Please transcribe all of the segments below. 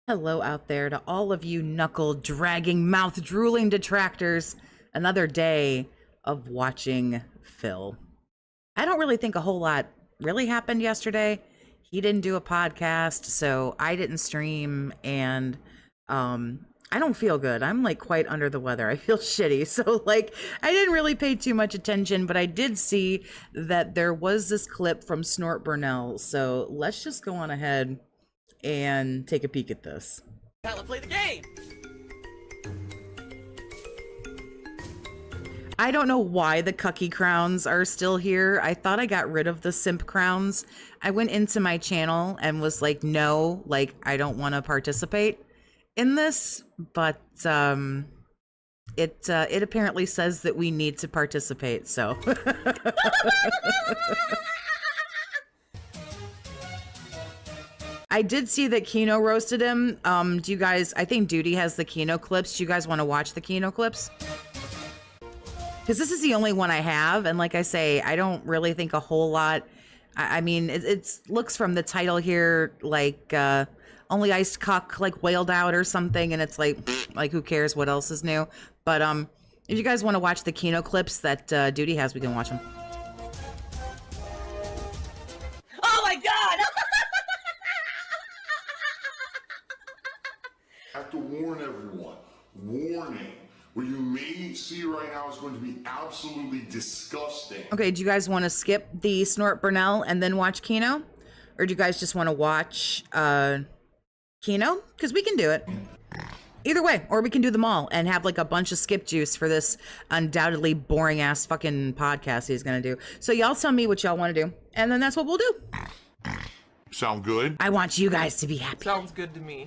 Hello out there to all of you knuckle-dragging, mouth-drooling detractors. Another day of watching Phil. I don't really think a whole lot really happened yesterday. He didn't do a podcast, so I didn't stream, and I don't feel good. I'm like quite under the weather. I feel shitty. So like I didn't really pay too much attention, but I did see that there was this clip from Snort Burnell. So let's just go on ahead and take a peek at this. Let's play the game. I don't know why the cucky crowns are still here. I thought I got rid of the simp crowns. I went into my channel and was like, no, like I don't want to participate in this, but it apparently says that we need to participate, so. I did see that Kino roasted him. Do you guys, I think Duty has the Kino clips. Do you guys want to watch the Kino clips? Because this is the only one I have, and like I say, I don't really think a whole lot. I mean, it looks from the title here like only iced cuck like wailed out or something, and it's like who cares what else is new? But if you guys want to watch the Kino clips that Duty has, we can watch them. Oh my god! I have to warn everyone. Warning. What you may see right now is going to be absolutely disgusting. Okay, do you guys want to skip the Snort Burnell and then watch Kino? Or do you guys just want to watch Kino? Because we can do it. Either way, or we can do them all and have like a bunch of skip juice for this undoubtedly boring ass fucking podcast he's gonna do. So y'all tell me what y'all want to do, and then that's what we'll do. Sound good? I want you guys to be happy. Sounds good to me.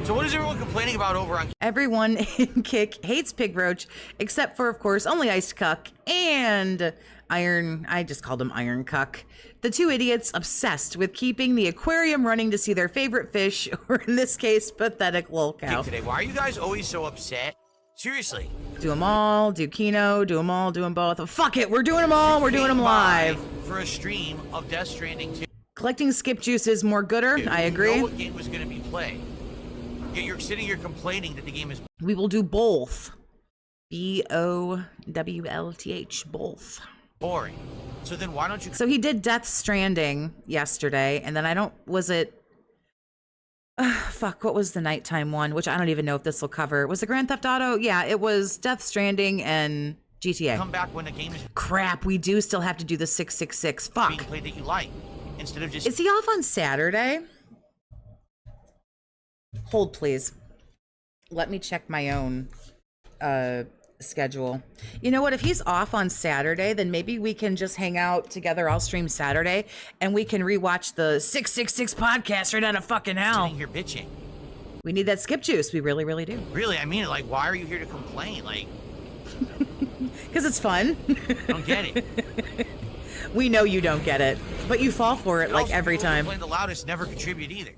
So what is everyone complaining about over on... Everyone in Kick hates Pigroach, except for, of course, only Iced Cuck and Iron... I just called him Iron Cuck. The two idiots obsessed with keeping the aquarium running to see their favorite fish, or in this case, pathetic lol cow. Today, why are you guys always so upset? Seriously. Do them all, do Kino, do them all, do them both. Fuck it, we're doing them all, we're doing them live. For a stream of Death Stranding 2. Collecting skip juice is more gooder, I agree. You know what game was going to be played. Yet you're sitting here complaining that the game is... We will do both. B-O-W-L-T-H, both. boring. So then why don't you... So he did Death Stranding yesterday, and then I don't... Was it... fuck, what was the nighttime one? Which I don't even know if this will cover. Was it Grand Theft Auto? Yeah, it was Death Stranding and GTA. Come back when the game is... Crap, we do still have to do the 666. Fuck. being played that you like, instead of just... Is he off on Saturday? Hold, please. Let me check my own schedule. You know what? If he's off on Saturday, then maybe we can just hang out together. I'll stream Saturday, and we can rewatch the 666 podcast right out of fucking hell. Sitting here bitching. We need that skip juice. We really, really do. Really, I mean it. Like, why are you here to complain? Like... Because it's fun. I don't get it. We know you don't get it, but you fall for it like every time. Complain the loudest never contribute either.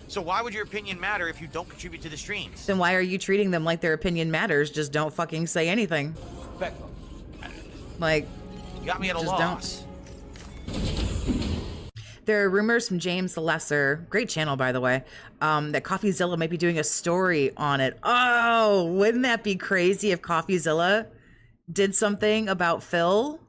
So why would your opinion matter if you don't contribute to the streams? Then why are you treating them like their opinion matters? Just don't fucking say anything. Like, You got me at a just loss. There are rumors from James the Lesser, great channel by the way, that Coffeezilla might be doing a story on it. Oh, wouldn't that be crazy if Coffeezilla did something about Phil?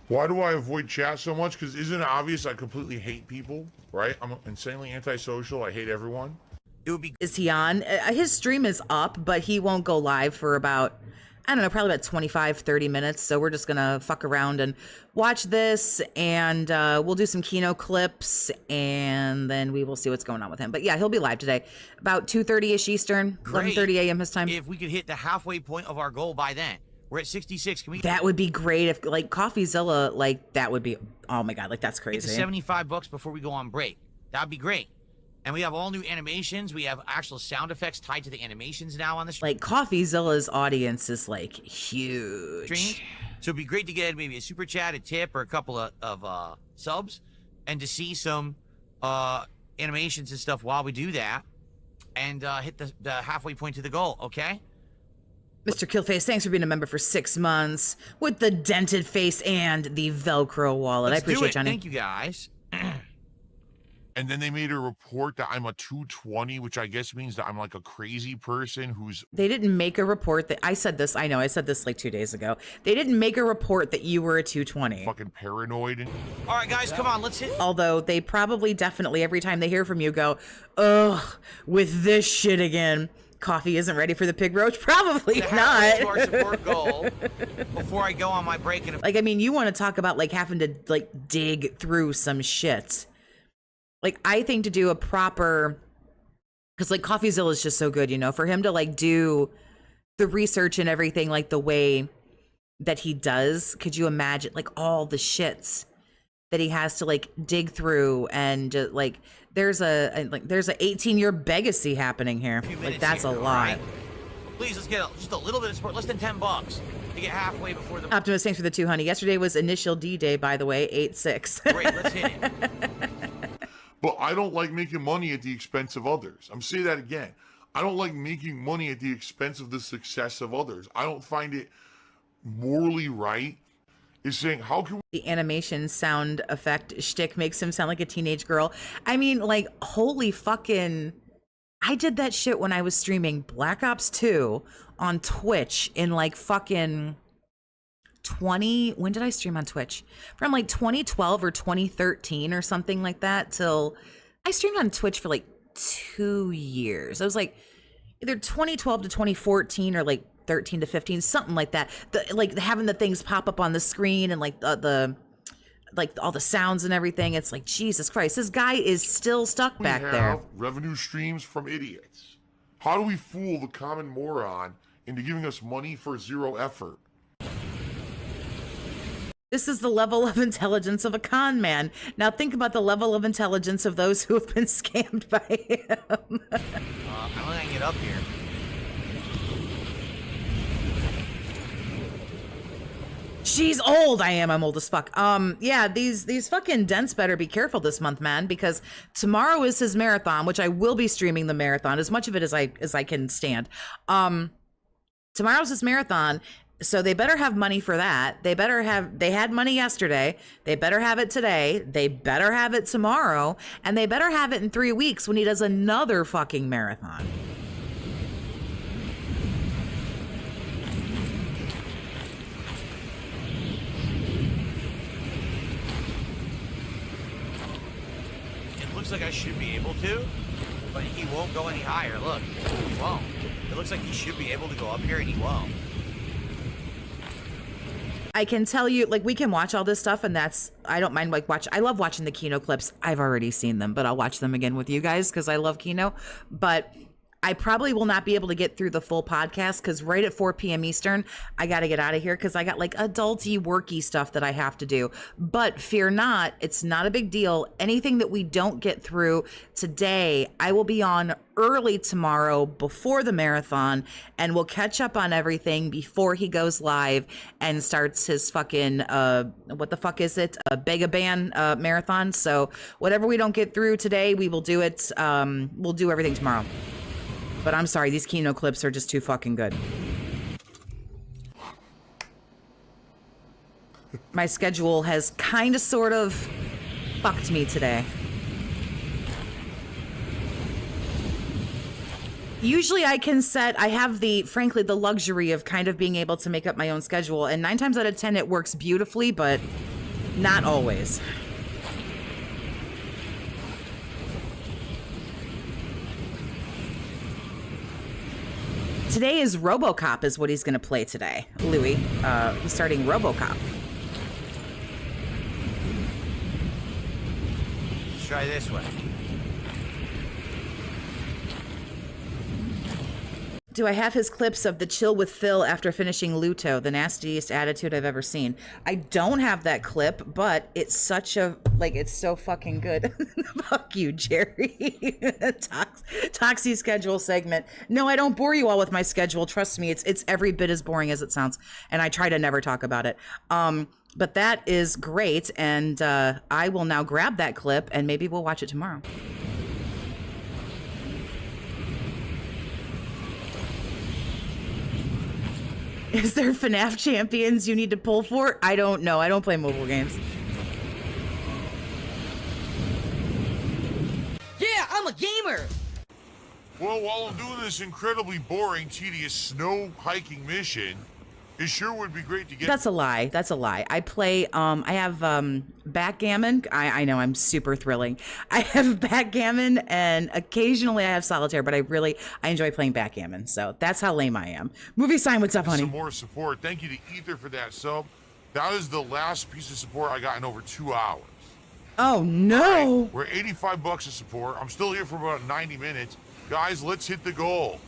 Why do I avoid chat so much? Because isn't it obvious I completely hate people, right? I'm insanely antisocial. I hate everyone. It would be... Is he on? His stream is up, but he won't go live for about, I don't know, probably about 25, 30 minutes. So we're just going to fuck around and watch this, and we'll do some Kino clips, and then we will see what's going on with him. But yeah, he'll be live today, about 2:30-ish Eastern, 11:30 a.m. his time. If we could hit the halfway point of our goal by then. We're at 66. Can we... That would be great if, like, Coffeezilla, like, that would be, oh my god, like, that's Get crazy. to 75 bucks before we go on break. That'd be great. And we have all new animations. We have actual sound effects tied to the animations now on the stream. Like, Coffeezilla's audience is, like, huge. So it'd be great to get maybe a super chat, a tip, or a couple of subs, and to see some animations and stuff while we do that, and hit the halfway point to the goal, okay? Mr. Killface, thanks for being a member for 6 months with the dented face and the Velcro wallet. Let's I appreciate do it. Johnny. Thank you, guys. And then they made a report that I'm a 220, which I guess means that I'm like a crazy person who's... They didn't make a report that I said this. I know I said this like 2 days ago. They didn't make a report that you were a 220. Fucking paranoid. All right, guys, come on, let's hit. Although they probably definitely every time they hear from you go, ugh, with this shit again. Coffee isn't ready for the Pigroach? Probably not. To our support goal before I go on my break. Like, I mean, you want to talk about like having to like dig through some shit. Like, I think to do a proper, because like Coffeezilla is just so good, you know, for him to like do the research and everything like the way that he does. Could you imagine like all the shits that he has to like dig through, and like there's a 18-year legacy happening here. Like that's a lot. Right? Please, let's get just a little bit of support, less than $10 to get halfway before the... Optimus, thanks for the 2 honey. Yesterday was initial D-Day, by the way, 8-6. Great, let's hit it. But I don't like making money at the expense of others. I'm saying that again. I don't like making money at the expense of the success of others. I don't find it morally right. Is saying, how can the animation sound effect shtick makes him sound like a teenage girl. I mean, like, holy fucking... I did that shit when I was streaming Black Ops 2 on Twitch in like fucking... when did I stream on Twitch? From like 2012 or 2013 or something like that till I streamed on Twitch for like 2 years. I was like either 2012 to 2014 or like 13 to 15, something like that. Like having the things pop up on the screen and like the like all the sounds and everything. It's like, Jesus Christ, this guy is still stuck back there. Revenue streams from idiots. How do we fool the common moron into giving us money for zero effort? This is the level of intelligence of a con man. Now think about the level of intelligence of those who have been scammed by him. I don't think I can get up here. She's old. I'm old as fuck. Yeah, these fucking dents better be careful this month, man, because tomorrow is his marathon, which I will be streaming the marathon, as much of it as I can stand. Tomorrow's his marathon. So they better have money for that. They had money yesterday. They better have it today. They better have it tomorrow. And they better have it in 3 weeks when he does another fucking marathon. It looks like I should be able to, but he won't go any higher. Look, he won't. It looks like he should be able to go up here and he won't. I can tell you, like, we can watch all this stuff, and I don't mind, like, I love watching the Kino clips. I've already seen them, but I'll watch them again with you guys because I love Kino. But I probably will not be able to get through the full podcast because right at 4 p.m. Eastern, I got to get out of here because I got like adulty, worky stuff that I have to do. But fear not, it's not a big deal. Anything that we don't get through today, I will be on early tomorrow before the marathon, and we'll catch up on everything before he goes live and starts his fucking, what the fuck is it? A Begaban marathon. So whatever we don't get through today, we will do it. We'll do everything tomorrow. But I'm sorry, these Kino clips are just too fucking good. My schedule has kind of sort of fucked me today. Usually I have frankly, the luxury of kind of being able to make up my own schedule. And 9 times out of 10, it works beautifully, but not always. Today is Robocop is what he's going to play today, Louis. He's starting Robocop. Let's try this one. Do I have his clips of the chill with Phil after finishing Luto, the nastiest attitude I've ever seen? I don't have that clip, but it's such a, like, it's so fucking good. Fuck you, Jerry. Toxie schedule segment. No, I don't bore you all with my schedule. Trust me, it's every bit as boring as it sounds. And I try to never talk about it. But that is great. And I will now grab that clip and maybe we'll watch it tomorrow. Is there FNAF champions you need to pull for? I don't know. I don't play mobile games. a gamer. Well, while I'm doing this incredibly boring, tedious snow hiking mission, it sure would be great to get. That's a lie. That's a lie. I play, I have backgammon. I know, I'm super thrilling. I have backgammon, and occasionally I have solitaire, but I enjoy playing backgammon. So that's how lame I am. Movie sign, what's up, honey? Some more support. Thank you to Ether for that sub. That is the last piece of support I got in over 2 hours. Oh, no. Right, we're $85 of support. I'm still here for about 90 minutes. Guys, let's hit the goal.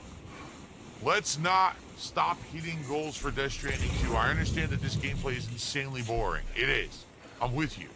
Let's not stop hitting goals for Death Stranding 2. I understand that this gameplay is insanely boring. It is. I'm with you.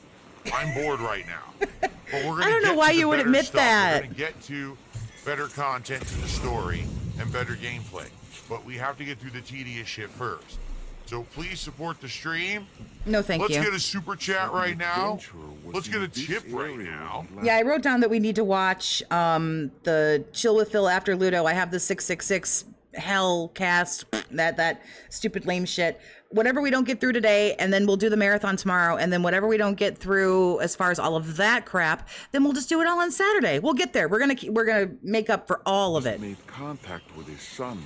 I'm bored right now. But we're gonna I don't know why you would admit that. We're gonna get to better content to the story and better gameplay. But we have to get through the tedious shit first. So please support the stream. No, thank you. Let's get a super chat right now. Let's get a tip right now. Yeah, I wrote down that we need to watch the Chill with Phil after Ludo. I have the 666 hell cast, that stupid lame shit. Whatever we don't get through today, and then we'll do the marathon tomorrow, and then whatever we don't get through as far as all of that crap, then we'll just do it all on Saturday. We'll get there. We're gonna make up for all of it. Made contact with his son.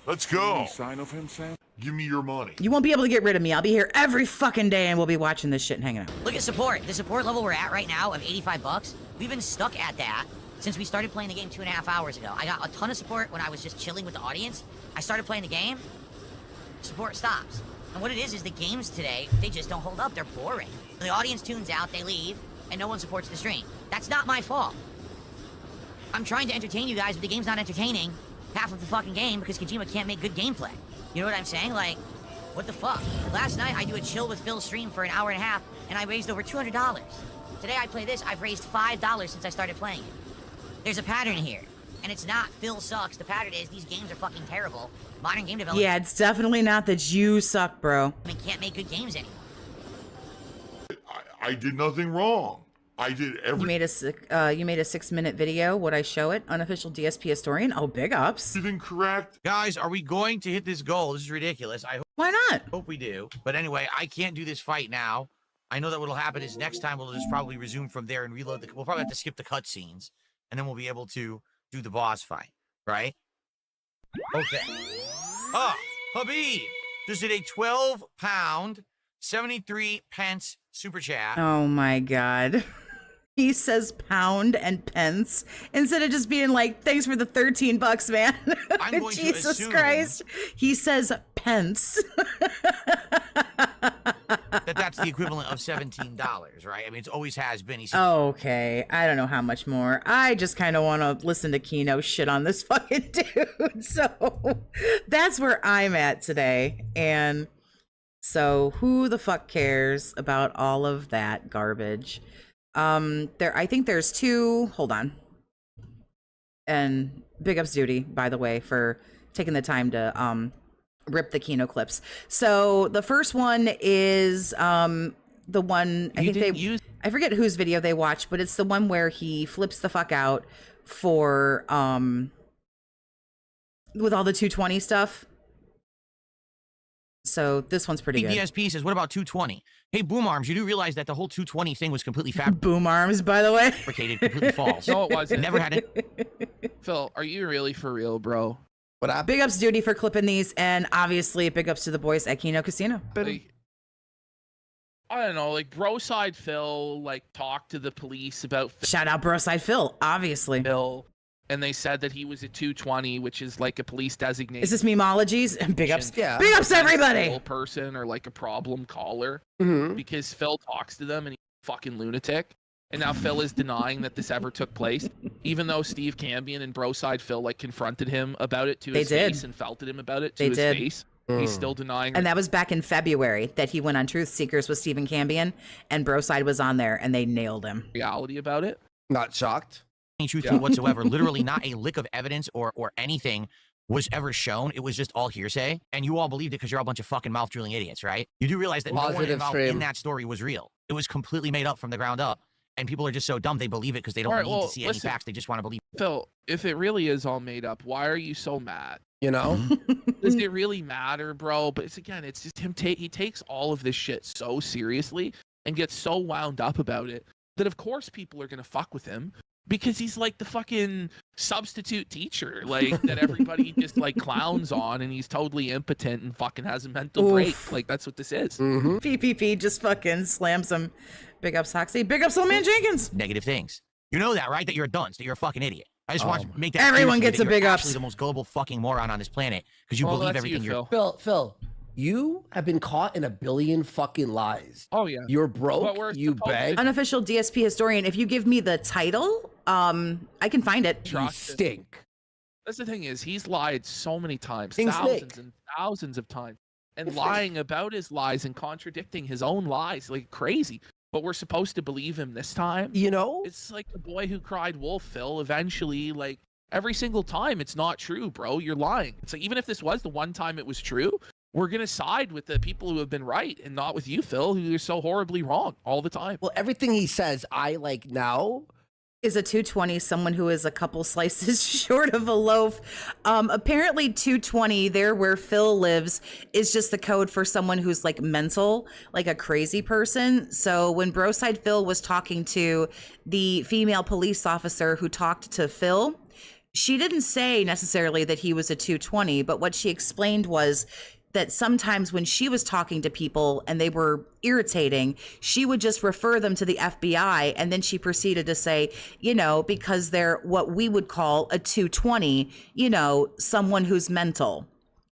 Let's go. Any sign of him, Sam? Give me your money. You won't be able to get rid of me. I'll be here every fucking day, and we'll be watching this shit and hanging out. Look at support. The support level we're at right now of $85. We've been stuck at that since we started playing the game 2.5 hours ago. I got a ton of support when I was just chilling with the audience. I started playing the game, support stops. And what it is the games today, they just don't hold up. They're boring. The audience tunes out, they leave, and no one supports the stream. That's not my fault. I'm trying to entertain you guys, but the game's not entertaining half of the fucking game because Kojima can't make good gameplay. You know what I'm saying? Like, what the fuck? Last night, I do a Chill with Phil stream for an hour and a half, and I raised over $200. Today, I play this. I've raised $5 since I started playing it. There's a pattern here, and it's not Phil sucks. The pattern is these games are fucking terrible. Modern game development. Yeah, it's definitely not that you suck, bro. Can't make good games anymore. I did nothing wrong. I did You made a 6-minute video. Would I show it? Unofficial DSP historian. Oh, big ups. everything correct. Guys, are we going to hit this goal? This is ridiculous. I Why not? hope we do. But anyway, I can't do this fight now. I know that what'll happen is next time we'll just probably resume from there and reload we'll probably have to skip the cutscenes, and then we'll be able to do the boss fight, right? Okay. Ah, Habib just did a 12-pound, 73 pence super chat. Oh my god. He says pound and pence instead of just being like, thanks for the $13, man. I'm going to Jesus assume Christ. He says pence. that's the equivalent of $17, right? I mean, it always has been. He said, Okay. I don't know how much more. I just kind of want to listen to Kino shit on this fucking dude. So that's where I'm at today. And so who the fuck cares about all of that garbage? I think there's two. Hold on. And big ups Duty, by the way, for taking the time to rip the Kino clips. So the first one is the one I forget whose video they watched, but it's the one where he flips the fuck out for with all the 220 stuff. So this one's pretty good. DSP says, what about 220? Hey, Boom Arms, you do realize that the whole 220 thing was completely Boom Arms, by the way. fabricated, completely false. No, it wasn't. Never had it. Phil, are you really for real, bro? What up? Big ups Duty for clipping these, and obviously big ups to the boys at Kino Casino. Like, I don't know, like Broside Phil, like talked to the police about Shout out Broside Phil, obviously. Phil, and they said that he was a 220, which is like a police designation. Is this Memology's? Big ups. Yeah. Big ups everybody. Person or like a problem caller, Mm-hmm. because Phil talks to them and he's a fucking lunatic. And now Phil is denying that this ever took place, even though Steve Cambion and Broside Phil like confronted him about it to his face and felted him about it to his face. He's still denying. And that was back in February that he went on Truth Seekers with Stephen Cambion, and Broside was on there, and they nailed him. Reality about it. Not shocked. Any truth to it whatsoever. Literally not a lick of evidence or anything was ever shown. It was just all hearsay. And you all believed it because you're all a bunch of fucking mouth-drooling idiots, right? You do realize that no one Positive involved stream. in that story was real. It was completely made up from the ground up. And people are just so dumb they believe it because they don't need to see any facts. They just want to believe it. Phil, if it really is all made up, why are you so mad? You know? Does it really matter, bro? But it's just him. He takes all of this shit so seriously and gets so wound up about it that of course people are gonna fuck with him Because he's like the fucking substitute teacher, like that everybody just like clowns on, and he's totally impotent and fucking has a mental break. Like that's what this is. PPP just fucking slams him. Big ups Hoxie. Big ups old man Jenkins. Negative things. You know that, right? That you're a dunce, that you're a fucking idiot. I just want to make that Everyone clear to you gets that a big you're ups. actually the most gullible fucking moron on this planet because you believe that's everything you, you're. Phil. You have been caught in a billion fucking lies. Oh yeah. You're But broke. we're You supposed to- beg. Unofficial DSP historian. If you give me the title, I can find it. You Trust it. stink. That's the thing is he's lied so many times, King thousands Snake. and thousands of times, and King lying about his lies and contradicting his own lies like crazy. But we're supposed to believe him this time. You know? It's like the boy who cried wolf, Phil. Eventually, like every single time, it's not true, bro. You're lying. It's like even if this was the one time it was true, we're gonna side with the people who have been right and not with you, Phil, who are so horribly wrong all the time. Well, everything he says, I like now. Is a 220 someone who is a couple slices short of a loaf? Apparently 220 there where Phil lives is just the code for someone who's like mental, like a crazy person. So when Broside Phil was talking to the female police officer who talked to Phil, she didn't say necessarily that he was a 220, but what she explained was that sometimes when she was talking to people and they were irritating, she would just refer them to the FBI. And then she proceeded to say, you know, because they're what we would call a 220, you know, someone who's mental.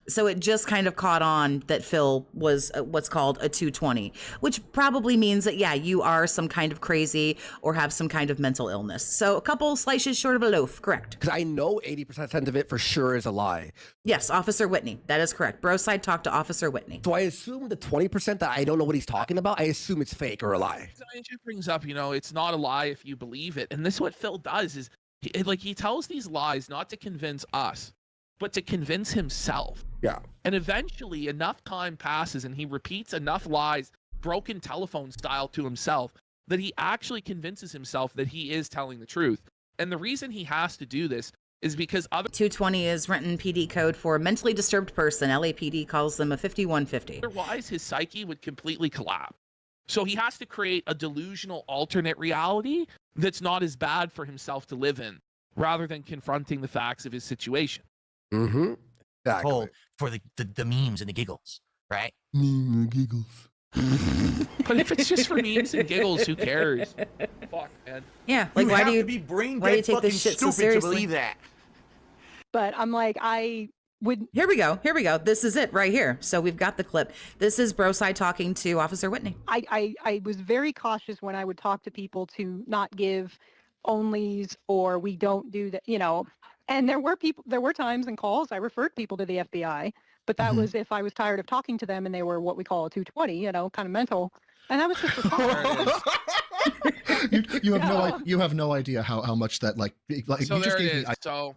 So it just kind of caught on that Phil was what's called a 220, which probably means that, yeah, you are some kind of crazy or have some kind of mental illness. So a couple slices short of a loaf, correct? Because I know 80% of it for sure is a lie. Yes, Officer Whitney. That is correct. Broside talked to Officer Whitney. So I assume the 20% that I don't know what he's talking about, I assume it's fake or a lie. It brings up, you know, it's not a lie if you believe it. And this is what Phil does is he tells these lies not to convince us, but to convince himself. Yeah. And eventually enough time passes and he repeats enough lies, broken telephone style to himself, that he actually convinces himself that he is telling the truth. And the reason he has to do this is because other 220 is Renton PD code for a mentally disturbed person. LAPD calls them a 5150. otherwise his psyche would completely collapse. So he has to create a delusional alternate reality that's not as bad for himself to live in, rather than confronting the facts of his situation. Mm-hmm. Exactly. Told for the memes and the giggles, right? Giggles. But if it's just for memes and giggles, who cares? Fuck, man. Yeah, like why do you be brain why do you take this shit so seriously? that? But I'm like, I would. Here we go. This is it right here. So we've got the clip. This is Broside talking to Officer Whitney. I was very cautious when I would talk to people to not give onlys or we don't do that, you know. And there were times and calls I referred people to the FBI, but that was if I was tired of talking to them and they were what we call a 220, you know, kind of mental. And that was just you have no idea how much that like So you just there it gave is. me. So,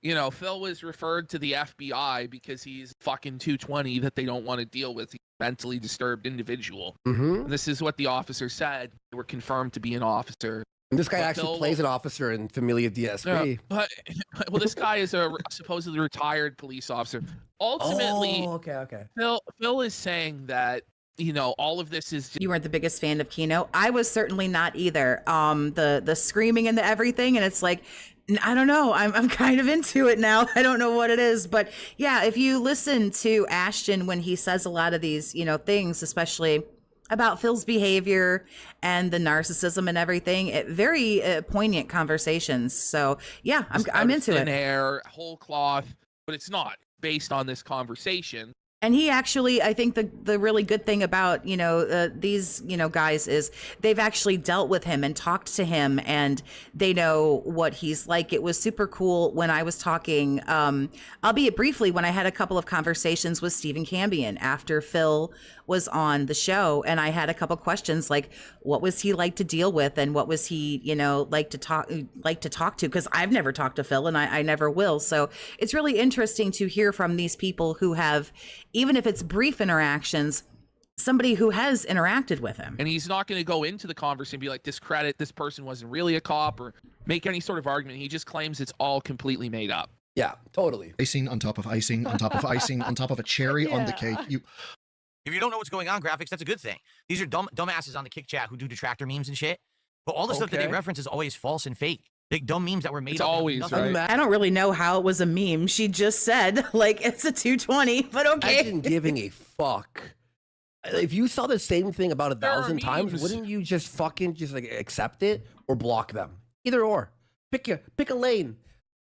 you know, Phil was referred to the FBI because he's fucking 220 that they don't want to deal with. He's a mentally disturbed individual. Mm-hmm. And this is what the officer said. They were confirmed to be an officer. And this guy But actually Phil- plays an officer in Familia DSP. Yeah, but well, this guy is a supposedly retired police officer. Ultimately, okay. Phil is saying that, you know, all of this is just, You weren't the biggest fan of Kino. I was certainly not either. The screaming and the everything, and it's like, I don't know. I'm kind of into it now. I don't know what it is, but yeah, if you listen to Ashton when he says a lot of these, you know, things, especially about Phil's behavior and the narcissism and everything, very poignant conversations. So yeah, I'm into thin it. air, whole cloth, but it's not based on this conversation. And he actually, I think the really good thing about, you know, these, you know, guys is they've actually dealt with him and talked to him and they know what he's like. It was super cool when I was talking, albeit briefly, when I had a couple of conversations with Stephen Cambion after Phil was on the show. And I had a couple questions like, what was he like to deal with? And what was he, you know, like to talk to? Because I've never talked to Phil and I never will. So it's really interesting to hear from these people who have, even if it's brief interactions, somebody who has interacted with him. And he's not going to go into the conversation and be like, discredit this person wasn't really a cop or make any sort of argument. He just claims it's all completely made up. Yeah, totally. Icing on top of icing on top of icing on top of a cherry on the cake. If you don't know what's going on, graphics, that's a good thing. These are dumbasses on the Kick Chat who do detractor memes and shit. But all the stuff that they Okay. reference is always false and fake. Like dumb memes that were made It's up. always, Nothing. right? I don't really know how it was a meme. She just said, like, it's a 220, but okay. Imagine giving a fuck. If you saw the same thing about 1,000 times, memes. wouldn't you just fucking just like accept it or block them? Either or. Pick a lane.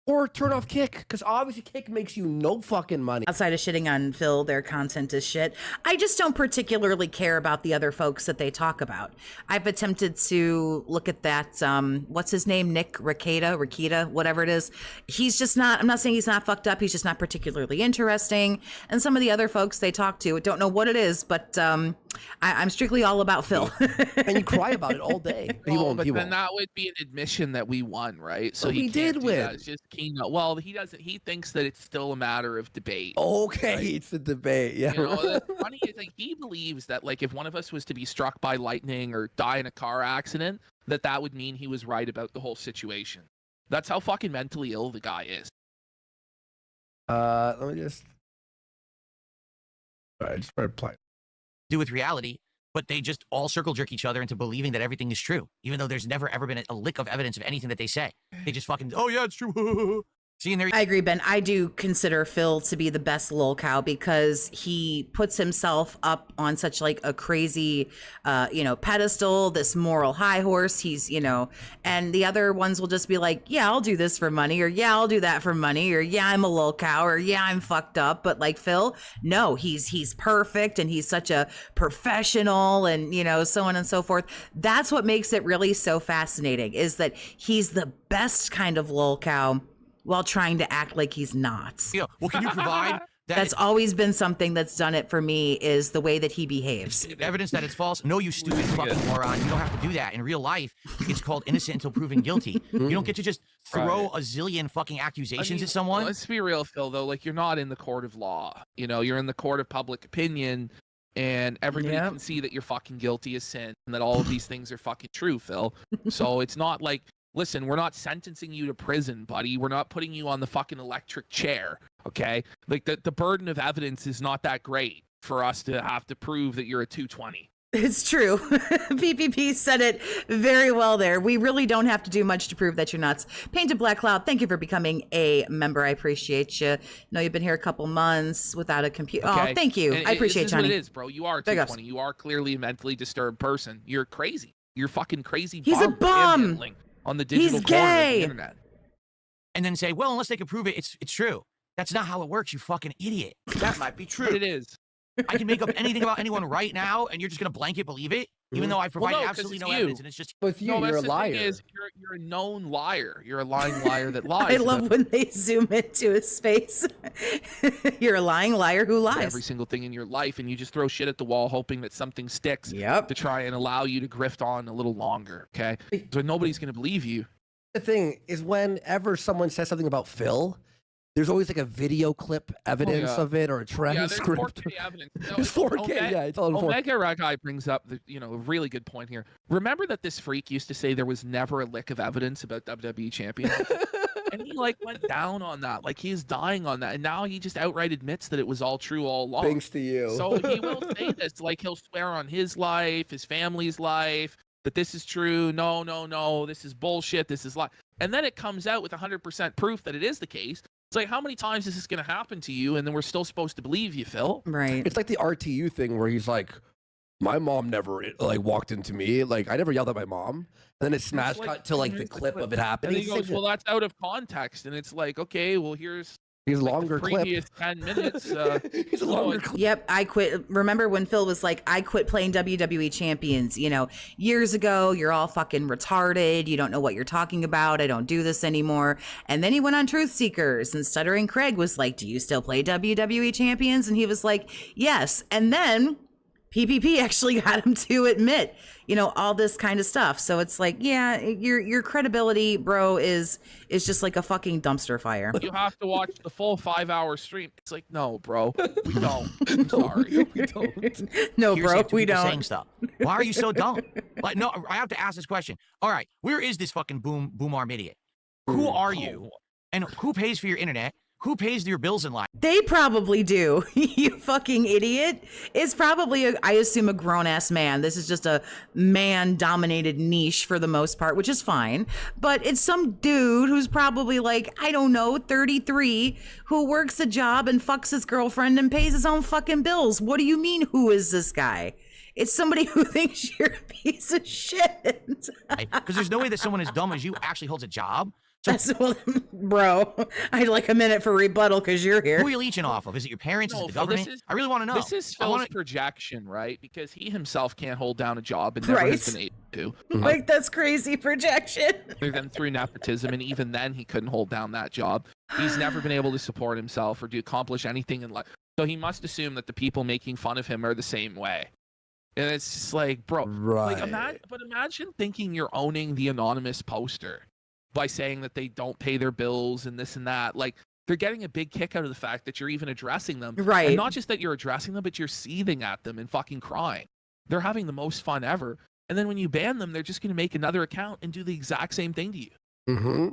Or turn off Kick, because obviously Kick makes you no fucking money. Outside of shitting on Phil, their content is shit. I just don't particularly care about the other folks that they talk about. I've attempted to look at that, what's his name? Nick Rakita, whatever it is. He's just not, I'm not saying he's not fucked up. He's just not particularly interesting. And some of the other folks they talk to, I don't know what it is, but I'm strictly all about Phil. And you cry about it all day. But then that would be an admission that we won, right? So But he we can't did do win. that. It's just Kino. Well, he doesn't. He thinks that it's still a matter of debate. Okay, Right. it's a debate. Yeah. You know, the funny is, like, he believes that, like, if one of us was to be struck by lightning or die in a car accident, that would mean he was right about the whole situation. That's how fucking mentally ill the guy is. Let me just. I just reply. Do with reality, but they just all circle jerk each other into believing that everything is true, even though there's never ever been a lick of evidence of anything that they say. They just fucking, oh yeah, it's true. See, and there. I agree, Ben. I do consider Phil to be the best lol cow because he puts himself up on such like a crazy, pedestal, this moral high horse. He's, and the other ones will just be like, yeah, I'll do this for money, or yeah, I'll do that for money, or yeah, I'm a lol cow, or yeah, I'm fucked up. But like Phil, no, he's perfect and he's such a professional and, so on and so forth. That's what makes it really so fascinating is that he's the best kind of lol cow while trying to act like he's not. Well, can you provide that? That's always been something that's done it for me is the way that he behaves. Evidence that it's false? No, you stupid fucking moron. You don't have to do that. In real life, it's called innocent until proven guilty. You don't get to just throw a zillion fucking accusations at someone. Let's be real, Phil, though. Like, you're not in the court of law. You're in the court of public opinion, and everybody can see that you're fucking guilty of sin and that all of these things are fucking true, Phil. So it's not like, listen, we're not sentencing you to prison, buddy. We're not putting you on the fucking electric chair, okay? Like, the burden of evidence is not that great for us to have to prove that you're a 220. It's true. PPP said it very well there. We really don't have to do much to prove that you're nuts. Painted Black Cloud, thank you for becoming a member. I appreciate you. I know you've been here a couple months without a computer. Okay. Oh, thank you. I appreciate you, Johnny. Johnny. It is, bro. You are 220. You are clearly a mentally disturbed person. You're crazy. You're fucking crazy. He's a bum. On the digital He's corner of gay. the internet. And then say, well, unless they can prove it, it's true. That's not how it works, you fucking idiot. That might be true. But it is. I can make up anything about anyone right now, and you're just going to blanket believe it, even though I've provided absolutely no evidence, and it's just... But you, no, you're a the liar. Thing is, you're a known liar. You're a lying liar that lies. I love when they zoom into his face. You're a lying liar who lies. Every single thing in your life, and you just throw shit at the wall hoping that something sticks to try and allow you to grift on a little longer, okay? So nobody's going to believe you. The thing is, whenever someone says something about Phil, there's always like a video clip evidence of it or a transcript. Yeah, there's 4K evidence. No, It's 4K, yeah, it's all in 4K. Omega Ragai brings up a really good point here. Remember that this freak used to say there was never a lick of evidence about WWE champions? And he like went down on that. Like he's dying on that. And now he just outright admits that it was all true all along. Thanks to you. So he will say this. Like he'll swear on his life, his family's life, that this is true. No, this is bullshit. This is lie. And then it comes out with 100% proof that it is the case. It's like, how many times is this going to happen to you? And then we're still supposed to believe you, Phil. Right. It's like the RTU thing where he's like, my mom never like walked into me. Like I never yelled at my mom. And then it smash cut to like the clip of it happening. And he goes, well, that's out of context. And it's like, okay, well, here's his like longer the previous 10 minutes. He's a longer clip. Yep, I quit. Remember when Phil was like, I quit playing WWE Champions, years ago. You're all fucking retarded. You don't know what you're talking about. I don't do this anymore. And then he went on Truth Seekers, and Stuttering Craig was like, do you still play WWE Champions? And he was like, yes. And then PPP actually got him to admit, all this kind of stuff. So it's like, yeah, your credibility, bro, is just like a fucking dumpster fire. You have to watch the full 5-hour stream. It's like, no, bro, we don't. I'm sorry. We don't. No, Here's bro, two we people don't. saying stuff. Why are you so dumb? Like, no, I have to ask this question. All right, where is this fucking boom arm idiot? Who are you? And who pays for your internet? Who pays your bills in life? They probably do. You fucking idiot. It's probably, I assume, a grown-ass man. This is just a man-dominated niche for the most part, which is fine. But it's some dude who's probably like, I don't know, 33, who works a job and fucks his girlfriend and pays his own fucking bills. What do you mean, who is this guy? It's somebody who thinks you're a piece of shit. Because there's no way that someone as dumb as you actually holds a job. So, well, bro, I'd like a minute for rebuttal because you're here. who are you leeching off of? Is it your parents? Is it the government? I really want to know. This is Phil's projection, right? Because he himself can't hold down a job and never has been able to. Like, that's crazy projection. Other than through nepotism, and even then he couldn't hold down that job. He's never been able to support himself or to accomplish anything in life. So he must assume that the people making fun of him are the same way. And it's just like, bro, like, imagine thinking you're owning the anonymous poster by saying that they don't pay their bills and this and that. Like, they're getting a big kick out of the fact that you're even addressing them. Right. And not just that you're addressing them, but you're seething at them and fucking crying. They're having the most fun ever. And then when you ban them, they're just going to make another account and do the exact same thing to you. Mm-hmm.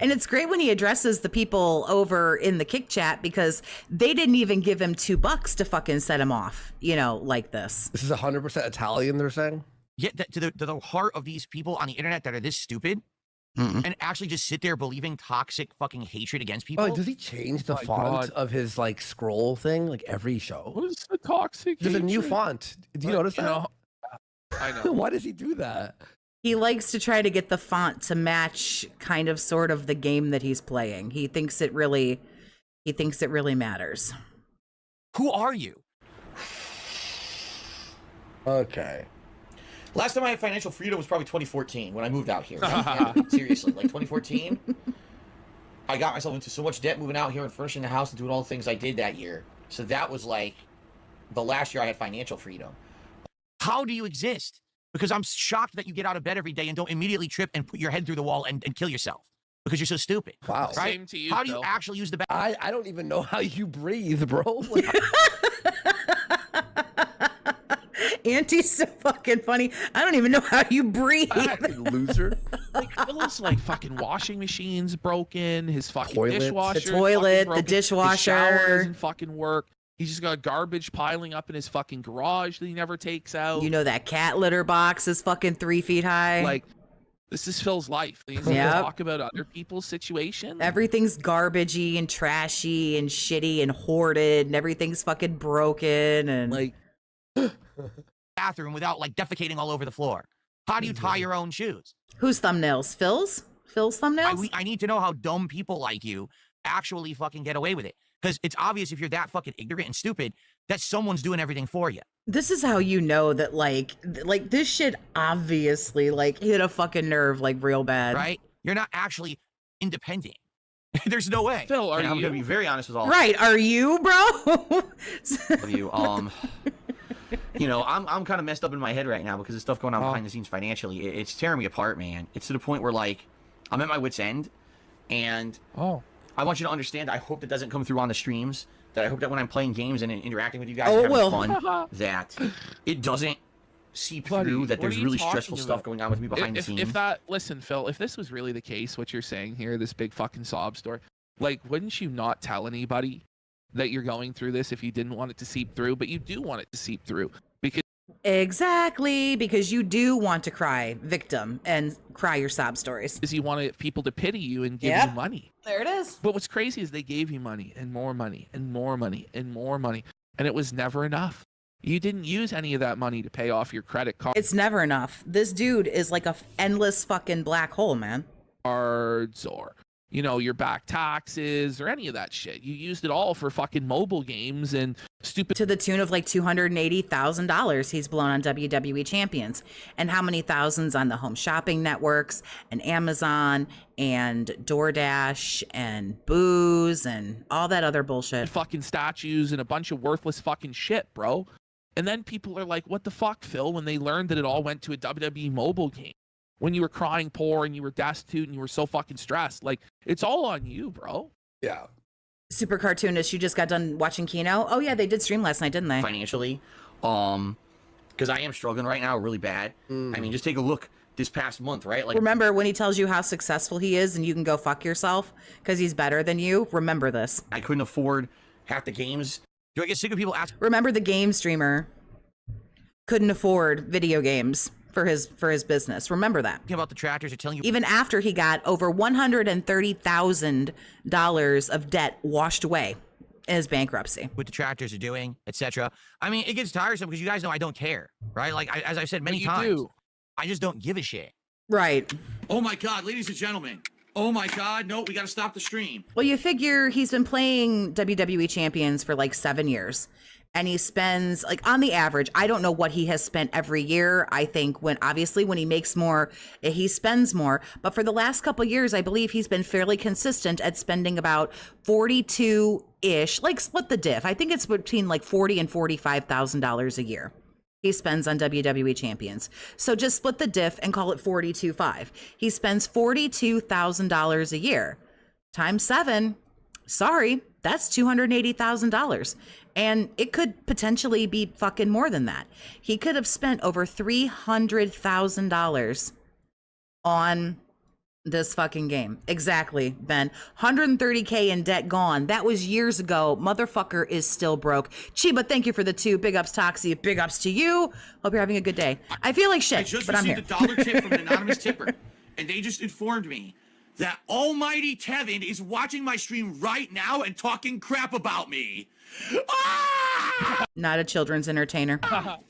And it's great when he addresses the people over in the kick chat because they didn't even give him $2 to fucking set him off, you know, like this. This is 100% Italian, they're saying? Yeah, to the heart of these people on the internet that are this stupid and actually just sit there believing toxic fucking hatred against people. Oh, does he change the font of his like scroll thing like every show? What is the toxic There's a new hatred? font. Do you notice that? know, I know. Why does he do that? He likes to try to get the font to match kind of sort of the game that he's playing. He thinks it really matters. Who are you? Okay. Last time I had financial freedom was probably 2014 when I moved out here. Yeah, seriously, like 2014. I got myself into so much debt moving out here and furnishing the house and doing all the things I did that year. So that was like the last year I had financial freedom. How do you exist? Because I'm shocked that you get out of bed every day and don't immediately trip and put your head through the wall and kill yourself because you're so stupid. Wow. Right? Same to you, How do you Phil. actually use the bathroom? I don't even know how you breathe, bro. Like, Auntie's so fucking funny. I don't even know how you breathe. loser. Like, Phil's like fucking washing machine's broken, his fucking Toilet. dishwasher, The toilet, the the dishwasher. shower doesn't fucking work. He's just got garbage piling up in his fucking garage that he never takes out. You know that cat litter box is fucking 3 feet high. Like, this is Phil's life. He's going to talk about other people's situation. Everything's garbagey and trashy and shitty and hoarded and everything's fucking broken and Like, Bathroom without like defecating all over the floor. How do you tie your own shoes? whose thumbnails? Phil's thumbnails? I need to know how dumb people like you actually fucking get away with it. Because it's obvious if you're that fucking ignorant and stupid that someone's doing everything for you. This is how you know that like this shit obviously like hit a fucking nerve like real bad. Right? You're not actually independent. There's no way. Phil, are And I'm you? gonna be very honest with all Right, are you, bro? of you. You know, I'm kind of messed up in my head right now because of stuff going on behind the scenes financially. It's tearing me apart, man. It's to the point where like I'm at my wit's end, and I want you to understand. I hope that doesn't come through on the streams. That I hope that when I'm playing games and interacting with you guys and having fun, that it doesn't seep through. That what there's are you really talking stressful stuff about? going on with me behind the scenes. Listen, Phil, if this was really the case, what you're saying here, this big fucking sob story, like, wouldn't you not tell anybody that you're going through this if you didn't want it to seep through? But you do want it to seep through because Exactly, because you do want to cry victim and cry your sob stories. you want people to pity you and give you money. There it is. But what's crazy is they gave you money and more money and more money and more money, and it was never enough. You didn't use any of that money to pay off your credit It's never enough. This dude is like a endless fucking black hole, man. cards or, you know, your back taxes or any of that shit. You used it all for fucking mobile games and stupid. To the tune of like $280,000 he's blown on WWE champions. And how many thousands on the home shopping networks and Amazon and DoorDash and booze and all that other bullshit. Fucking statues and a bunch of worthless fucking shit, bro. And then people are like, what the fuck, Phil, when they learned that it all went to a WWE mobile game. When you were crying poor and you were destitute and you were so fucking stressed. Like, it's all on you, bro. Yeah. Super cartoonist, you just got done watching Kino? Oh yeah, they did stream last night, didn't they? Financially, because I am struggling right now really bad. I mean, just take a look this past month, right? Like, remember when he tells you how successful he is and you can go fuck yourself because he's better than you? Remember this. I couldn't afford half the games. Do I get sick of people asking? Remember the game streamer couldn't afford video games for his business. Remember that. About the tractors are telling you Even after he got over $130,000 of debt washed away in his bankruptcy. what the tractors are doing, etc. I mean, it gets tiresome because you guys know I don't care, right? Like, as I've said many times, I just don't give a shit. Right. Oh my God, ladies and gentlemen. Oh my God, no, we got to stop the stream. Well, you figure he's been playing WWE champions for like 7 years. And he spends, like, on the average, I don't know what he has spent every year. I think when he makes more, he spends more. But for the last couple of years, I believe he's been fairly consistent at spending about 42-ish, like split the diff. I think it's between like $40,000 and $45,000 a year he spends on WWE champions. So just split the diff and call it 42.5. He spends $42,000 a year times 7. Sorry, that's $280,000. And it could potentially be fucking more than that. He could have spent over $300,000 on this fucking game. Exactly, Ben. 130K in debt gone. That was years ago. Motherfucker is still broke. Chiba, thank you for the 2. Big ups, Toxie. Big ups to you. Hope you're having a good day. I feel like shit, but I'm here. I just received a $1 tip from an anonymous tipper, and they just informed me that almighty Tevin is watching my stream right now and talking crap about me. Ah! Not a children's entertainer. What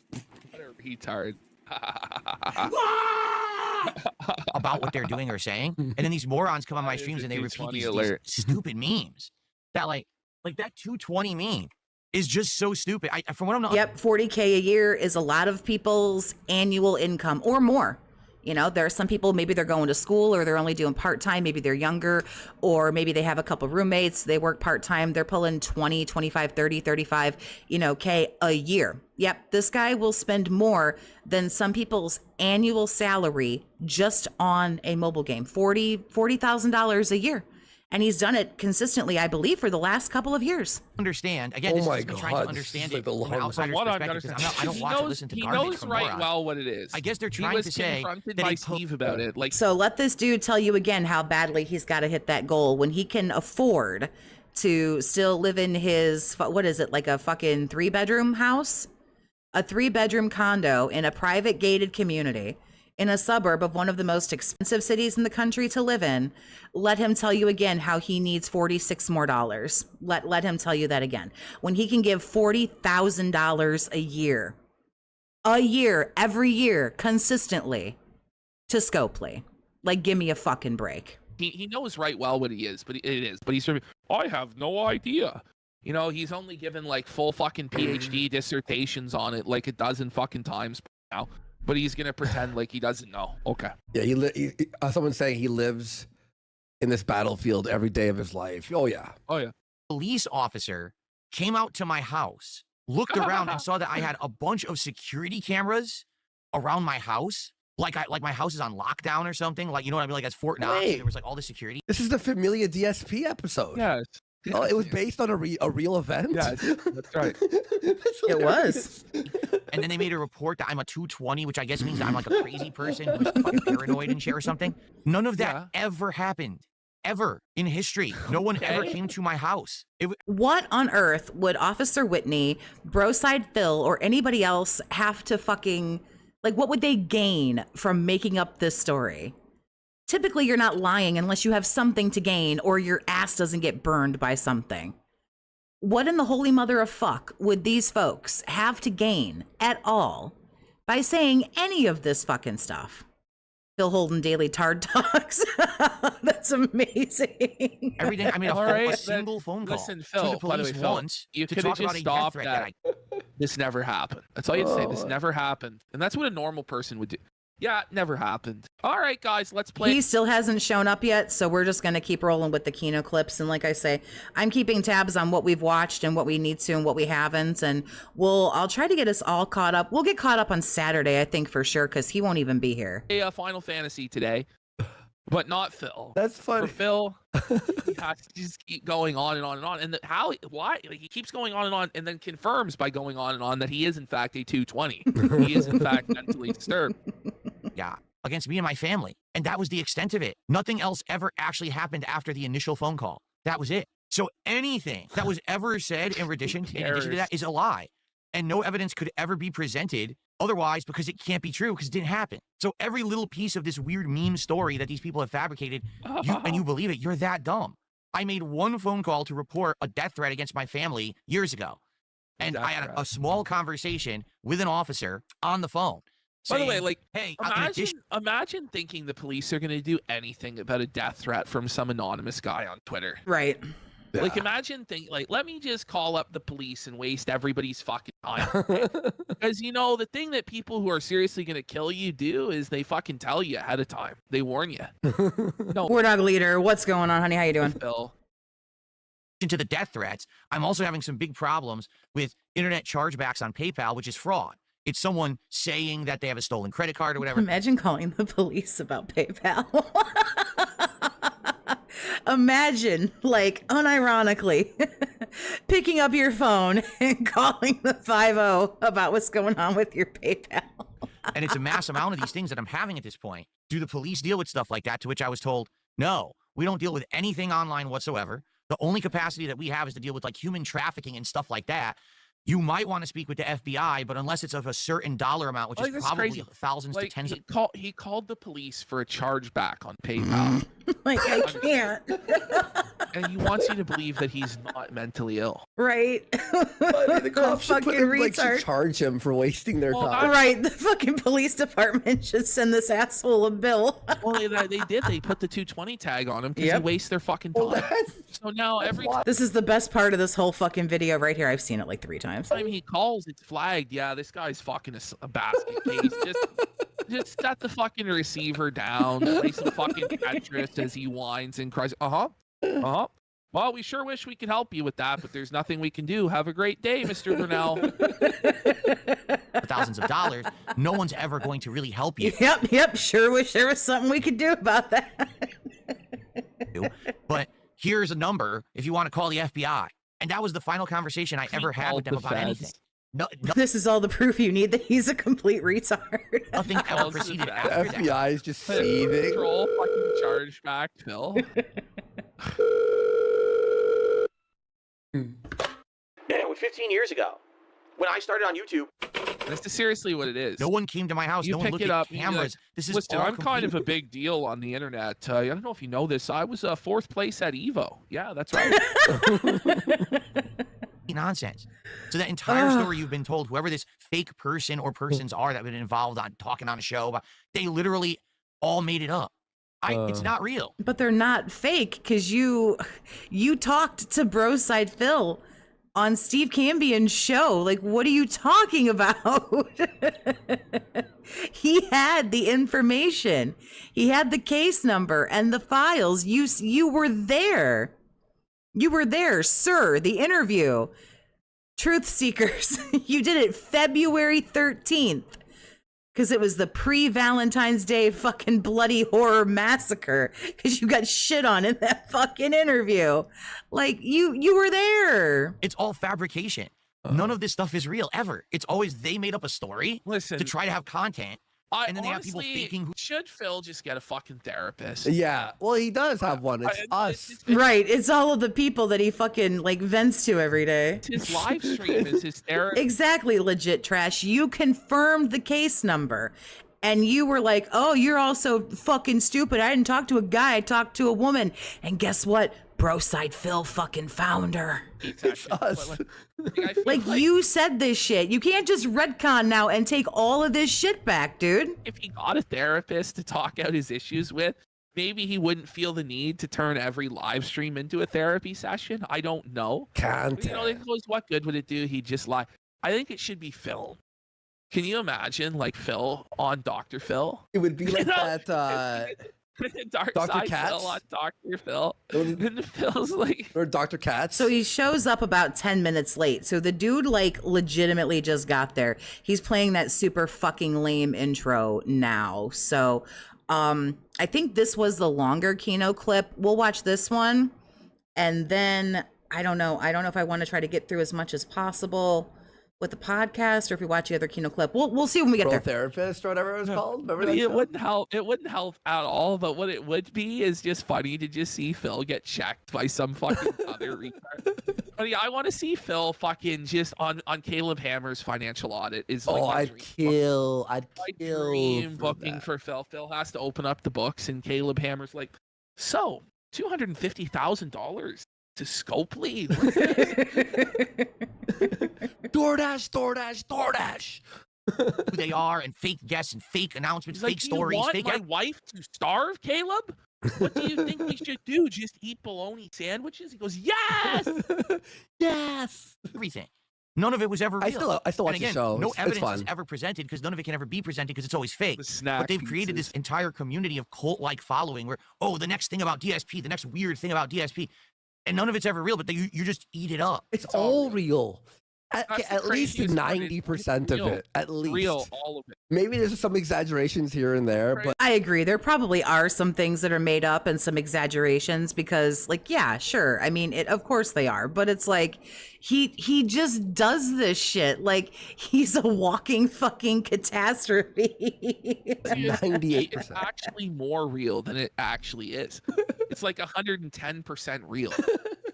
a retard. About what they're doing or saying, and then these morons come on my streams and they repeat these stupid memes. That like that 220 meme is just so stupid. From what I'm not. Yep, 40K a year is a lot of people's annual income or more. You know, there are some people, maybe they're going to school or they're only doing part-time. Maybe they're younger, or maybe they have a couple roommates. They work part-time. They're pulling 20, 25, 30, 35, K a year. Yep. This guy will spend more than some people's annual salary just on a mobile game, $40,000 a year. And he's done it consistently, I believe, for the last couple of years. Understand again? This is me trying to understand it from an outsider's perspective. I don't watch or listen to garbage. He knows right well what it is. I guess they're trying to say confronted by Steve about it. Like, so let this dude tell you again how badly he's got to hit that goal when he can afford to still live in his, what is it, like a fucking 3-bedroom house, a 3-bedroom condo in a private gated community in a suburb of one of the most expensive cities in the country to live in. Let him tell you again how he needs $46 more. Let him tell you that again. When he can give $40,000 a year, every year, consistently to Scopely. Like, give me a fucking break. He knows right well what he is, but he's sort of, I have no idea. He's only given like full fucking PhD dissertations on it like a dozen fucking times now. But he's gonna pretend like he doesn't know. Okay. Yeah, someone's saying he lives in this battlefield every day of his life. Oh yeah. Oh yeah. Police officer came out to my house, looked around, and saw that I had a bunch of security cameras around my house. Like my house is on lockdown or something. Like, you know what I mean? Like, it's Fort Knox. There was like all the security. This is the Familia DSP episode. Yes. Oh, it was based on a real event? Yes, that's right. It was. And then they made a report that I'm a 220, which I guess means that I'm like a crazy person who's fucking paranoid and shit or something. None of that ever happened. Ever in history. No one ever came to my house. What on earth would Officer Whitney, Broside Phil, or anybody else have to fucking, like, what would they gain from making up this story? Typically, you're not lying unless you have something to gain or your ass doesn't get burned by something. What in the holy mother of fuck would these folks have to gain at all by saying any of this fucking stuff? Phil Holden Daily Tard Talks. That's amazing. Everything. I mean, a single phone call. Listen, Phil, to the police once you to could have talk about just a death stopped threat that. This never happened. That's all you have to say. This never happened. And that's what a normal person would do. Yeah, it never happened. All right, guys, let's play. He still hasn't shown up yet, so we're just going to keep rolling with the Kino clips. And like I say, I'm keeping tabs on what we've watched and what we need to and what we haven't. And I'll try to get us all caught up. We'll get caught up on Saturday, I think, for sure, because he won't even be here. Final Fantasy today, but not Phil. That's funny. For Phil, he has to just keep going on and on and on. And why? Like, he keeps going on and then confirms by going on and on that he is, in fact, a 220. He is, in fact, mentally disturbed. Yeah. against me and my family. And that was the extent of it. Nothing else ever actually happened after the initial phone call. That was it. So anything that was ever said in addition to that is a lie. And no evidence could ever be presented otherwise because it can't be true because it didn't happen. So every little piece of this weird meme story that these people have fabricated, and you believe it, you're that dumb. I made one phone call to report a death threat against my family years ago. And I had a small conversation with an officer on the phone. By the way, like, hey, imagine thinking the police are going to do anything about a death threat from some anonymous guy on Twitter. Right. Yeah. Like, imagine let me just call up the police and waste everybody's fucking time. Because, you know, the thing that people who are seriously going to kill you do is they fucking tell you ahead of time. They warn you. No. War Dog Leader, what's going on, honey? How you doing? Phil. To the death threats, I'm also having some big problems with internet chargebacks on PayPal, which is fraud. It's someone saying that they have a stolen credit card or whatever. Imagine calling the police about PayPal. Imagine, like, unironically, picking up your phone and calling the 50 about what's going on with your PayPal. And it's a mass amount of these things that I'm having at this point. Do the police deal with stuff like that? To which I was told, no, we don't deal with anything online whatsoever. The only capacity that we have is to deal with like human trafficking and stuff like that. You might want to speak with the FBI, but unless it's of a certain dollar amount, which is probably crazy. Thousands to tens of... He called the police for a chargeback on PayPal. Like, I can't. And he wants you to believe that he's not mentally ill. Right. The cops should fucking retard. charge him for wasting their time. Right. The fucking police department should send this asshole a bill. Well, they did. They put the 220 tag on him because he wastes their fucking time. So now This is the best part of this whole fucking video right here. I've seen it like 3 times. Time he calls, it's flagged. Yeah, this guy's fucking a basket case. Just set the fucking receiver down. Play some fucking Tetris as he whines and cries. Well, we sure wish we could help you with that, but there's nothing we can do. Have a great day, Mr. Bernell. thousands of dollars. No one's ever going to really help you. Yep. Sure wish there was something we could do about that. But here's a number if you want to call the FBI. And that was the final conversation I ever had with them about anything. No, this is all the proof you need that he's a complete retard. Nothing ever proceeded after the FBI is just seething. Control fucking charge back, Phil. Man, it was 15 years ago when I started on YouTube. That's seriously what it is. No one came to my house. You no one pick looked it at up. cameras. This is Listen, all I'm kind of a big deal on the internet. I don't know if you know this. I was 4th place at Evo. Yeah, that's right. Nonsense. So that entire story you've been told, whoever this fake person or persons are that have been involved on talking on a show, they literally all made it up. It's not real. But they're not fake because you talked to Broside Phil on Steve Cambian's show. Like, what are you talking about? He had the information. He had the case number and the files. You were there. You were there, sir. The interview. Truth Seekers. You did it February 13th. Because it was the pre-Valentine's Day fucking bloody horror massacre. Because you got shit on in that fucking interview. Like, you were there. It's all fabrication. None of this stuff is real, ever. It's always they made up a story to try to have content. And then they have people faking. Should Phil just get a fucking therapist? Yeah. Well, he does have one. It's us. Right. It's all of the people that he fucking like vents to every day. His live stream is his therapy. Exactly, legit trash. You confirmed the case number. And you were like, oh, you're also fucking stupid. I didn't talk to a guy. I talked to a woman. And guess what? Broside Phil fucking found her. It's us. Like, you said this shit. You can't just retcon now and take all of this shit back, dude. If he got a therapist to talk out his issues with, maybe he wouldn't feel the need to turn every live stream into a therapy session. I don't know. Can't. You know, it goes, what good would it do? He'd just lie. I think it should be Phil. Can you imagine, like, Phil on Dr. Phil? It would be like that, Dr. Katz? Phil on Dr. Phil. And Phil's like... Or Dr. Katz. So he shows up about 10 minutes late. So the dude, like, legitimately just got there. He's playing that super fucking lame intro now. So I think this was the longer Kino clip. We'll watch this one. And then, I don't know if I want to try to get through as much as possible. with the podcast, or if we watch the other Kino clip. We'll see when we get Pro there. therapist or whatever it was called. Remember that It show? wouldn't help. It wouldn't help at all. But what it would be is just funny to just see Phil get checked by some fucking other retard. But yeah, I want to see Phil fucking just on Caleb Hammer's financial audit. Is like my I'd dream kill. I'd my kill. dream for booking that. for Phil. Phil has to open up the books, and Caleb Hammer's like, so $250,000 to Scopely. DoorDash. Who they are and fake guests and fake announcements, He's like, fake "Do stories, you want fake my wife to starve, Caleb? What do you think we should do? Just eat bologna sandwiches?" He goes, "Yes." Yes. everything. None of it was ever real. I still watch and again, the show. No It's evidence fun. is ever presented because none of it can ever be presented because it's always fake. The snack But they've created this pizzas. entire community of cult-like following where, oh, the next thing about DSP, the next weird thing about DSP, and none of it's ever real, but you just eat it up. It's all real. That's the At least craziest part. 90% of Real. it. At least. Real, all of it. Maybe there's some exaggerations here and there, but I agree. There probably are some things that are made up and some exaggerations because, like, yeah, sure. I mean, of course they are, but it's like he just does this shit. Like he's a walking fucking catastrophe. It's 98%. actually more real than it actually is. It's like 110% real.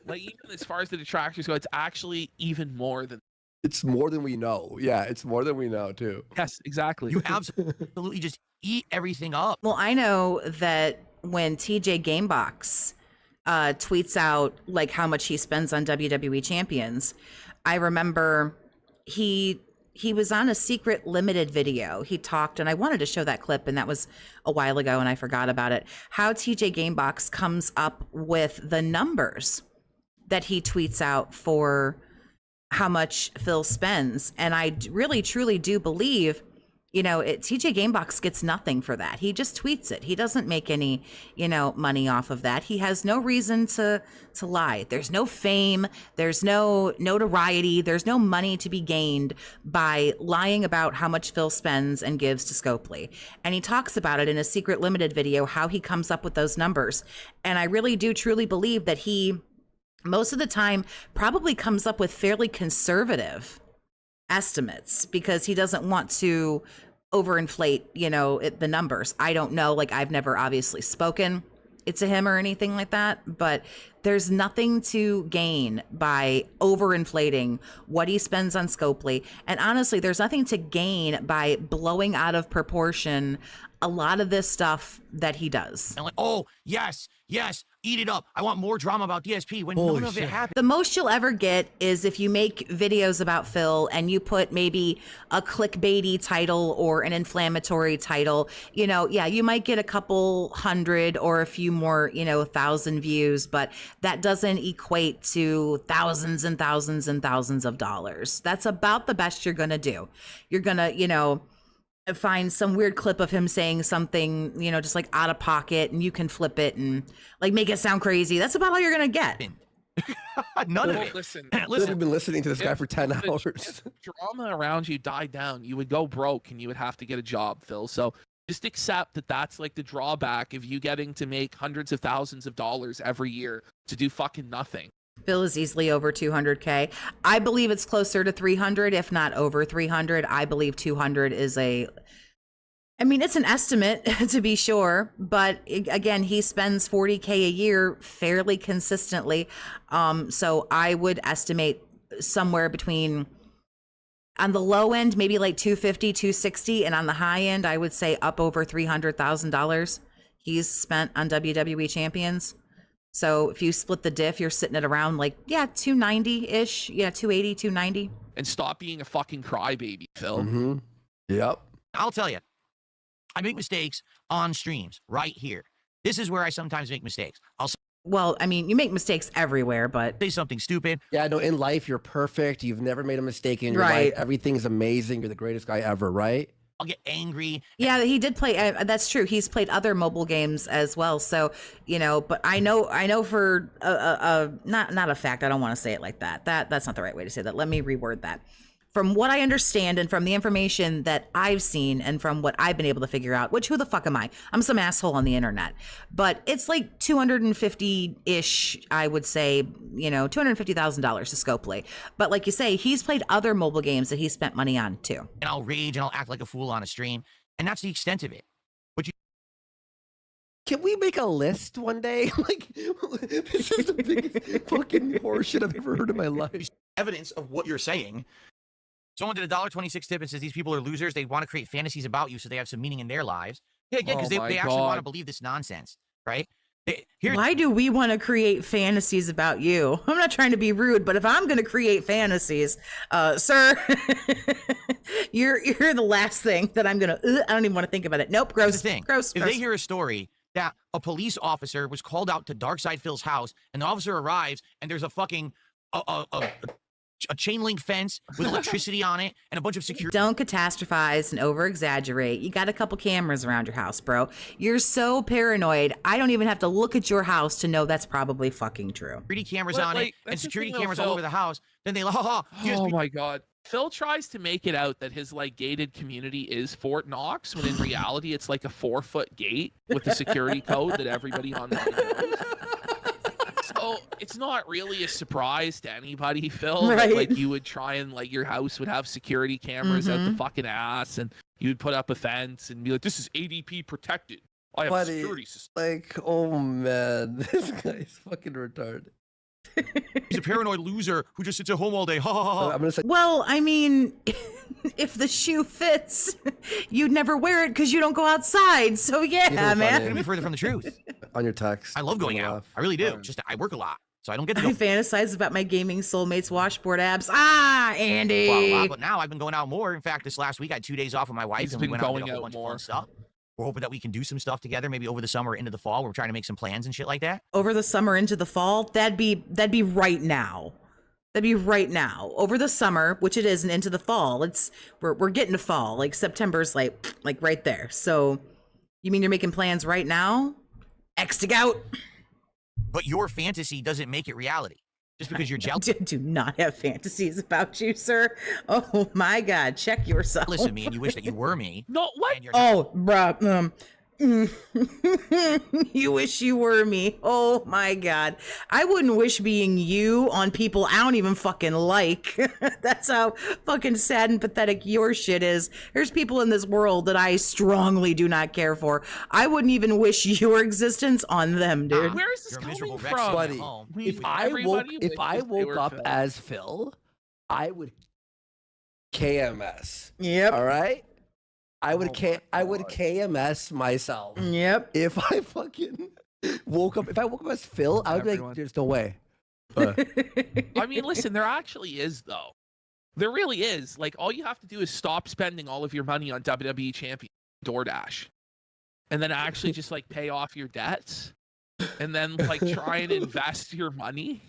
Like even as far as the detractors go, it's actually even more than. it's more than we know. Yeah, it's more than we know too. Yes, exactly. You absolutely just eat everything up. Well, I know that when TJ Gamebox tweets out like how much he spends on WWE champions, I remember he was on a secret limited video. He talked, and I wanted to show that clip, and that was a while ago, and I forgot about it. How TJ Gamebox comes up with the numbers that he tweets out for how much Phil spends. And I really, truly do believe, TJ Gamebox gets nothing for that. He just tweets it. He doesn't make any, money off of that. He has no reason to lie. There's no fame. There's no notoriety. There's no money to be gained by lying about how much Phil spends and gives to Scopely. And he talks about it in a secret limited video, how he comes up with those numbers. And I really do truly believe that he, most of the time, probably comes up with fairly conservative estimates because he doesn't want to overinflate, the numbers. I don't know. Like, I've never obviously spoken it to him or anything like that, but there's nothing to gain by overinflating what he spends on Scopely. And honestly, there's nothing to gain by blowing out of proportion a lot of this stuff that he does. And like, oh, yes, eat it up. I want more drama about DSP when none of it happened. The most you'll ever get is if you make videos about Phil and you put maybe a clickbaity title or an inflammatory title. You might get a couple hundred or a few more, 1,000 views, but that doesn't equate to thousands and thousands and thousands of dollars. That's about the best you're going to do. You're going to, find some weird clip of him saying something, just like out of pocket, and you can flip it and like make it sound crazy. That's about all you're going to get. None of it. Listen, I've been listening to this guy for 10 if hours. If drama around you died down, you would go broke and you would have to get a job, Phil. So just accept that that's like the drawback of you getting to make hundreds of thousands of dollars every year to do fucking nothing. Phil is easily over 200K. I believe it's closer to 300, if not over 300. I believe 200 is it's an estimate to be sure, but again, he spends 40K a year fairly consistently. So I would estimate somewhere between, on the low end, maybe like 250, 260, and on the high end, I would say up over $300,000 he's spent on WWE champions. So if you split the diff, you're sitting at around 290-ish. Yeah, 280, 290. And stop being a fucking crybaby, Phil. Mm-hmm. Yep. I'll tell you, I make mistakes on streams right here. This is where I sometimes make mistakes. Well, you make mistakes everywhere, but say something stupid. Yeah, no, in life, you're perfect. You've never made a mistake in your life. Everything's amazing. You're the greatest guy ever, right? I'll get angry. Yeah, he did play. That's true. He's played other mobile games as well. So, but I know for not a fact. I don't want to say it like that. That's not the right way to say that. Let me reword that. from what I understand and from the information that I've seen and from what I've been able to figure out, which who the fuck am I? I'm some asshole on the internet. But it's like 250-ish, I would say, you know, $250,000 to Scopely. But like you say, he's played other mobile games that he spent money on too. And I'll rage and I'll act like a fool on a stream. And that's the extent of it. But you Can we make a list one day? Like, this is the biggest fucking horseshit I've ever heard in my life. evidence of what you're saying. Someone did a $1.26 tip and says these people are losers. They want to create fantasies about you so they have some meaning in their lives. Yeah, because they actually want to believe this nonsense, right? Why do we want to create fantasies about you? I'm not trying to be rude, but if I'm going to create fantasies, sir, you're the last thing that I'm going to, I don't even want to think about it. Nope, gross, thing. Gross. If they hear a story that a police officer was called out to Darkside Phil's house and the officer arrives and there's a fucking, a chain link fence with electricity on it and a bunch of security. Don't catastrophize and over exaggerate. You got a couple cameras around your house, bro. You're so paranoid. I don't even have to look at your house to know that's probably fucking true. Security cameras on it and security cameras all over the house. Then they, oh my God. Phil tries to make it out that his like gated community is Fort Knox, when in reality it's like a 4-foot gate with a security code that everybody online knows. So it's not really a surprise to anybody, Phil, right. that like you would try and like your house would have security cameras out the fucking ass, and you would put up a fence and be like, "This is ADP protected. I have a security system." Like, oh man, this guy's fucking retarded. He's a paranoid loser who just sits at home all day. I'm gonna say, well, I mean, if the shoe fits, you'd never wear it because you don't go outside. So yeah, man. Couldn't be further from the truth. On your text. I love going out. I really do. Just I work a lot, so I don't get to go. I fantasize about my gaming soulmate's washboard abs. Ah, Andy. Well, but now I've been going out more. In fact, this last week I had 2 days off with my wife, and we went out and did a whole bunch of fun stuff. We're hoping that we can do some stuff together, maybe over the summer or into the fall. We're trying to make some plans and shit like that. Over the summer into the fall, that'd be right now. That'd be right now. Over the summer, which it is, and into the fall. We're getting to fall. Like September's like right there. So you mean you're making plans right now? X'd out. But your fantasy doesn't make it reality. Just because you're jealous. Do not have fantasies about you, sir. Oh my God, check yourself. Listen to me, and you wish that you were me. No, what? Oh, bruh. You wish you were me. Oh my God. I wouldn't wish being you on people I don't even fucking like. That's how fucking sad and pathetic your shit is. There's people in this world that I strongly do not care for. I wouldn't even wish your existence on them, dude. Where is this coming from? Buddy, if I woke up as Phil, I would KMS. Yep. All right? I would KMS myself. Yep. If I fucking woke up as Phil, I would be like, there's no way. I mean, listen, there actually is, though. There really is. Like, all you have to do is stop spending all of your money on WWE Champion DoorDash. And then actually just, like, pay off your debts. And then, like, try and invest your money.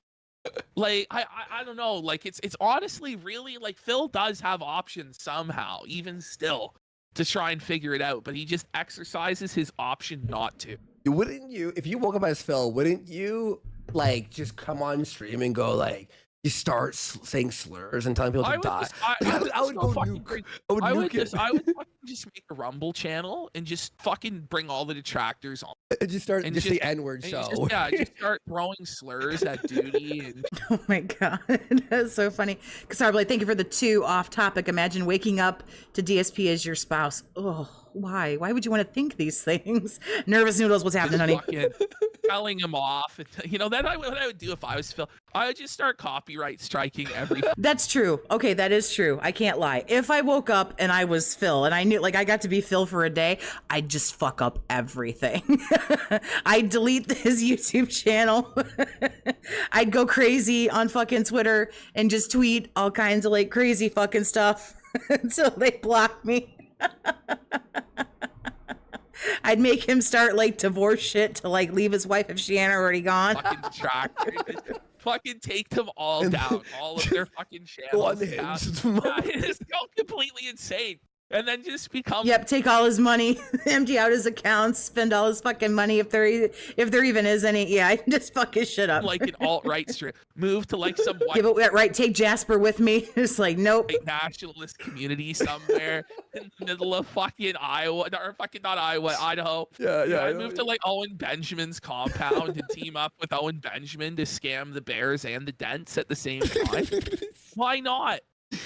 Like, I don't know. Like, it's honestly really, like, Phil does have options somehow, even still, to try and figure it out, but he just exercises his option not to. Wouldn't you, if you woke up as Phil, wouldn't you like just come on stream and go like, you start saying slurs and telling people to die? I would go nuke. I would fucking just make a Rumble channel and just fucking bring all the detractors on. And just start just the N-word show. Just start throwing slurs at duty. And... Oh my God, that's so funny. Kasarblade, thank you for the 2 off topic. Imagine waking up to DSP as your spouse. Oh, why? Why would you want to think these things? Nervous Noodles, what's happening, honey? Telling him off. You know, what I would do if I was Phil, I would just start copyright striking everything. That's true. Okay, that is true. I can't lie. If I woke up and I was Phil and I knew, like, I got to be Phil for a day, I'd just fuck up everything. I'd delete his YouTube channel. I'd go crazy on fucking Twitter and just tweet all kinds of like crazy fucking stuff until they block me. I'd make him start like divorce shit to like leave his wife if she ain't already gone. Fucking detractor. Fucking take them all down. All of their fucking channels. It's completely insane. and then just become. Yep, take all his money, empty out his accounts, spend all his fucking money if there even is any. Yeah, just fuck his shit up. Like an alt-right strip. Move to like some white. Give it right. Take Jasper with me. It's like nope. Nationalist community somewhere in the middle of fucking Iowa, or fucking not Iowa, Idaho. Yeah. Move to like Owen Benjamin's compound and team up with Owen Benjamin to scam the Bears and the Dents at the same time. Why not?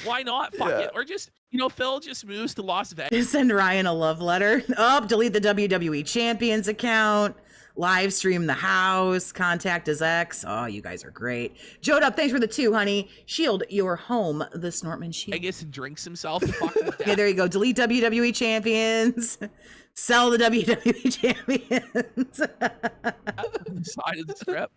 Why not? Fuck it. Or just, Phil just moves to Las Vegas. Send Ryan a love letter. Oh, delete the WWE Champions account. Live stream the house. Contact his ex. Oh, you guys are great. Jode up, thanks for the 2, honey. Shield your home, the Snortman shield. I guess and drinks himself to fucking death. Okay, there you go. Delete WWE Champions. Sell the WWE Champions. Side of the script.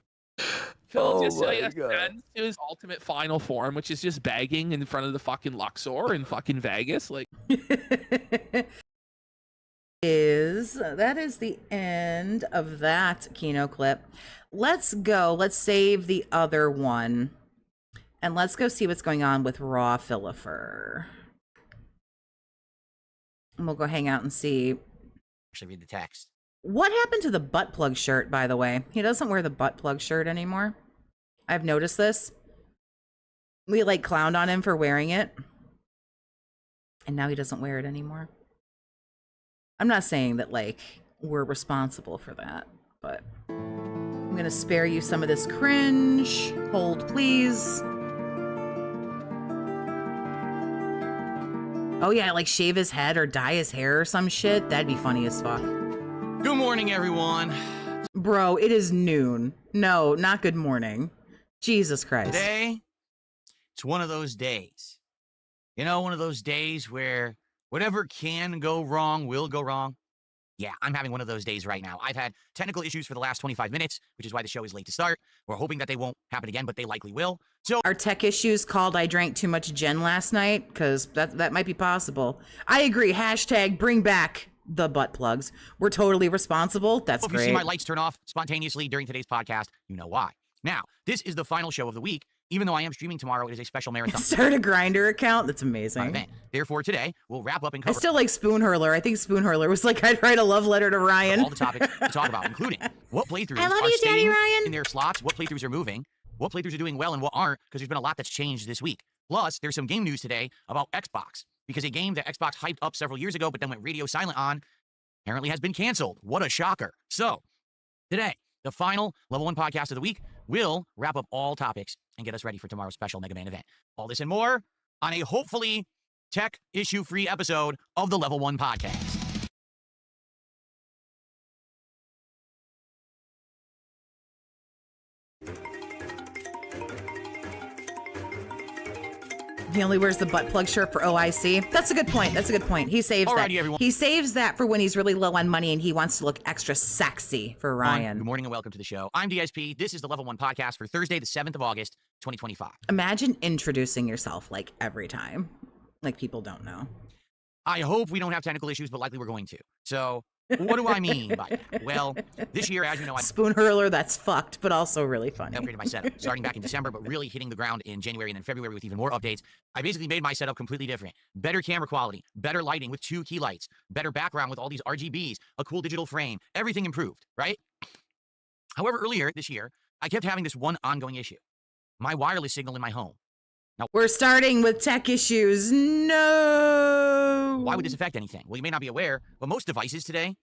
Phil just sends to his ultimate final form, which is just begging in front of the fucking Luxor in fucking Vegas. Like, that is the end of that Kino clip. Let's go. Let's save the other one. And let's go see what's going on with Raw Phillifer. And we'll go hang out and see. Actually, read the text. What happened to the butt plug shirt, by the way? He doesn't wear the butt plug shirt anymore. I've noticed this. We like clowned on him for wearing it. And now he doesn't wear it anymore. I'm not saying that like we're responsible for that, but I'm going to spare you some of this cringe. Hold, please. Oh yeah, like shave his head or dye his hair or some shit. That'd be funny as fuck. Good morning, everyone. Bro, it is noon. No, not good morning. Jesus Christ. Today, it's one of those days. One of those days where whatever can go wrong will go wrong. Yeah, I'm having one of those days right now. I've had technical issues for the last 25 minutes, which is why the show is late to start. We're hoping that they won't happen again, but they likely will. So our tech issues called I drank too much gin last night, because that might be possible. I agree. Hashtag bring back the butt plugs. We're totally responsible. That's great. If you see my lights turn off spontaneously during today's podcast, you know why. Now, this is the final show of the week. Even though I am streaming tomorrow, it is a special marathon. Start a Grinder account. That's amazing. Event. Therefore, today we'll wrap up and cover. I still like Spoon Hurler. I think Spoon Hurler was like, I'd write a love letter to Ryan. All the topics to talk about, including what playthroughs I love are you, Daddy staying Ryan. in their slots, what playthroughs are moving, what playthroughs are doing well, and what aren't, because there's been a lot that's changed this week. Plus, there's some game news today about Xbox, because a game that Xbox hyped up several years ago, but then went radio silent on, apparently has been canceled. What a shocker. So, today, the final Level 1 podcast of the week will wrap up all topics and get us ready for tomorrow's special Mega Man event. All this and more on a hopefully tech issue-free episode of the Level 1 podcast. He only wears the butt plug shirt for OIC. That's a good point. That's a good point. He saves Alrighty, that. everyone. He saves that for when he's really low on money and he wants to look extra sexy for Ryan. Good morning and welcome to the show. I'm DSP. This is the Level 1 podcast for Thursday, the 7th of August, 2025. Imagine introducing yourself like every time. Like people don't know. I hope we don't have technical issues, but likely we're going to. So, what do I mean by that? Well, this year, as you know, I Spoon Hurler, that's fucked, but also really funny. upgraded my setup, starting back in December, but really hitting the ground in January and then February with even more updates. I basically made my setup completely different. Better camera quality, better lighting with 2 key lights, better background with all these RGBs, a cool digital frame, everything improved, right? However, earlier this year, I kept having this one ongoing issue. My wireless signal in my home. Now, we're starting with tech issues. No. Why would this affect anything? Well, you may not be aware, but most devices today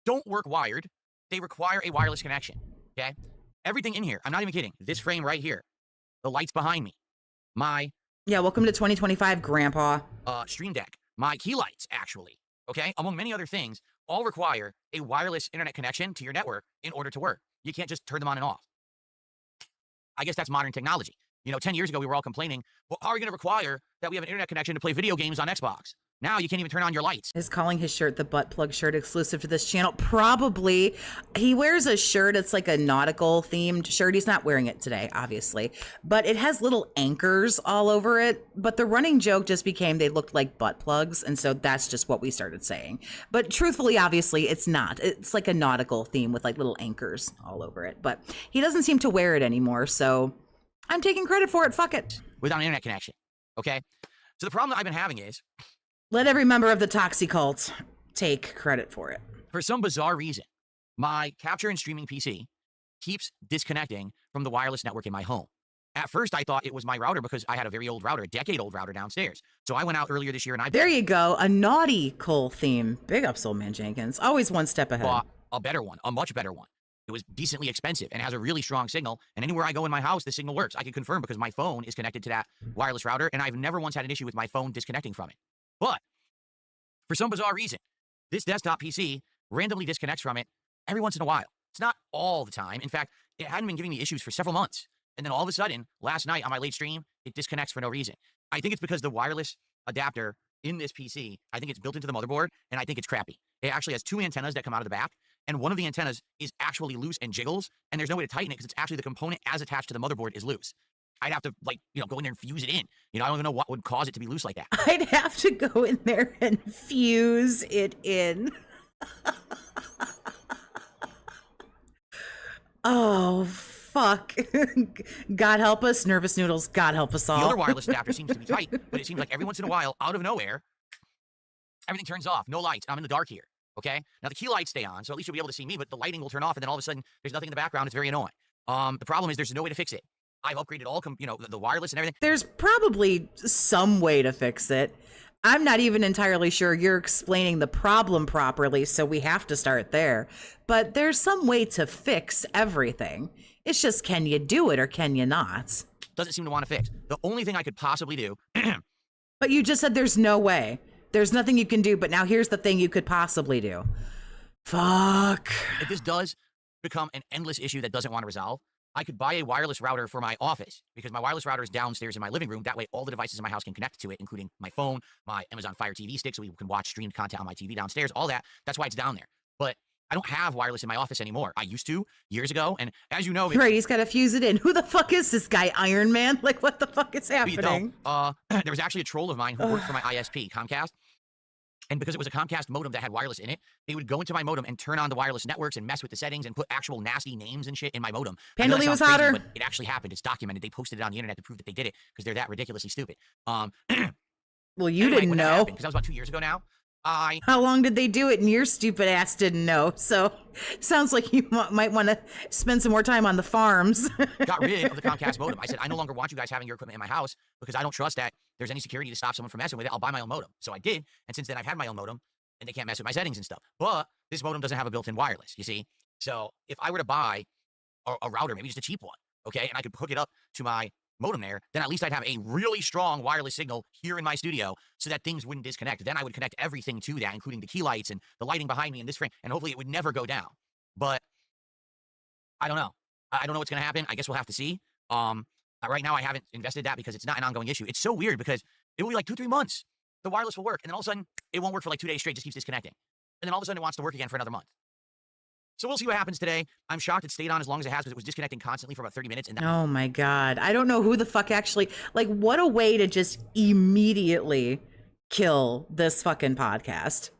don't work wired. They require a wireless connection, okay? Everything in here, I'm not even kidding. This frame right here, the lights behind me, my... Yeah, welcome to 2025, Grandpa. Stream Deck, my key lights, actually, okay? Among many other things, all require a wireless internet connection to your network in order to work. You can't just turn them on and off. I guess that's modern technology. 10 years ago, we were all complaining, well, how are we going to require that we have an internet connection to play video games on Xbox? Now you can't even turn on your lights. Is calling his shirt the butt plug shirt exclusive to this channel? Probably. He wears a shirt. It's like a nautical themed shirt. He's not wearing it today, obviously, but it has little anchors all over it. But the running joke just became they looked like butt plugs. And so that's just what we started saying. But truthfully, obviously, it's not. It's like a nautical theme with like little anchors all over it. But he doesn't seem to wear it anymore. So I'm taking credit for it. Fuck it. Without an internet connection, okay? So the problem that I've been having is Let every member of the Toxie cult take credit for it. For some bizarre reason, my capture and streaming PC keeps disconnecting from the wireless network in my home. At first, I thought it was my router because I had a very old router, a decade-old router downstairs. So I went out earlier this year and I... There you go, a naughty Cole theme. Big up, Soulman Jenkins. Always one step ahead. Bought a better one, a much better one. It was decently expensive and has a really strong signal. And anywhere I go in my house, the signal works. I can confirm because my phone is connected to that wireless router, and I've never once had an issue with my phone disconnecting from it. But for some bizarre reason, this desktop PC randomly disconnects from it every once in a while. It's not all the time. In fact, it hadn't been giving me issues for several months. And then all of a sudden, last night on my late stream, it disconnects for no reason. I think it's because the wireless adapter in this PC, I think it's built into the motherboard, and I think it's crappy. It actually has 2 antennas that come out of the back, and one of the antennas is actually loose and jiggles, and there's no way to tighten it because it's actually the component as attached to the motherboard is loose. I'd have to, like, go in there and fuse it in. I don't even know what would cause it to be loose like that. I'd have to go in there and fuse it in. Oh, fuck. God help us, Nervous Noodles. God help us all. The other wireless adapter seems to be tight, but it seems like every once in a while, out of nowhere, everything turns off. No lights. I'm in the dark here. Okay? Now, the key lights stay on, so at least you'll be able to see me, but the lighting will turn off, and then all of a sudden, there's nothing in the background. It's very annoying. The problem is there's no way to fix it. I've upgraded all, the wireless and everything. There's probably some way to fix it. I'm not even entirely sure you're explaining the problem properly, so we have to start there. But there's some way to fix everything. It's just, can you do it or can you not? Doesn't seem to want to fix. The only thing I could possibly do... But you just said there's no way. There's nothing you can do, but now here's the thing you could possibly do. Fuck. If this does become an endless issue that doesn't want to resolve, I could buy a wireless router for my office because my wireless router is downstairs in my living room. That way, all the devices in my house can connect to it, including my phone, my Amazon Fire TV stick, so we can watch streamed content on my TV downstairs, all that. That's why it's down there. But I don't have wireless in my office anymore. I used to years ago, and as you know... Right, he's got to fuse it in. Who the fuck is this guy, Iron Man? Like, what the fuck is happening? There was actually a troll of mine who worked for my ISP, Comcast. And because it was a Comcast modem that had wireless in it, they would go into my modem and turn on the wireless networks and mess with the settings and put actual nasty names and shit in my modem. Pendley was hotter. But it actually happened. It's documented. They posted it on the internet to prove that they did it because they're that ridiculously stupid. Well, you didn't know. Because that was about 2 years ago now. How long did they do it and your stupid ass didn't know? So sounds like you might want to spend some more time on the farms. Got rid of the Comcast modem. I said, I no longer want you guys having your equipment in my house because I don't trust that there's any security to stop someone from messing with it. I'll buy my own modem. So I did. And since then I've had my own modem and they can't mess with my settings and stuff. But this modem doesn't have a built-in wireless, you see? So if I were to buy a router, maybe just a cheap one, okay, and I could hook it up to my modem there, then at least I'd have a really strong wireless signal here in my studio so that things wouldn't disconnect. Then I would connect everything to that, including the key lights and the lighting behind me and this frame, and hopefully it would never go down. But I don't know. I don't know what's going to happen. I guess we'll have to see. Right now I haven't invested that because it's not an ongoing issue. It's so weird because it will be like 2-3 months. The wireless will work, and then all of a sudden it won't work for like 2 days straight, just keeps disconnecting. And then all of a sudden it wants to work again for another month. So we'll see what happens today. I'm shocked it stayed on as long as it has because it was disconnecting constantly for about 30 minutes. And oh my God. I don't know who the fuck actually, like, what a way to just immediately kill this fucking podcast.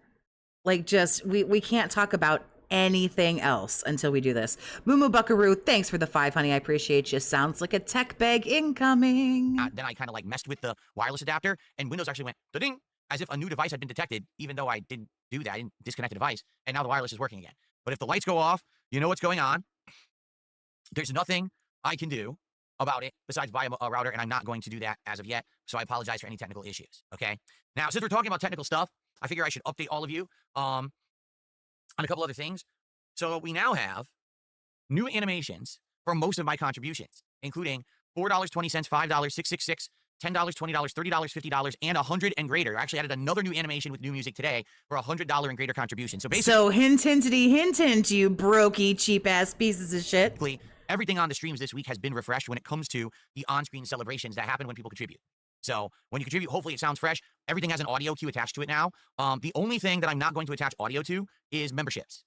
Like, just, we can't talk about anything else until we do this. Moo Buckaroo, thanks for the 5, honey. I appreciate you. Sounds like a tech bag incoming. Then I kind of like messed with the wireless adapter and Windows actually went da-ding, as if a new device had been detected, even though I didn't do that. I didn't disconnect the device. And now the wireless is working again. But if the lights go off, you know what's going on. There's nothing I can do about it besides buy a router, and I'm not going to do that as of yet. So I apologize for any technical issues, okay? Now, since we're talking about technical stuff, I figure I should update all of you on a couple other things. So we now have new animations for most of my contributions, including $4, $20, $5, $666, $10, $20, $30, $50, and $100 and greater. I actually added another new animation with new music today for $100 and greater contribution. So basically, hint, you brokey, cheap-ass pieces of shit. Everything on the streams this week has been refreshed when it comes to the on-screen celebrations that happen when people contribute. So when you contribute, hopefully it sounds fresh. Everything has an audio cue attached to it now. The only thing that I'm not going to attach audio to is memberships,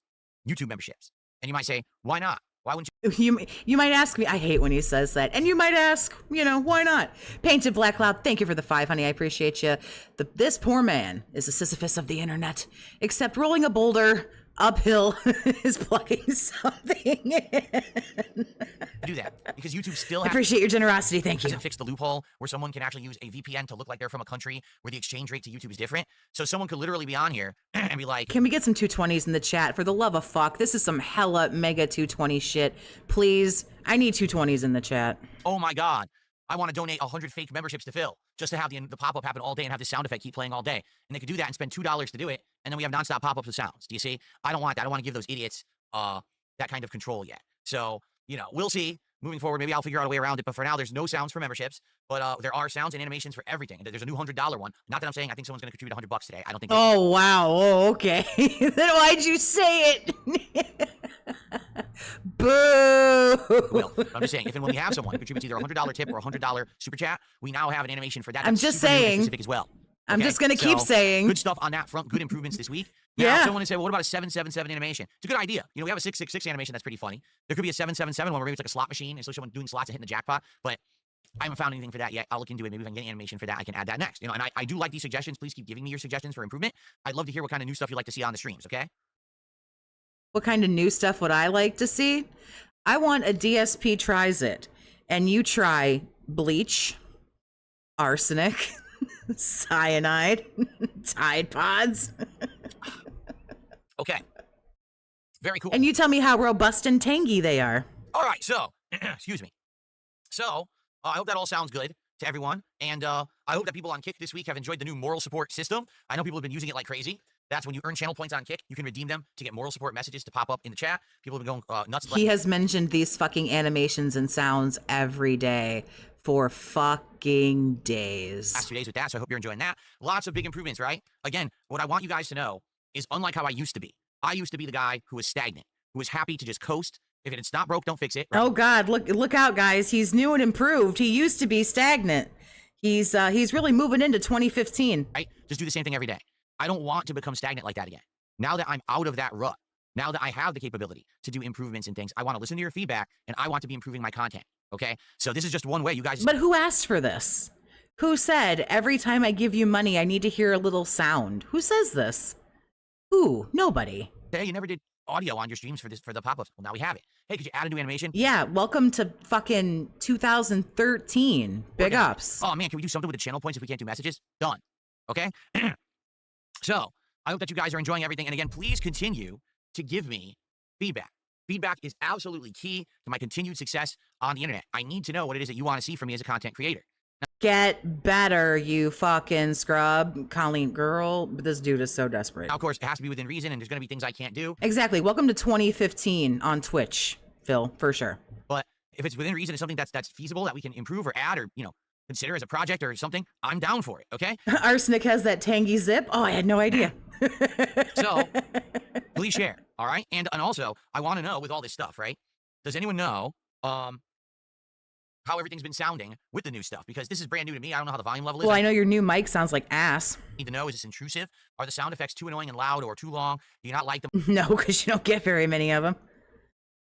YouTube memberships. And you might say, why not? Why wouldn't you? You might ask me, I hate when he says that. And you might ask, why not? Painted Black Cloud, thank you for the 5, honey. I appreciate you. This poor man is the Sisyphus of the internet, except rolling a boulder Uphill is plugging something in. Do that because YouTube still I appreciate your generosity. Thank you. Hasn't fixed the loophole where someone can actually use a VPN to look like they're from a country where the exchange rate to YouTube is different. So someone could literally be on here and be like, can we get some 220s in the chat? For the love of fuck, this is some hella mega 220 shit. Please, I need 220s in the chat. oh my God, I want to donate 100 fake memberships to Phil just to have the pop-up happen all day and have the sound effect keep playing all day. And they could do that and spend $2 to do it. And then we have nonstop pop-ups of sounds. Do you see? I don't want that. I don't want to give those idiots that kind of control yet. So, you know, we'll see. Moving forward, maybe I'll figure out a way around it. But for now, there's no sounds for memberships. But there are sounds and animations for everything. There's a new $100 one. Not that I'm saying I think someone's going to contribute $100 today. I don't think. Oh, wow. Oh, okay. Then why'd you say it? Boo. Well, I'm just saying, if and when we have someone who contributes either a $100 tip or a $100 super chat, we now have an animation for that. I'm just saying. Specific as well. I'm just going to keep saying. Good stuff on that front. Good improvements this week. Now, Yeah. someone would say, well, what about a 777 animation? It's a good idea. You know, we have a 666 animation that's pretty funny. There could be a 777 one where maybe it's like a slot machine. It's someone doing slots and hitting the jackpot. But I haven't found anything for that yet. I'll look into it. Maybe if I can get an animation for that, I can add that next. You know, and I do like these suggestions. Please keep giving me your suggestions for improvement. I'd love to hear what kind of new stuff you'd like to see on the streams, okay? What kind of new stuff would I like to see? I want a DSP tries it, and you try bleach, arsenic, cyanide, Tide Pods. Okay. Very cool. And you tell me how robust and tangy they are. All right, so, excuse me. So, I hope that all sounds good to everyone. And I hope that people on Kick this week have enjoyed the new moral support system. I know people have been using it like crazy. That's when you earn channel points on Kick. You can redeem them to get moral support messages to pop up in the chat. People have been going nuts. He has mentioned these fucking animations and sounds every day for fucking days. Last 2 days with that, so I hope you're enjoying that. Lots of big improvements, right? Again, what I want you guys to know is unlike how I used to be. I used to be the guy who was stagnant, who was happy to just coast. If it's not broke, don't fix it. Right? Oh God, look out, guys. He's new and improved. He used to be stagnant. He's really moving into 2015. Right? Just do the same thing every day. I don't want to become stagnant like that again. Now that I'm out of that rut, now that I have the capability to do improvements and things, I want to listen to your feedback and I want to be improving my content. Okay? So this is just one way you guys. But who asked for this? Who said every time I give you money, I need to hear a little sound? Who says this? Who? Nobody. Hey, you never did audio on your streams for the pop-ups. Well, now we have it. Hey, could you add a new animation? Yeah, welcome to fucking 2013. Big ups. Oh man, can we do something with the channel points if we can't do messages? Done. Okay? So, I hope that you guys are enjoying everything. And again, please continue to give me feedback. Feedback is absolutely key to my continued success on the internet. I need to know what it is that you want to see from me as a content creator. Get better, you fucking scrub. Colleen, girl, this dude is so desperate. Now, of course, it has to be within reason, and there's going to be things I can't do. Exactly. Welcome to 2015 on Twitch, Phil, for sure. But if it's within reason, it's something that's feasible that we can improve or add or, you know, consider as a project or something, I'm down for it, okay? Arsenic has that tangy zip? Oh, I had no idea. So, please share, all right? And also, I want to know with all this stuff, right? Does anyone know how everything's been sounding with the new stuff? Because this is brand new to me. I don't know how the volume level is. Well, I know your new mic sounds like ass. Need to know, is this intrusive? Are the sound effects too annoying and loud or too long? Do you not like them? No, because you don't get very many of them.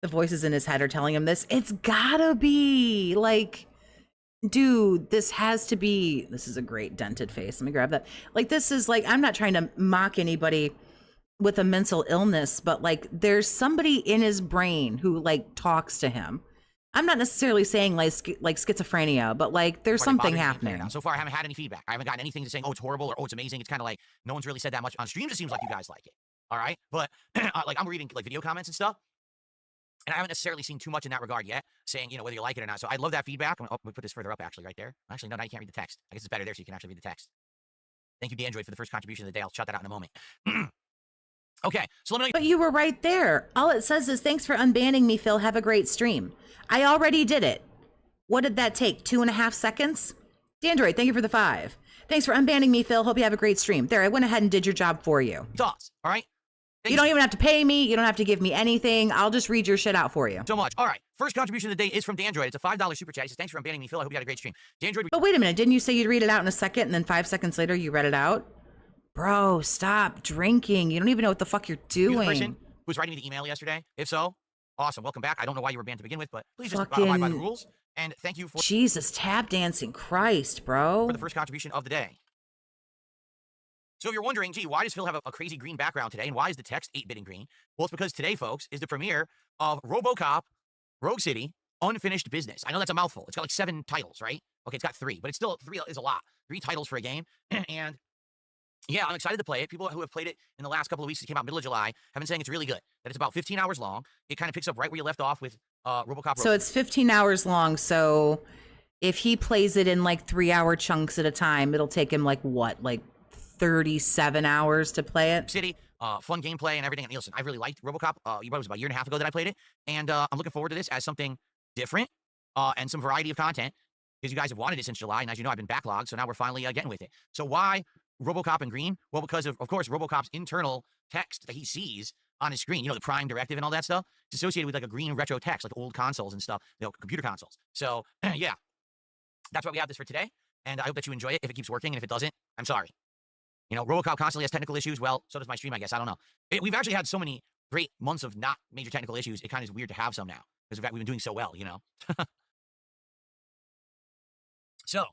The voices in his head are telling him this. It's gotta be like, dude, this has to be. This is a great dented face. Let me grab that. Like, this is like, I'm not trying to mock anybody with a mental illness, but like, there's somebody in his brain who like talks to him. I'm not necessarily saying like schizophrenia, but like there's something happening. So far, I haven't had any feedback. I haven't gotten anything to saying, oh, it's horrible or oh, it's amazing. It's kind of like no one's really said that much on streams. It seems like you guys like it. All right. But like I'm reading like video comments and stuff. And I haven't necessarily seen too much in that regard yet, saying, you know, whether you like it or not. So I love that feedback. Oh, we put this further up, actually, right there. Actually, no, now you can't read the text. I guess it's better there so you can actually read the text. Thank you, DAndroid, for the first contribution of the day. I'll shout that out in a moment. Okay, so let me know. But you were right there. All it says is, thanks for unbanning me, Phil. Have a great stream. I already did it. What did that take? 2.5 seconds? DAndroid, thank you for the 5. Thanks for unbanning me, Phil. Hope you have a great stream. There, I went ahead and did your job for you. Thoughts, all right? You don't even have to pay me. You don't have to give me anything. I'll just read your shit out for you. So much. All right. First contribution of the day is from DAndroid. It's a $5 super chat. He says, thanks for unbanning me, Phil. I hope you had a great stream. DAndroid. But wait a minute. Didn't you say you'd read it out in a second and then 5 seconds later you read it out? Bro, stop drinking. You don't even know what the fuck you're doing. You the person who was writing me the email yesterday? If so, awesome. Welcome back. I don't know why you were banned to begin with, but please just abide by the rules. And thank you for... Jesus, tap dancing. Christ, bro. For the first contribution of the day. So if you're wondering, gee, why does Phil have a crazy green background today, and why is the text 8-bit and green? Well, it's because today, folks, is the premiere of Robocop, Rogue City, Unfinished Business. I know that's a mouthful. It's got like 7 titles, right? Okay, it's got 3, but it's still 3 is a lot. 3 titles for a game, and yeah, I'm excited to play it. People who have played it in the last couple of weeks, it came out middle of July, have been saying it's really good. That it's about 15 hours long. It kind of picks up right where you left off with Robocop. So it's 15 hours long. So if he plays it in like 3-hour chunks at a time, it'll take him like what, like 37 hours to play it? City, fun gameplay and everything. And listen, I really liked Robocop. It was about a year and a half ago that I played it, and I'm looking forward to this as something different and some variety of content, because you guys have wanted it since July, and as you know, I've been backlogged, so now we're finally getting with it. So why Robocop in green? Well, because of course, Robocop's internal text that he sees on his screen, you know, the prime directive and all that stuff, it's associated with like a green retro text, like old consoles and stuff, you know, computer consoles. So yeah, that's why we have this for today, and I hope that you enjoy it. If it keeps working, and if it doesn't, I'm sorry. You know, Robocop constantly has technical issues. Well, so does my stream, I guess. I don't know. We've actually had so many great months of not major technical issues. It kind of is weird to have some now, because we've been doing so well, you know. So,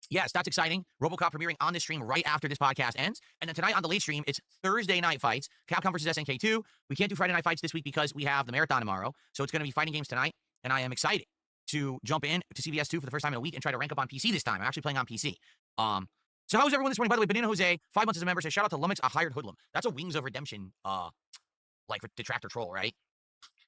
yes, that's exciting. Robocop premiering on this stream right after this podcast ends. And then tonight on the late stream, it's Thursday night fights. Capcom versus SNK2. We can't do Friday night fights this week because we have the marathon tomorrow. So it's going to be fighting games tonight. And I am excited to jump in to CVS2 for the first time in a week and try to rank up on PC this time. I'm actually playing on PC. So how was everyone this morning? By the way, Banana Jose, 5 months as a member, says, shout out to Lumix, a hired hoodlum. That's a Wings of Redemption, like detractor troll, right?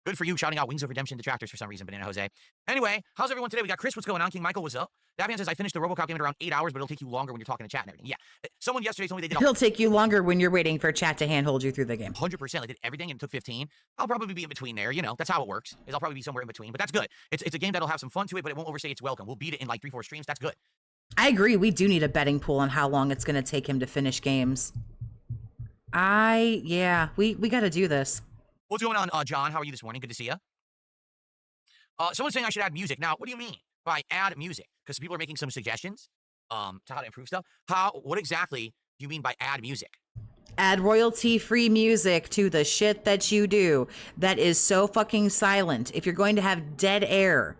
Good for you shouting out Wings of Redemption detractors for some reason, Banana Jose. Anyway, how's everyone today? We got Chris, what's going on? King Michael, what's up? That man says, I finished the Robocop game in around 8 hours, but it'll take you longer when you're talking to chat and everything. Yeah. Someone yesterday told me they did It'll take you longer when you're waiting for chat to handhold you through the game. 100%. They did everything and it took 15. I'll probably be in between there. You know, that's how it works. I'll probably be somewhere in between, but that's good. It's a game that'll have some fun to it, but it won't overstay its welcome. We'll beat it in like 3-4 streams. That's good. I agree. We do need a betting pool on how long it's going to take him to finish games. Yeah, we got to do this. What's going on, John? How are you this morning? Good to see you. Someone's saying I should add music. Now, what do you mean by add music? Because people are making some suggestions to how to improve stuff. What exactly do you mean by add music? Add royalty-free music to the shit that you do that is so fucking silent. If you're going to have dead air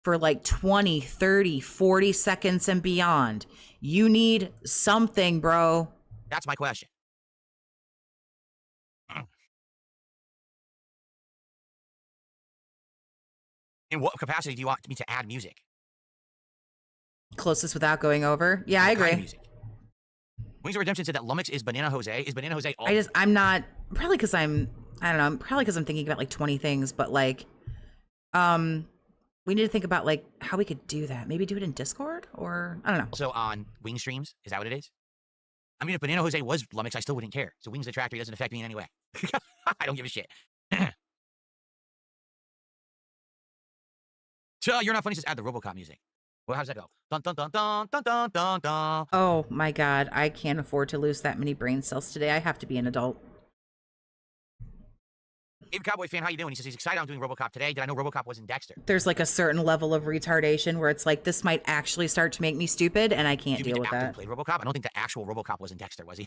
for like 20, 30, 40 seconds and beyond, you need something, bro. That's my question. In what capacity do you want me to add music? Closest without going over. Yeah, I agree. Music. Wings of Redemption said that Lumix is Banana Jose. Is Banana Jose all? I'm not, probably because I don't know, probably because I'm thinking about like 20 things, but like, we need to think about like how we could do that. Maybe do it in Discord, or I don't know. Also on Wing streams, is that what it is? I mean, if Banana Jose was Lumix, I still wouldn't care. So Wings the Tractor doesn't affect me in any way. I don't give a shit. So you're not funny. Just add the Robocop music. Well, how does that go? Dun dun dun dun dun dun dun dun. Oh my god, I can't afford to lose that many brain cells today. I have to be an adult. Abe Cowboy fan, how you doing? He says he's excited I'm doing Robocop today. Did I know Robocop was in Dexter? There's like a certain level of retardation where it's like, this might actually start to make me stupid, and I can't deal with that. Played Robocop? I don't think the actual Robocop was in Dexter, was he?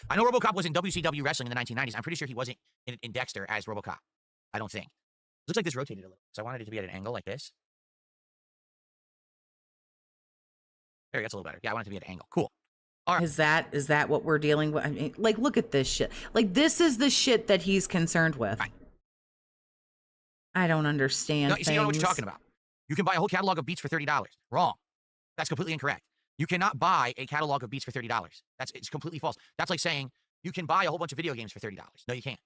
I know Robocop was in WCW wrestling in the 1990s. I'm pretty sure he wasn't in Dexter as Robocop. I don't think. Looks like this rotated a little, so I wanted it to be at an angle like this. There, that's a little better. Yeah, I want it to be at an angle. Cool. All right. Is that what we're dealing with? I mean, like, look at this shit. Like, this is the shit that he's concerned with. Right. I don't understand. No, you see, I don't know what you're talking about. You can buy a whole catalog of beats for $30. Wrong. That's completely incorrect. You cannot buy a catalog of beats for $30. It's completely false. That's like saying you can buy a whole bunch of video games for $30. No, you can't.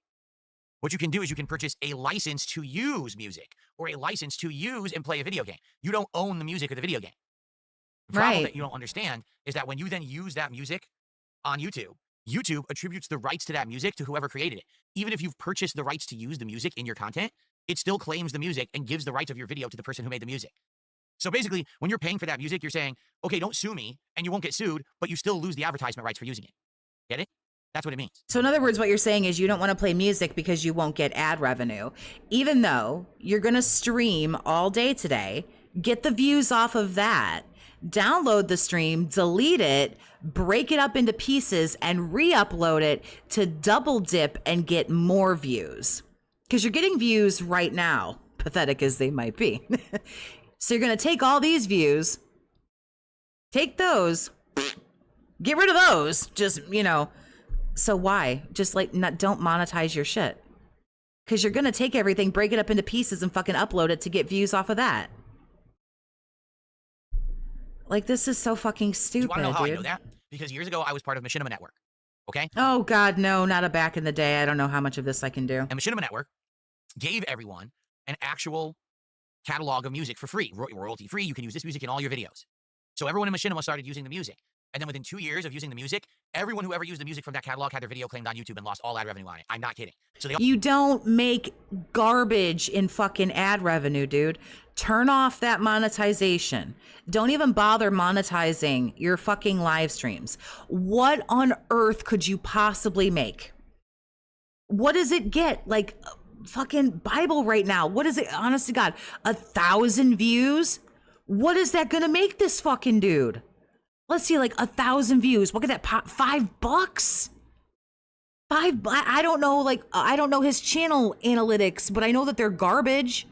What you can do is you can purchase a license to use music or a license to use and play a video game. You don't own the music of the video game. The problem that you don't understand is that when you then use that music on YouTube, YouTube attributes the rights to that music to whoever created it. Even if you've purchased the rights to use the music in your content, it still claims the music and gives the rights of your video to the person who made the music. So basically, when you're paying for that music, you're saying, okay, don't sue me, and you won't get sued, but you still lose the advertisement rights for using it. Get it? That's what it means. So in other words, what you're saying is you don't want to play music because you won't get ad revenue, even though you're going to stream all day today, get the views off of that, download the stream, delete it, break it up into pieces, and re-upload it to double dip and get more views. Because you're getting views right now, pathetic as they might be. So you're going to take all these views, take those, Get rid of those. Just, you know. So why? Just like don't monetize your shit. Because you're going to take everything, break it up into pieces, and fucking upload it to get views off of that. Like, this is so fucking stupid, Do you want to know how dude. I know that? Because years ago, I was part of Machinima Network. Okay? Oh, God, no, not a back in the day. I don't know how much of this I can do. And Machinima Network gave everyone an actual catalog of music for free, royalty free. You can use this music in all your videos. So everyone in Machinima started using the music. And then within 2 years of using the music, everyone who ever used the music from that catalog had their video claimed on YouTube and lost all ad revenue on it. I'm not kidding. So You don't make garbage in fucking ad revenue, dude. Turn off that monetization. Don't even bother monetizing your fucking live streams. What on earth could you possibly make? What does it get? Like fucking Bible right now. What is it? Honest to God, 1,000 views? What is that gonna make this fucking dude? Let's see, like 1,000 views. What could that pop? $5? I don't know. Like, I don't know his channel analytics, but I know that they're garbage.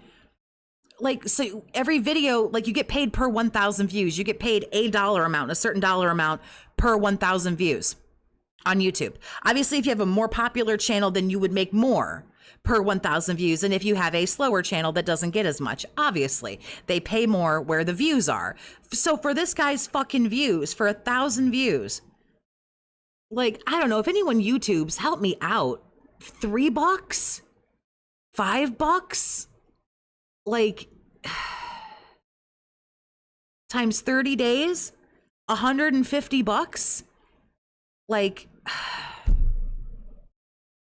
Like, so every video, like you get paid per 1,000 views. You get paid a dollar amount, a certain dollar amount per 1,000 views on YouTube. Obviously, if you have a more popular channel, then you would make more per 1,000 views. And if you have a slower channel that doesn't get as much, obviously they pay more where the views are. So for this guy's fucking views, for 1,000 views, like, I don't know, if anyone YouTubes, help me out. $3? $5? Like, times 30 days, $150? Like,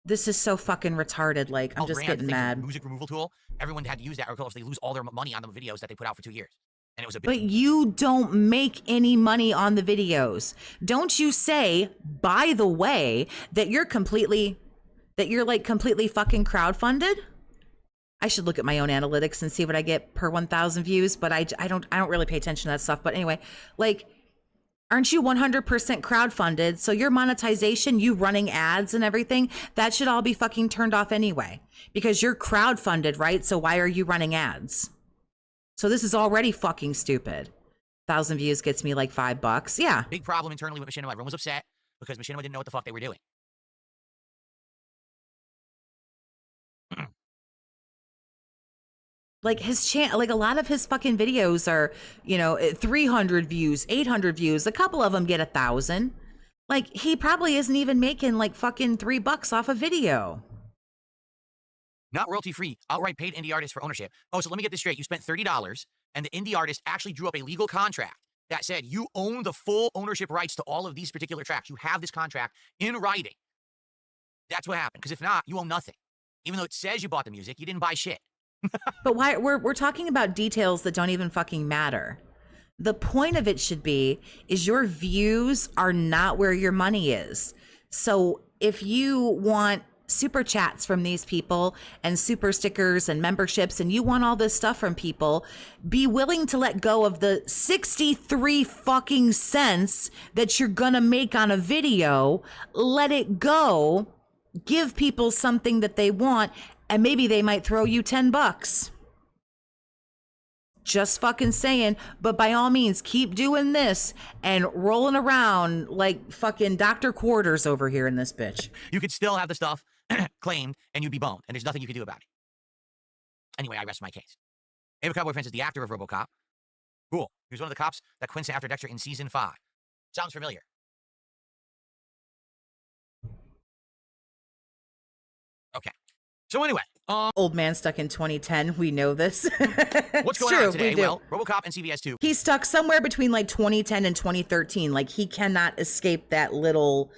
this is so fucking retarded. Like, I'm just getting mad. Music removal tool. Everyone had to use that, or else they lose all their money on the videos that they put out for 2 years. And it was a big. But you don't make any money on the videos. Don't you say, by the way, that you're like completely fucking crowdfunded? I should look at my own analytics and see what I get per 1,000 views, but I don't really pay attention to that stuff. But anyway, like, aren't you 100% crowdfunded? So your monetization, you running ads and everything, that should all be fucking turned off anyway, because you're crowdfunded, right? So why are you running ads? So this is already fucking stupid. 1,000 views gets me like $5. Yeah. Big problem internally with Machinima. Everyone was upset because Machinima didn't know what the fuck they were doing. Like his channel, like a lot of his fucking videos are, 300 views, 800 views. A couple of them get 1,000. Like, he probably isn't even making like fucking $3 off a video. Not royalty free, outright paid indie artists for ownership. Oh, so let me get this straight. You spent $30 and the indie artist actually drew up a legal contract that said you own the full ownership rights to all of these particular tracks. You have this contract in writing. That's what happened. Because if not, you own nothing. Even though it says you bought the music, you didn't buy shit. But why we're talking about details that don't even fucking matter. The point of it should be is your views are not where your money is. So if you want super chats from these people and super stickers and memberships and you want all this stuff from people, be willing to let go of the 63 fucking cents that you're gonna make on a video. Let it go. Give people something that they want, and maybe they might throw you $10. Just fucking saying. But by all means, keep doing this and rolling around like fucking Dr. Quarters over here in this bitch. You could still have the stuff claimed and you'd be boned, and there's nothing you could do about it. Anyway, I rest my case. Ava Cowboy Prince is the actor of Robocop. Cool. He was one of the cops that Quinn sent after Dexter in season 5. Sounds familiar. Okay. So anyway, old man stuck in 2010. We know this. What's going on today? Well, Robocop and CBS 2. He's stuck somewhere between like 2010 and 2013. Like, he cannot escape that little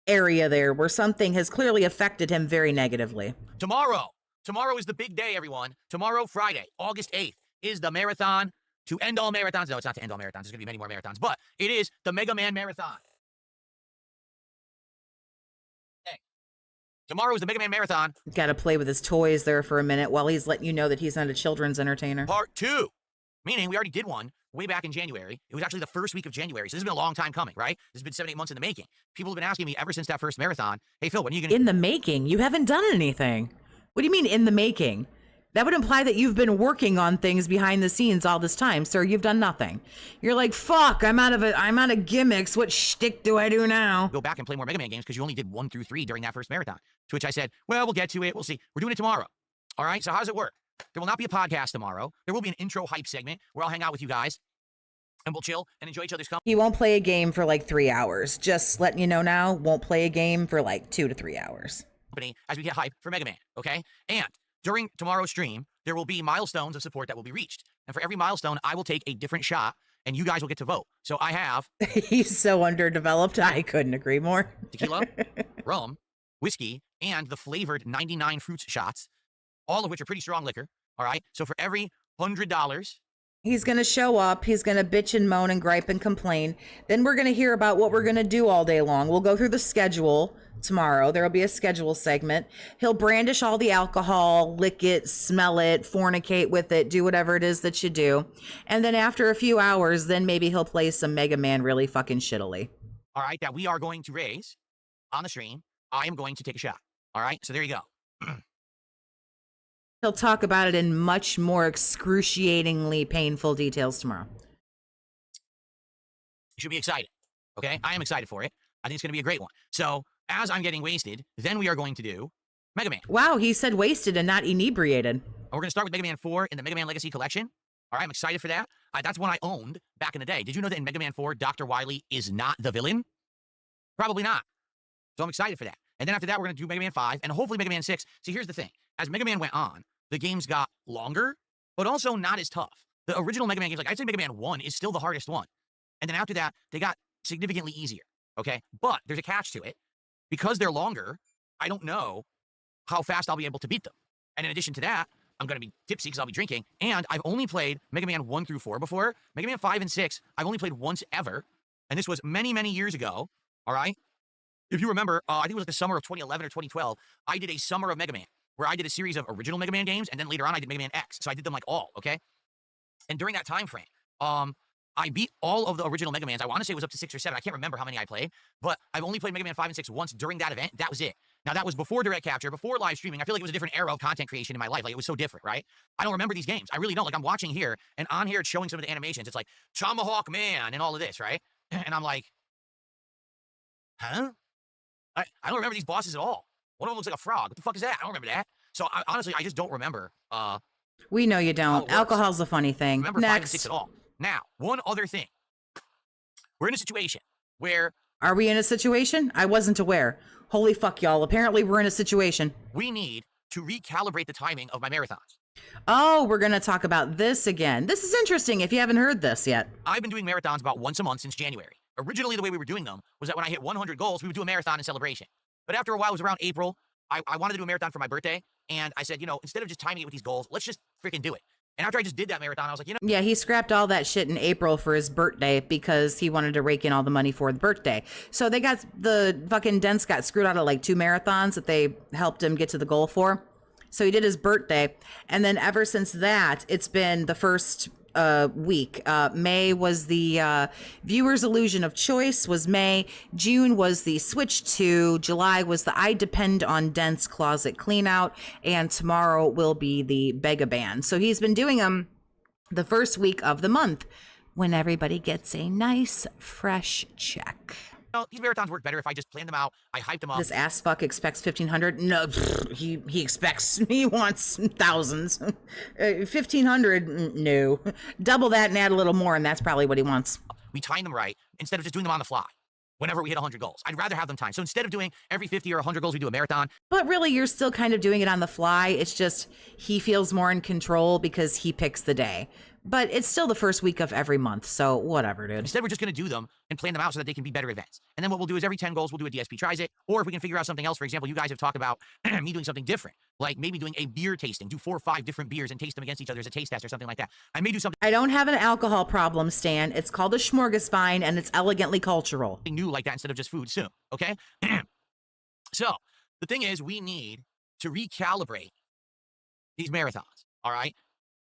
area there where something has clearly affected him very negatively. Tomorrow is the big day, everyone. Tomorrow, Friday, August 8th, is the marathon to end all marathons. No, it's not to end all marathons. There's going to be many more marathons, but it is the Mega Man Marathon. Tomorrow is the Mega Man Marathon. Got to play with his toys there for a minute while he's letting you know that he's not a children's entertainer. Part 2. Meaning we already did one way back in January. It was actually the first week of January. So this has been a long time coming, right? This has been 7-8 months in the making. People have been asking me ever since that first marathon, hey, Phil, when are you going to... In the making? You haven't done anything. What do you mean in the making? That would imply that you've been working on things behind the scenes all this time, sir. You've done nothing. You're like, fuck, I'm out of gimmicks. What shtick do I do now? Go back and play more Mega Man games because you only did 1 through 3 during that first marathon. To which I said, well, we'll get to it. We'll see. We're doing it tomorrow. All right, so how does it work? There will not be a podcast tomorrow. There will be an intro hype segment where I'll hang out with you guys and we'll chill and enjoy each other's company. He won't play a game for like 3 hours. Just letting you know now, won't play a game for like 2 to 3 hours. As we get hype for Mega Man, okay? And during tomorrow's stream, there will be milestones of support that will be reached. And for every milestone, I will take a different shot, and you guys will get to vote. So I have... He's so underdeveloped. I couldn't agree more. Tequila, rum, whiskey, and the flavored 99 fruits shots, all of which are pretty strong liquor, all right? So for every $100... He's going to show up. He's going to bitch and moan and gripe and complain. Then we're going to hear about what we're going to do all day long. We'll go through the schedule tomorrow. There will be a schedule segment. He'll brandish all the alcohol, lick it, smell it, fornicate with it, do whatever it is that you do. And then after a few hours, then maybe he'll play some Mega Man really fucking shittily. All right, that we are going to raise on the stream. I am going to take a shot. All right, so there you go. He'll talk about it in much more excruciatingly painful details tomorrow. You should be excited, okay? I am excited for it. I think it's going to be a great one. So as I'm getting wasted, then we are going to do Mega Man. Wow, he said wasted and not inebriated. And we're going to start with Mega Man 4 in the Mega Man Legacy Collection. All right, I'm excited for that. That's one I owned back in the day. Did you know that in Mega Man 4, Dr. Wily is not the villain? Probably not. So I'm excited for that. And then after that, we're going to do Mega Man 5 and hopefully Mega Man 6. See, here's the thing. As Mega Man went on, the games got longer, but also not as tough. The original Mega Man games, like I'd say Mega Man 1 is still the hardest one. And then after that, they got significantly easier, okay? But there's a catch to it. Because they're longer, I don't know how fast I'll be able to beat them. And in addition to that, I'm going to be tipsy because I'll be drinking. And I've only played Mega Man 1 through 4 before. Mega Man 5 and 6, I've only played once ever. And this was many, many years ago, all right? If you remember, I think it was like the summer of 2011 or 2012, I did a Summer of Mega Man, where I did a series of original Mega Man games, and then later on I did Mega Man X. So I did them like all, okay? And during that time frame, I beat all of the original Mega Mans. I want to say it was up to 6 or 7. I can't remember how many I played, but I've only played Mega Man 5 and 6 once during that event. That was it. Now, that was before direct capture, before live streaming. I feel like it was a different era of content creation in my life. Like, it was so different, right? I don't remember these games. I really don't. Like, I'm watching here, and on here, it's showing some of the animations. It's like, Tomahawk Man and all of this, right? And I'm like, huh? I don't remember these bosses at all. One of them looks like a frog. What the fuck is that? I don't remember that. So, honestly, I just don't remember. We know you don't. Alcohol's a funny thing. Remember 5 and 6 at all. Now, one other thing. We're in a situation where... Are we in a situation? I wasn't aware. Holy fuck, y'all. Apparently, we're in a situation. We need to recalibrate the timing of my marathons. Oh, we're going to talk about this again. This is interesting if you haven't heard this yet. I've been doing marathons about once a month since January. Originally, the way we were doing them was that when I hit 100 goals, we would do a marathon in celebration. But after a while, it was around April, I wanted to do a marathon for my birthday, and I said, you know, instead of just timing it with these goals, let's just freaking do it. And after I just did that marathon, I was like, you know... Yeah, he scrapped all that shit in April for his birthday because he wanted to rake in all the money for the birthday. So they got... The fucking Dents got screwed out of like 2 marathons that they helped him get to the goal for. So he did his birthday. And then ever since that, it's been the first week. May was the viewer's illusion of choice was May. June was the switch to. July was the I depend on Dents closet clean out. And tomorrow will be the Bega Ban. So he's been doing them the first week of the month when everybody gets a nice fresh check. These marathons work better if I just plan them out. I hype them up. This ass fuck expects 1,500. No, he wants thousands. 1,500, no. Double that and add a little more, and that's probably what he wants. We time them right instead of just doing them on the fly whenever we hit 100 goals. I'd rather have them timed. So instead of doing every 50 or 100 goals, we do a marathon. But really, you're still kind of doing it on the fly. It's just he feels more in control because he picks the day. But it's still the first week of every month, so whatever, dude. Instead, we're just going to do them and plan them out so that they can be better events. And then what we'll do is every 10 goals, we'll do a DSP Tries It. Or if we can figure out something else, for example, you guys have talked about me doing something different. Like maybe doing a beer tasting. Do 4 or 5 different beers and taste them against each other as a taste test or something like that. I may do something... I don't have an alcohol problem, Stan. It's called a smorgasbord, and it's elegantly cultural. ...new like that instead of just food soon, okay? So, the thing is, we need to recalibrate these marathons, all right?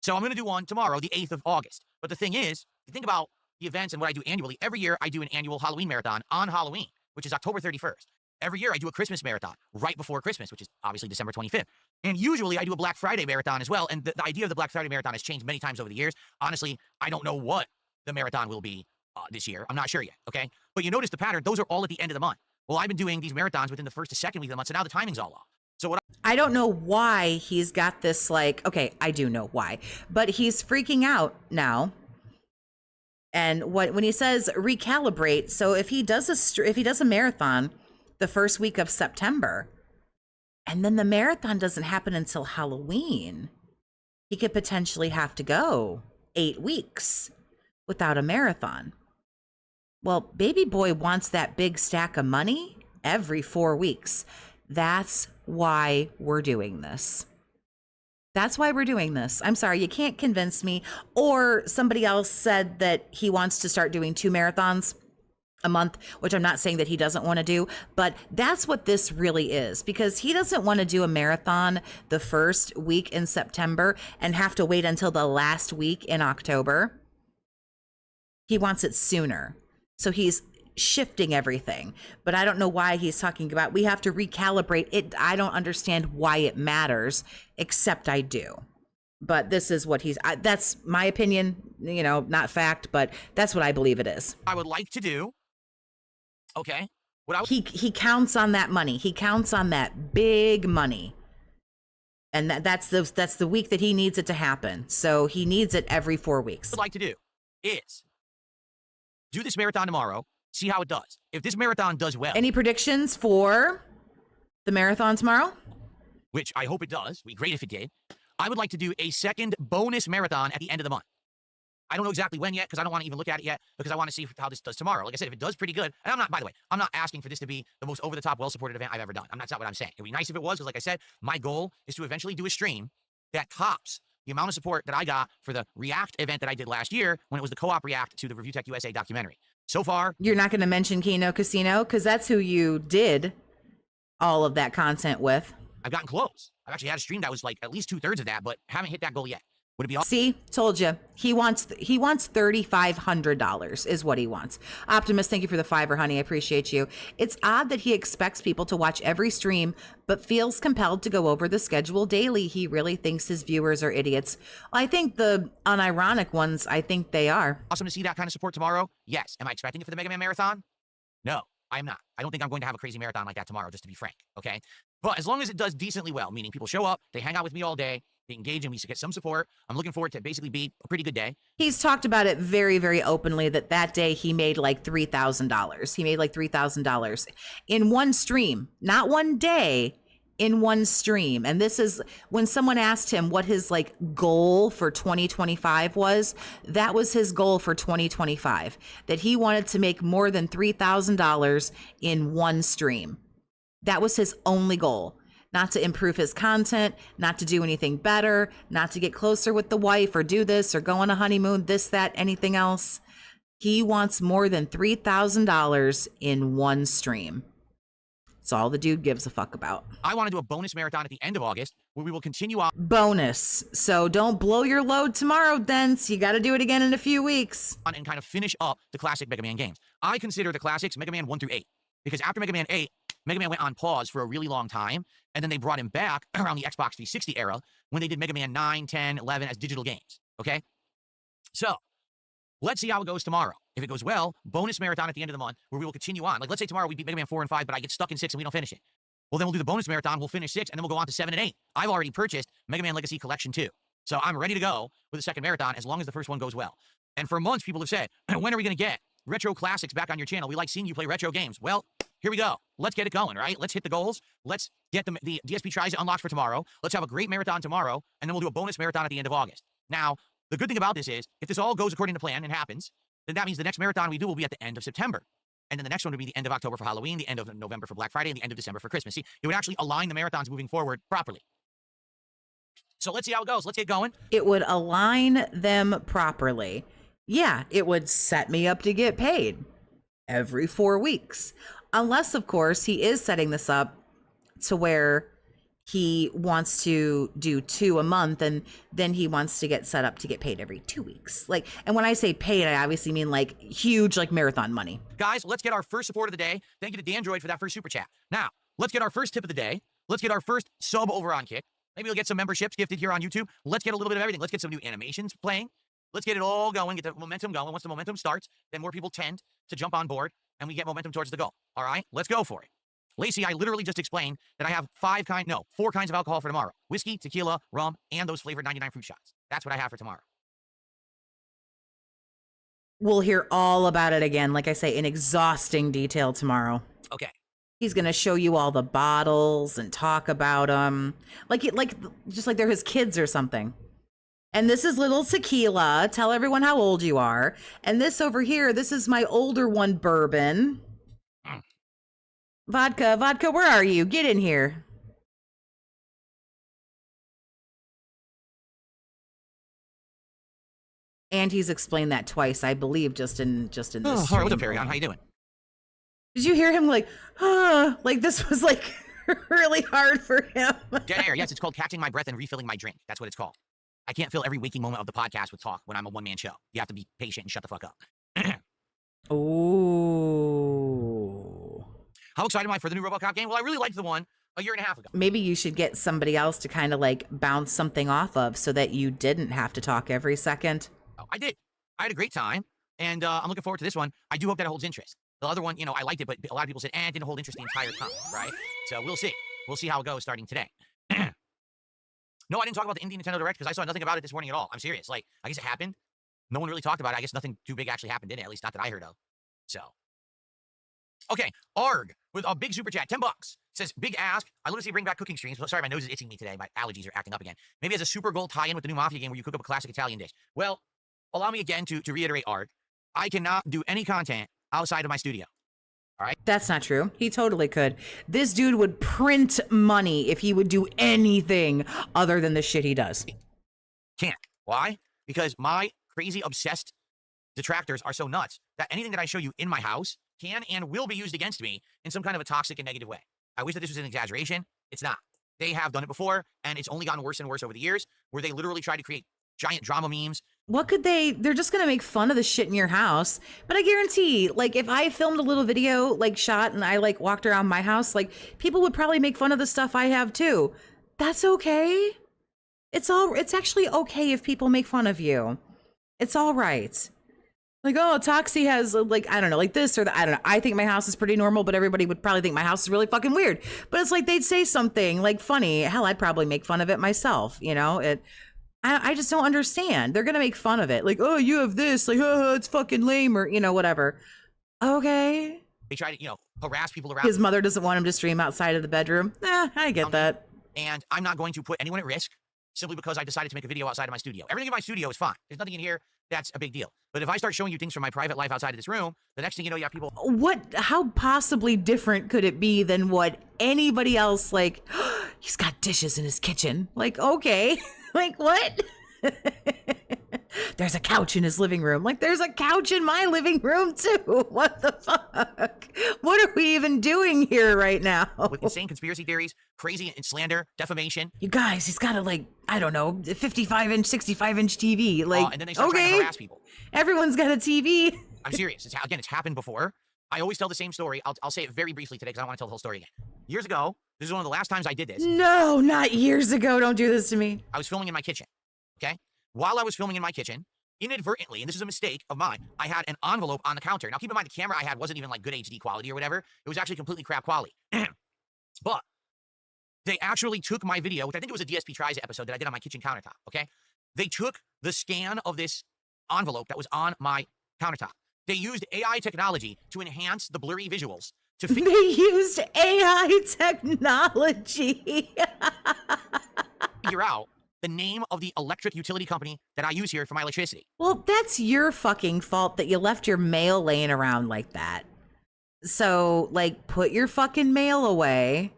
So I'm going to do one tomorrow, the 8th of August. But the thing is, you think about the events and what I do annually. Every year, I do an annual Halloween marathon on Halloween, which is October 31st. Every year, I do a Christmas marathon right before Christmas, which is obviously December 25th. And usually I do a Black Friday marathon as well. And the idea of the Black Friday marathon has changed many times over the years. Honestly, I don't know what the marathon will be this year. I'm not sure yet, okay? But you notice the pattern. Those are all at the end of the month. Well, I've been doing these marathons within the first to second week of the month, so now the timing's all off. So what I don't know why he's got this, like, okay, I do know why, but he's freaking out now. And when he says recalibrate, so if he does a marathon the first week of September, and then the marathon doesn't happen until Halloween, he could potentially have to go 8 weeks without a marathon. Well, baby boy wants that big stack of money every 4 weeks. That's why we're doing this. That's why we're doing this. I'm sorry, you can't convince me. Or somebody else said that he wants to start doing 2 marathons a month, which I'm not saying that he doesn't want to do, but that's what this really is, because he doesn't want to do a marathon the first week in September and have to wait until the last week in October. He wants it sooner. So he's shifting everything, but I don't know why he's talking about we have to recalibrate it. I don't understand why it matters, except I do. But this is what that's my opinion, you know, not fact, but that's what I believe it is. I would like to do, okay, he counts on that money. He counts on that big money. And that's the week that he needs it to happen. So he needs it every 4 weeks. What I'd like to do is do this marathon tomorrow, see how it does. If this marathon does well. Any predictions for the marathon tomorrow? Which I hope it does. It'd be great if it did. I would like to do a second bonus marathon at the end of the month. I don't know exactly when yet, because I don't want to even look at it yet, because I want to see how this does tomorrow. Like I said, if it does pretty good, and I'm not, by the way, I'm not asking for this to be the most over-the-top, well-supported event I've ever done. That's not what I'm saying. It would be nice if it was, because like I said, my goal is to eventually do a stream that tops the amount of support that I got for the React event that I did last year when it was the co-op React to the Review Tech USA documentary. So far... You're not going to mention Kino Casino, because that's who you did all of that content with. I've gotten close. I've actually had a stream that was like at least 2/3 of that, but haven't hit that goal yet. Would it be all? See, told you. He wants $3,500 is what he wants. Optimus, thank you for the $5, honey. I appreciate you. It's odd that he expects people to watch every stream, but feels compelled to go over the schedule daily. He really thinks his viewers are idiots. I think the unironic ones, I think they are. Awesome to see that kind of support tomorrow. Yes. Am I expecting it for the Mega Man Marathon? No, I am not. I don't think I'm going to have a crazy marathon like that tomorrow, just to be frank. Okay. But as long as it does decently well, meaning people show up, they hang out with me all day, they engage, and we get some support, I'm looking forward to basically be a pretty good day. He's talked about it very, very openly that day he made like $3,000. He made like $3,000 in one stream, not one day, in one stream. And this is when someone asked him what his like goal for 2025 was. That was his goal for 2025, that he wanted to make more than $3,000 in one stream. That was his only goal. Not to improve his content, not to do anything better, not to get closer with the wife or do this or go on a honeymoon, this, that, anything else. He wants more than $3,000 in one stream. That's all the dude gives a fuck about. I want to do a bonus marathon at the end of August where we will continue on. Bonus. So don't blow your load tomorrow, Dents. You got to do it again in a few weeks. And kind of finish up the classic Mega Man games. I consider the classics Mega Man 1 through 8. Because after Mega Man 8, Mega Man went on pause for a really long time, and then they brought him back around the Xbox 360 era when they did Mega Man 9, 10, 11 as digital games, okay? So, let's see how it goes tomorrow. If it goes well, bonus marathon at the end of the month where we will continue on. Like, let's say tomorrow we beat Mega Man 4 and 5, but I get stuck in 6 and we don't finish it. Well, then we'll do the bonus marathon, we'll finish 6, and then we'll go on to 7 and 8. I've already purchased Mega Man Legacy Collection 2. So I'm ready to go with the second marathon as long as the first one goes well. And for months, people have said, when are we going to get retro classics back on your channel? We like seeing you play retro games. Well, here we go. Let's get it going, right? Let's hit the goals. Let's get the DSP tries unlocked for tomorrow. Let's have a great marathon tomorrow, and then we'll do a bonus marathon at the end of August. Now, the good thing about this is, if this all goes according to plan and happens, then that means the next marathon we do will be at the end of September. And then the next one will be the end of October for Halloween, the end of November for Black Friday, and the end of December for Christmas. See, it would actually align the marathons moving forward properly. So let's see how it goes. Let's get going. It would align them properly. Yeah, it would set me up to get paid every 4 weeks. Unless, of course, he is setting this up to where he wants to do 2 a month, and then he wants to get set up to get paid every 2 weeks. Like, and when I say paid, I obviously mean like huge, like marathon money. Guys, let's get our first support of the day. Thank you to Dandroid for that first super chat. Now, let's get our first tip of the day. Let's get our first sub over on Kick. Maybe we'll get some memberships gifted here on YouTube. Let's get a little bit of everything. Let's get some new animations playing. Let's get it all going, get the momentum going. Once the momentum starts, then more people tend to jump on board, and we get momentum towards the goal. All right? Let's go for it. Lacey, I literally just explained that I have 4 kinds of alcohol for tomorrow. Whiskey, tequila, rum, and those flavored 99 fruit shots. That's what I have for tomorrow. We'll hear all about it again, like I say, in exhausting detail tomorrow. Okay. He's going to show you all the bottles and talk about them. Just like they're his kids or something. And this is little tequila. Tell everyone how old you are. And this over here, this is my older one, bourbon. Vodka, where are you? Get in here. And he's explained that twice, I believe, just in this. All right, what's up, Paragon? How you doing? Did you hear him like this was like really hard for him? Dead air. Yes, it's called catching my breath and refilling my drink. That's what it's called. I can't fill every waking moment of the podcast with talk when I'm a one-man show. You have to be patient and shut the fuck up. Ooh. How excited am I for the new Robocop game? Well, I really liked the one a year and a half ago. Maybe you should get somebody else to kind of like bounce something off of so that you didn't have to talk every second. Oh, I did. I had a great time, and I'm looking forward to this one. I do hope that it holds interest. The other one, I liked it, but a lot of people said, it didn't hold interest the entire time, right? So we'll see. We'll see how it goes starting today. No, I didn't talk about the Indie Nintendo Direct because I saw nothing about it this morning at all. I'm serious. I guess it happened. No one really talked about it. I guess nothing too big actually happened in it, at least not that I heard of. So. Okay, Arg with a big super chat, $10. Says, big ask. I literally see bring back cooking streams. Sorry, my nose is itching me today. My allergies are acting up again. Maybe as a super goal tie-in with the new Mafia game where you cook up a classic Italian dish. Well, allow me again to reiterate, Arg. I cannot do any content outside of my studio. All right? That's not true. He totally could. This dude would print money if he would do anything other than the shit he does. Can't. Why? Because my crazy obsessed detractors are so nuts that anything that I show you in my house can and will be used against me in some kind of a toxic and negative way. I wish that this was an exaggeration. It's not. They have done it before, and it's only gotten worse and worse over the years, where they literally try to create giant drama memes. What could they're just going to make fun of the shit in your house. But I guarantee, if I filmed a little video, shot, and I, walked around my house, people would probably make fun of the stuff I have, too. That's okay. It's actually okay if people make fun of you. It's all right. Toxie has, I don't know, this or that. I don't know. I think my house is pretty normal, but everybody would probably think my house is really fucking weird. But it's they'd say something, funny. Hell, I'd probably make fun of it myself, I just don't understand. They're going to make fun of it. Oh, you have this. It's fucking lame or, whatever. Okay. They try to, harass people around. His mother doesn't want him to stream outside of the bedroom. I get that. And I'm not going to put anyone at risk simply because I decided to make a video outside of my studio. Everything in my studio is fine. There's nothing in here that's a big deal. But if I start showing you things from my private life outside of this room, the next thing you know, you have people. How possibly different could it be than what anybody else, he's got dishes in his kitchen. Okay. What? There's a couch in his living room. There's a couch in my living room too. What the fuck? What are we even doing here right now? With insane conspiracy theories, crazy and slander, defamation. You guys, he's got a I don't know, 55-inch, 65-inch TV. And then they start trying to harass people. Everyone's got a TV. I'm serious. It's happened before. I always tell the same story. I'll say it very briefly today because I don't want to tell the whole story again. Years ago, this is one of the last times I did this. No, not years ago. Don't do this to me. I was filming in my kitchen. Okay? While I was filming in my kitchen, inadvertently, and this is a mistake of mine, I had an envelope on the counter. Now, keep in mind, the camera I had wasn't even good HD quality or whatever. It was actually completely crap quality. But they actually took my video, which I think it was a DSP Tries episode that I did on my kitchen countertop, okay? They took the scan of this envelope that was on my countertop. They used AI technology to enhance the blurry visuals. They used AI technology. Figure out the name of the electric utility company that I use here for my electricity. Well, that's your fucking fault that you left your mail laying around like that. So, put your fucking mail away.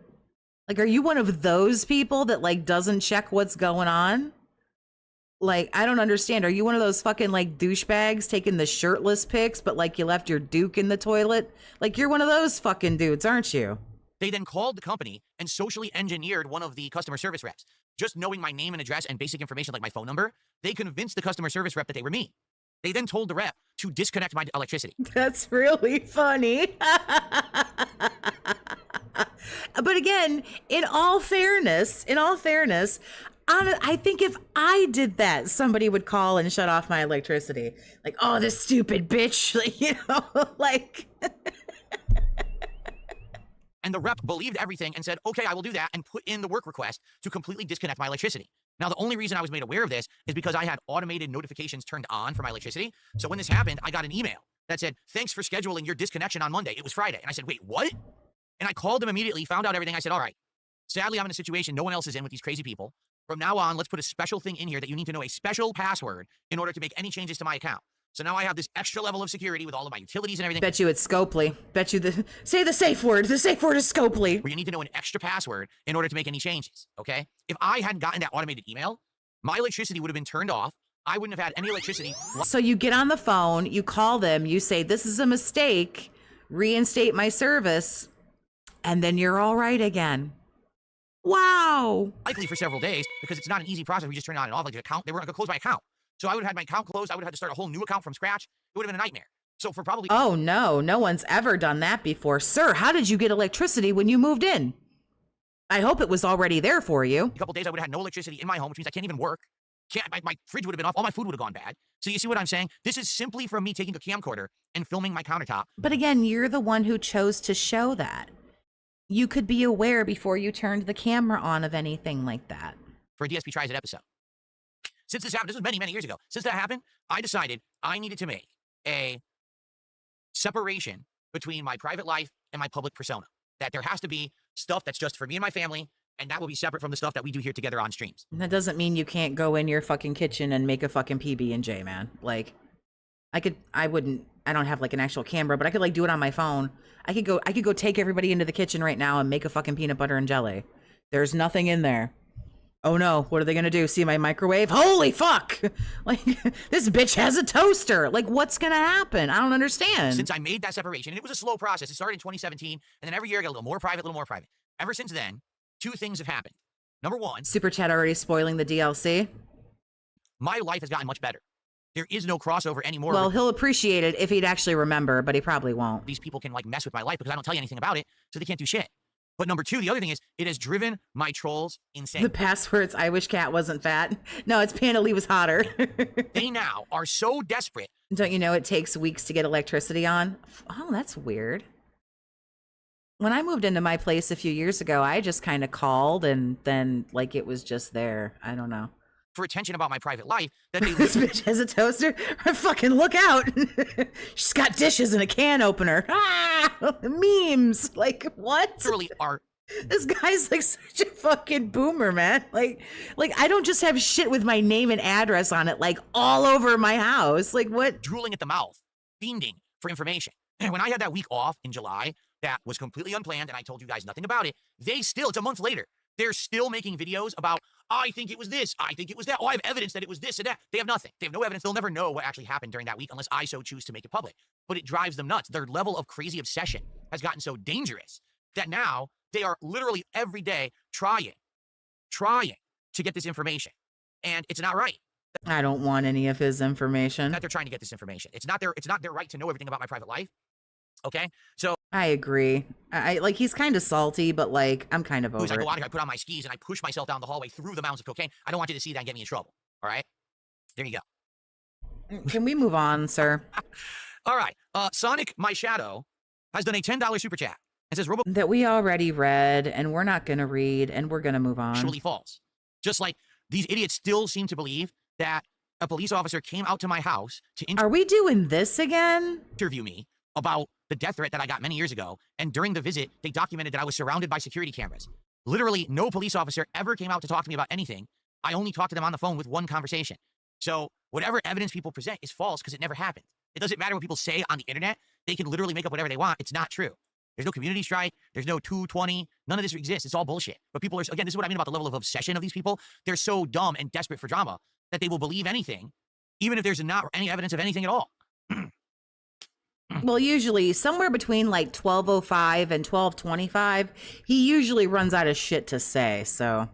Are you one of those people that, doesn't check what's going on? I don't understand. Are you one of those fucking, douchebags taking the shirtless pics, but, you left your Duke in the toilet? You're one of those fucking dudes, aren't you? They then called the company and socially engineered one of the customer service reps. Just knowing my name and address and basic information like my phone number, they convinced the customer service rep that they were me. They then told the rep to disconnect my electricity. That's really funny. But again, in all fairness, I think if I did that, somebody would call and shut off my electricity. Like, oh, this stupid bitch, like, you know, like. And the rep believed everything and said, okay, I will do that, and put in the work request to completely disconnect my electricity. Now, the only reason I was made aware of this is because I had automated notifications turned on for my electricity. So when this happened, I got an email that said, thanks for scheduling your disconnection on Monday. It was Friday. And I said, wait, what? And I called him immediately, found out everything. I said, all right, sadly, I'm in a situation no one else is in with these crazy people. From now on, let's put a special thing in here that you need to know a special password in order to make any changes to my account. So now I have this extra level of security with all of my utilities and everything. Bet you it's Scopely. Bet you say the safe word. The safe word is Scopely. Where you need to know an extra password in order to make any changes, okay? If I hadn't gotten that automated email, my electricity would have been turned off. I wouldn't have had any electricity. So you get on the phone, you call them, you say, this is a mistake, reinstate my service, and then you're all right again. Wow. Likely for several days, because it's not an easy process. We just turn it on and off like an account. They weren't going to close my account. So I would have had my account closed. I would have had to start a whole new account from scratch. It would have been a nightmare. So for probably... Oh, no. No one's ever done that before. Sir, how did you get electricity when you moved in? I hope it was already there for you. A couple days I would have had no electricity in my home, which means I can't even work. My fridge would have been off. All my food would have gone bad. So you see what I'm saying? This is simply from me taking a camcorder and filming my countertop. But again, you're the one who chose to show that. You could be aware before you turned the camera on of anything like that. For a DSP Tries It episode. Since this happened, this was many, many years ago. Since that happened, I decided I needed to make a separation between my private life and my public persona. That there has to be stuff that's just for me and my family, and that will be separate from the stuff that we do here together on streams. That doesn't mean you can't go in your fucking kitchen and make a fucking PB&J, man. Like, I don't have like an actual camera, but I could like do it on my phone. I could go take everybody into the kitchen right now and make a fucking peanut butter and jelly. There's nothing in there. Oh no, what are they gonna do? See my microwave? Holy fuck! Like, this bitch has a toaster. Like, what's gonna happen? I don't understand. Since I made that separation, and it was a slow process. It started in 2017, and then every year I got a little more private, a little more private. Ever since then, two things have happened. Number one, Super Chat already spoiling the DLC. My life has gotten much better. There is no crossover anymore. Well, he'll appreciate it if he'd actually remember, but he probably won't. These people can like mess with my life because I don't tell you anything about it, so they can't do shit. But number two, the other thing is, it has driven my trolls insane. The password's I wish Cat wasn't fat. No, it's Panda Lee was hotter. They now are so desperate. Don't you know it takes weeks to get electricity on? Oh, that's weird. When I moved into my place a few years ago, I just kind of called and then like it was just there. I don't know. For attention about my private life, that they this bitch has a toaster. Fucking look out! She's got dishes and a can opener. Ah, memes. Like what? Literally are. This guy's like such a fucking boomer, man. Like I don't just have shit with my name and address on it, like all over my house. Like what? Drooling at the mouth, fiending for information. And when I had that week off in July, that was completely unplanned, and I told you guys nothing about it. It's a month later. They're still making videos about, I think it was this, I think it was that. Oh, I have evidence that it was this and that. They have nothing. They have no evidence. They'll never know what actually happened during that week unless I so choose to make it public. But it drives them nuts. Their level of crazy obsession has gotten so dangerous that now they are literally every day trying to get this information. And it's not right. I don't want any of his information. That they're trying to get this information. It's not their right to know everything about my private life. Okay? So I agree. I like he's kind of salty, but like I'm kind of over it. I go out here, I put on my skis, and I push myself down the hallway through the mounds of cocaine. I don't want you to see that and get me in trouble. All right? There you go. Can we move on, sir? All right. Sonic, my shadow, has done a $10 super chat. It says Robocop that we already read, and we're not going to read, and we're going to move on. Actually false. Just like these idiots still seem to believe that a police officer came out to my house to Are we doing this again? Interview me about the death threat that I got many years ago, and during the visit, they documented that I was surrounded by security cameras. Literally, no police officer ever came out to talk to me about anything. I only talked to them on the phone with one conversation. So whatever evidence people present is false because it never happened. It doesn't matter what people say on the internet. They can literally make up whatever they want. It's not true. There's no community strike. There's no 220. None of this exists. It's all bullshit. But people are, again, this is what I mean about the level of obsession of these people. They're so dumb and desperate for drama that they will believe anything, even if there's not any evidence of anything at all. Well, usually somewhere between like 12:05 and 12:25, he usually runs out of shit to say. So,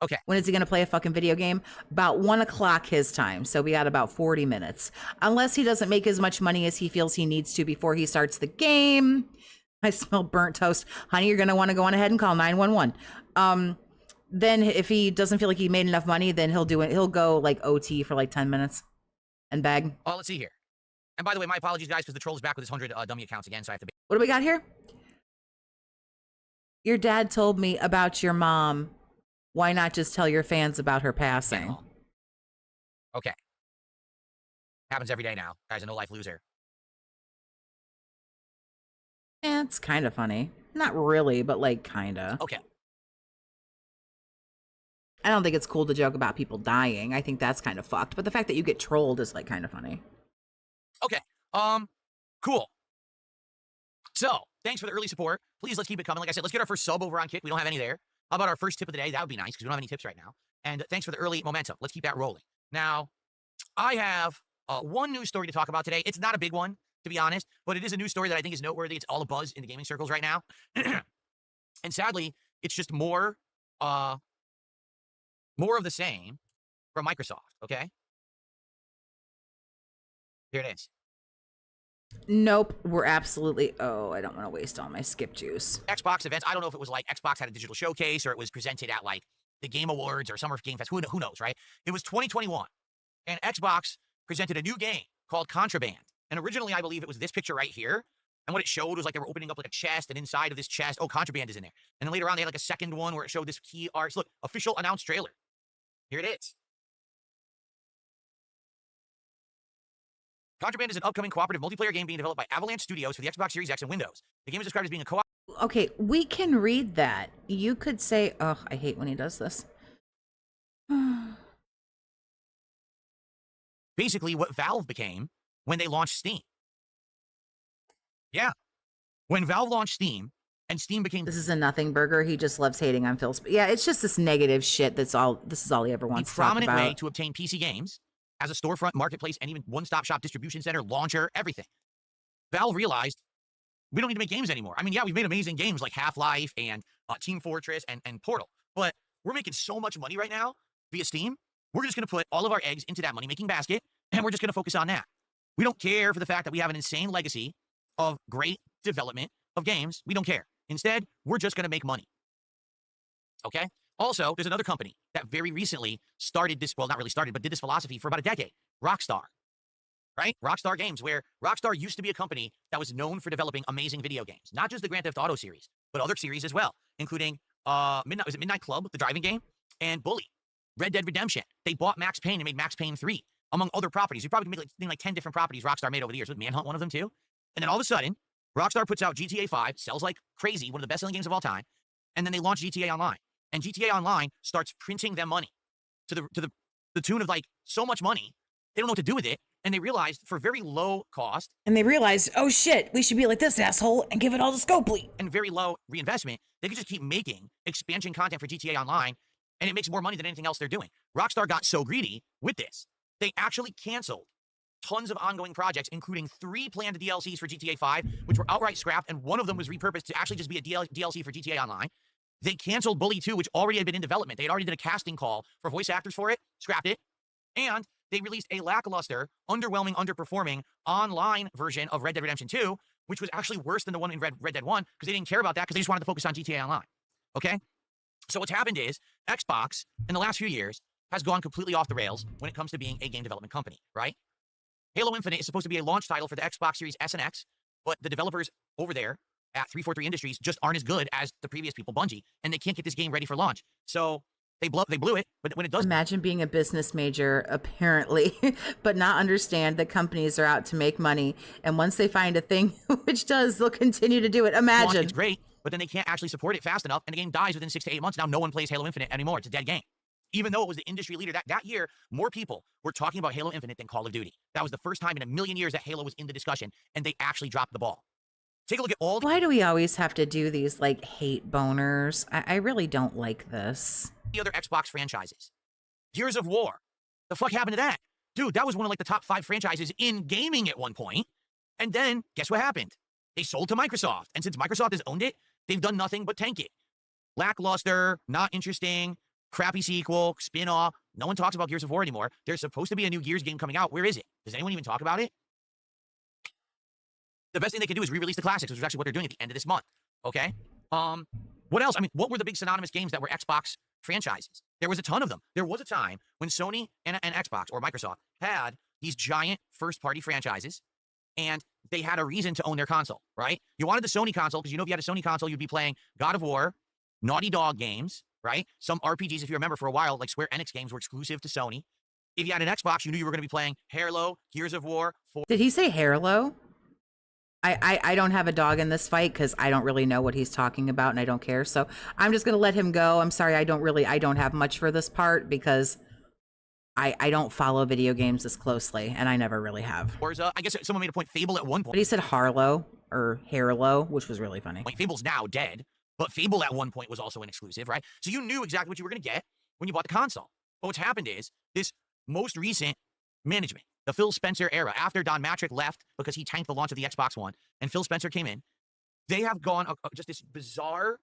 okay. When is he going to play a fucking video game? About 1 o'clock his time. So we got about 40 minutes. Unless he doesn't make as much money as he feels he needs to before he starts the game, I smell burnt toast. Honey, you're going to want to go on ahead and call 911. Then if he doesn't feel like he made enough money, then he'll do it. He'll go like OT for like 10 minutes and beg. Oh, let's see here. And by the way, my apologies, guys, because the troll is back with his 100 dummy accounts again, so I have to... What do we got here? Your dad told me about your mom. Why not just tell your fans about her passing? Okay. Happens every day now. Guy's a no-life loser. Yeah, it's kind of funny. Not really, but like kind of. Okay. I don't think it's cool to joke about people dying. I think that's kind of fucked. But the fact that you get trolled is like kind of funny. Okay. Cool. So, thanks for the early support. Please, let's keep it coming. Like I said, let's get our first sub over on Kick. We don't have any there. How about our first tip of the day? That would be nice because we don't have any tips right now. And thanks for the early momentum. Let's keep that rolling. Now, I have one news story to talk about today. It's not a big one, to be honest, but it is a news story that I think is noteworthy. It's all a buzz in the gaming circles right now. And sadly, it's just more of the same from Microsoft, okay? Here it is. Nope, we're absolutely... Oh, I don't want to waste all my skip juice. Xbox events. I don't know if it was like Xbox had a digital showcase or it was presented at like the Game Awards or Summer Game Fest. Who knows, right? It was 2021, and Xbox presented a new game called Contraband. And originally, I believe it was this picture right here. And what it showed was like they were opening up like a chest, and inside of this chest, oh, Contraband is in there. And then later on, they had like a second one where it showed this key arts. Look, official announced trailer. Here it is. Contraband is an upcoming cooperative multiplayer game being developed by Avalanche Studios for the Xbox Series X and Windows. The game is described as being a co-op. Okay, we can read that. You could say, oh, I hate when he does this. Basically what Valve became when they launched Steam. Yeah. When Valve launched Steam and Steam became... This is a nothing burger. He just loves hating on Phil. Yeah, it's just this negative shit. This is all he ever wants to talk about. A prominent way to obtain PC games as a storefront, marketplace, and even one-stop shop distribution center, launcher, everything. Valve realized we don't need to make games anymore. I mean, yeah, we've made amazing games like Half-Life and Team Fortress and Portal, but we're making so much money right now via Steam. We're just going to put all of our eggs into that money-making basket, and we're just going to focus on that. We don't care for the fact that we have an insane legacy of great development of games. We don't care. Instead, we're just going to make money. Okay? Also, there's another company that very recently started this, well, not really started, but did this philosophy for about a decade. Rockstar. Right? Rockstar Games, where Rockstar used to be a company that was known for developing amazing video games. Not just the Grand Theft Auto series, but other series as well, including Midnight Club, the driving game, and Bully, Red Dead Redemption. They bought Max Payne and made Max Payne 3, among other properties. You probably made like 10 different properties Rockstar made over the years, with Manhunt one of them too. And then all of a sudden, Rockstar puts out GTA 5, sells like crazy, one of the best-selling games of all time, and then they launch GTA Online. And GTA Online starts printing them money to the tune of like so much money, they don't know what to do with it. And they realized for very low cost. And they realized, oh shit, we should be like this asshole and give it all to Scopely. And very low reinvestment, they could just keep making expansion content for GTA Online, and it makes more money than anything else they're doing. Rockstar got so greedy with this, they actually canceled tons of ongoing projects, including 3 planned DLCs for GTA 5, which were outright scrapped, and one of them was repurposed to actually just be a DLC for GTA Online. They canceled Bully 2, which already had been in development. They had already did a casting call for voice actors for it, scrapped it, and they released a lackluster, underwhelming, underperforming online version of Red Dead Redemption 2, which was actually worse than the one in Red Dead 1, because they didn't care about that, because they just wanted to focus on GTA Online. Okay? So what's happened is, Xbox, in the last few years, has gone completely off the rails when it comes to being a game development company, right? Halo Infinite is supposed to be a launch title for the Xbox Series S and X, but the developers over there at 343 Industries just aren't as good as the previous people, Bungie, and they can't get this game ready for launch. So they blew it, but when it does... Imagine being a business major, apparently, but not understand that companies are out to make money, and once they find a thing which does, they'll continue to do it. Imagine. It's great, but then they can't actually support it fast enough, and the game dies within 6 to 8 months. Now no one plays Halo Infinite anymore. It's a dead game. Even though it was the industry leader, that year, more people were talking about Halo Infinite than Call of Duty. That was the first time in a million years that Halo was in the discussion, and they actually dropped the ball. Take a look at all the... Why do we always have to do these, like, hate boners? I really don't like this. The other Xbox franchises. Gears of War. The fuck happened to that? Dude, that was one of, like, the top 5 franchises in gaming at one point. And then, guess what happened? They sold to Microsoft. And since Microsoft has owned it, they've done nothing but tank it. Lackluster, not interesting, crappy sequel, spin-off. No one talks about Gears of War anymore. There's supposed to be a new Gears game coming out. Where is it? Does anyone even talk about it? the best thing they can do is re-release the classics, which is actually what they're doing at the end of this month. Okay. What else? I mean, what were the big synonymous games that were Xbox franchises? There was a ton of them. There was a time when Sony and Xbox or Microsoft had these giant first-party franchises, and they had a reason to own their console, right? You wanted the Sony console because you know if you had a Sony console, you'd be playing God of War, Naughty Dog games, right? Some RPGs, if you remember, for a while, like Square Enix games were exclusive to Sony. If you had an Xbox, you knew you were going to be playing Halo, Gears of War. Did he say Halo? I don't have a dog in this fight because I don't really know what he's talking about and I don't care. So I'm just going to let him go. I'm sorry. I don't have much for this part because I don't follow video games this closely and I never really have. I guess someone made a point, Fable at one point. But he said Harlow or Harlow, which was really funny. Fable's now dead, but Fable at one point was also an exclusive, right? So you knew exactly what you were going to get when you bought the console. But what's happened is this most recent management, the Phil Spencer era, after Don Matrick left because he tanked the launch of the Xbox One and Phil Spencer came in, they have gone just this bizarre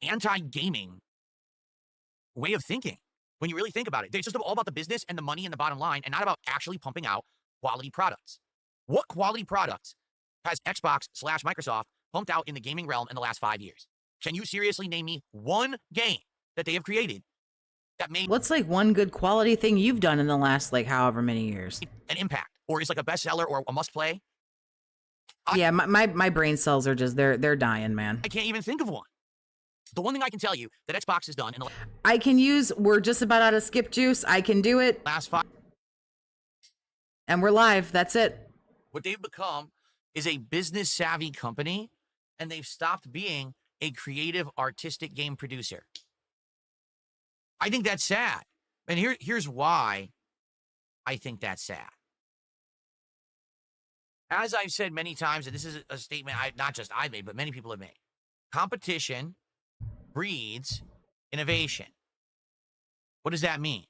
anti-gaming way of thinking. When you really think about it, it's just all about the business and the money and the bottom line and not about actually pumping out quality products. What quality products has Xbox/Microsoft pumped out in the gaming realm in the last 5 years? Can you seriously name me one game that they have created that made... What's like one good quality thing you've done in the last like however many years? An impact, or is like a bestseller or a must play? Yeah, my brain cells are just, they're dying, man. I can't even think of one. The one thing I can tell you that Xbox has done in the I can use, we're just about out of skip juice. I can do it. last 5... And we're live. That's it. What they've become is a business savvy company, and they've stopped being a creative, artistic game producer. I think that's sad. And here's why I think that's sad. As I've said many times, and this is a statement not just I made, but many people have made, competition breeds innovation. What does that mean?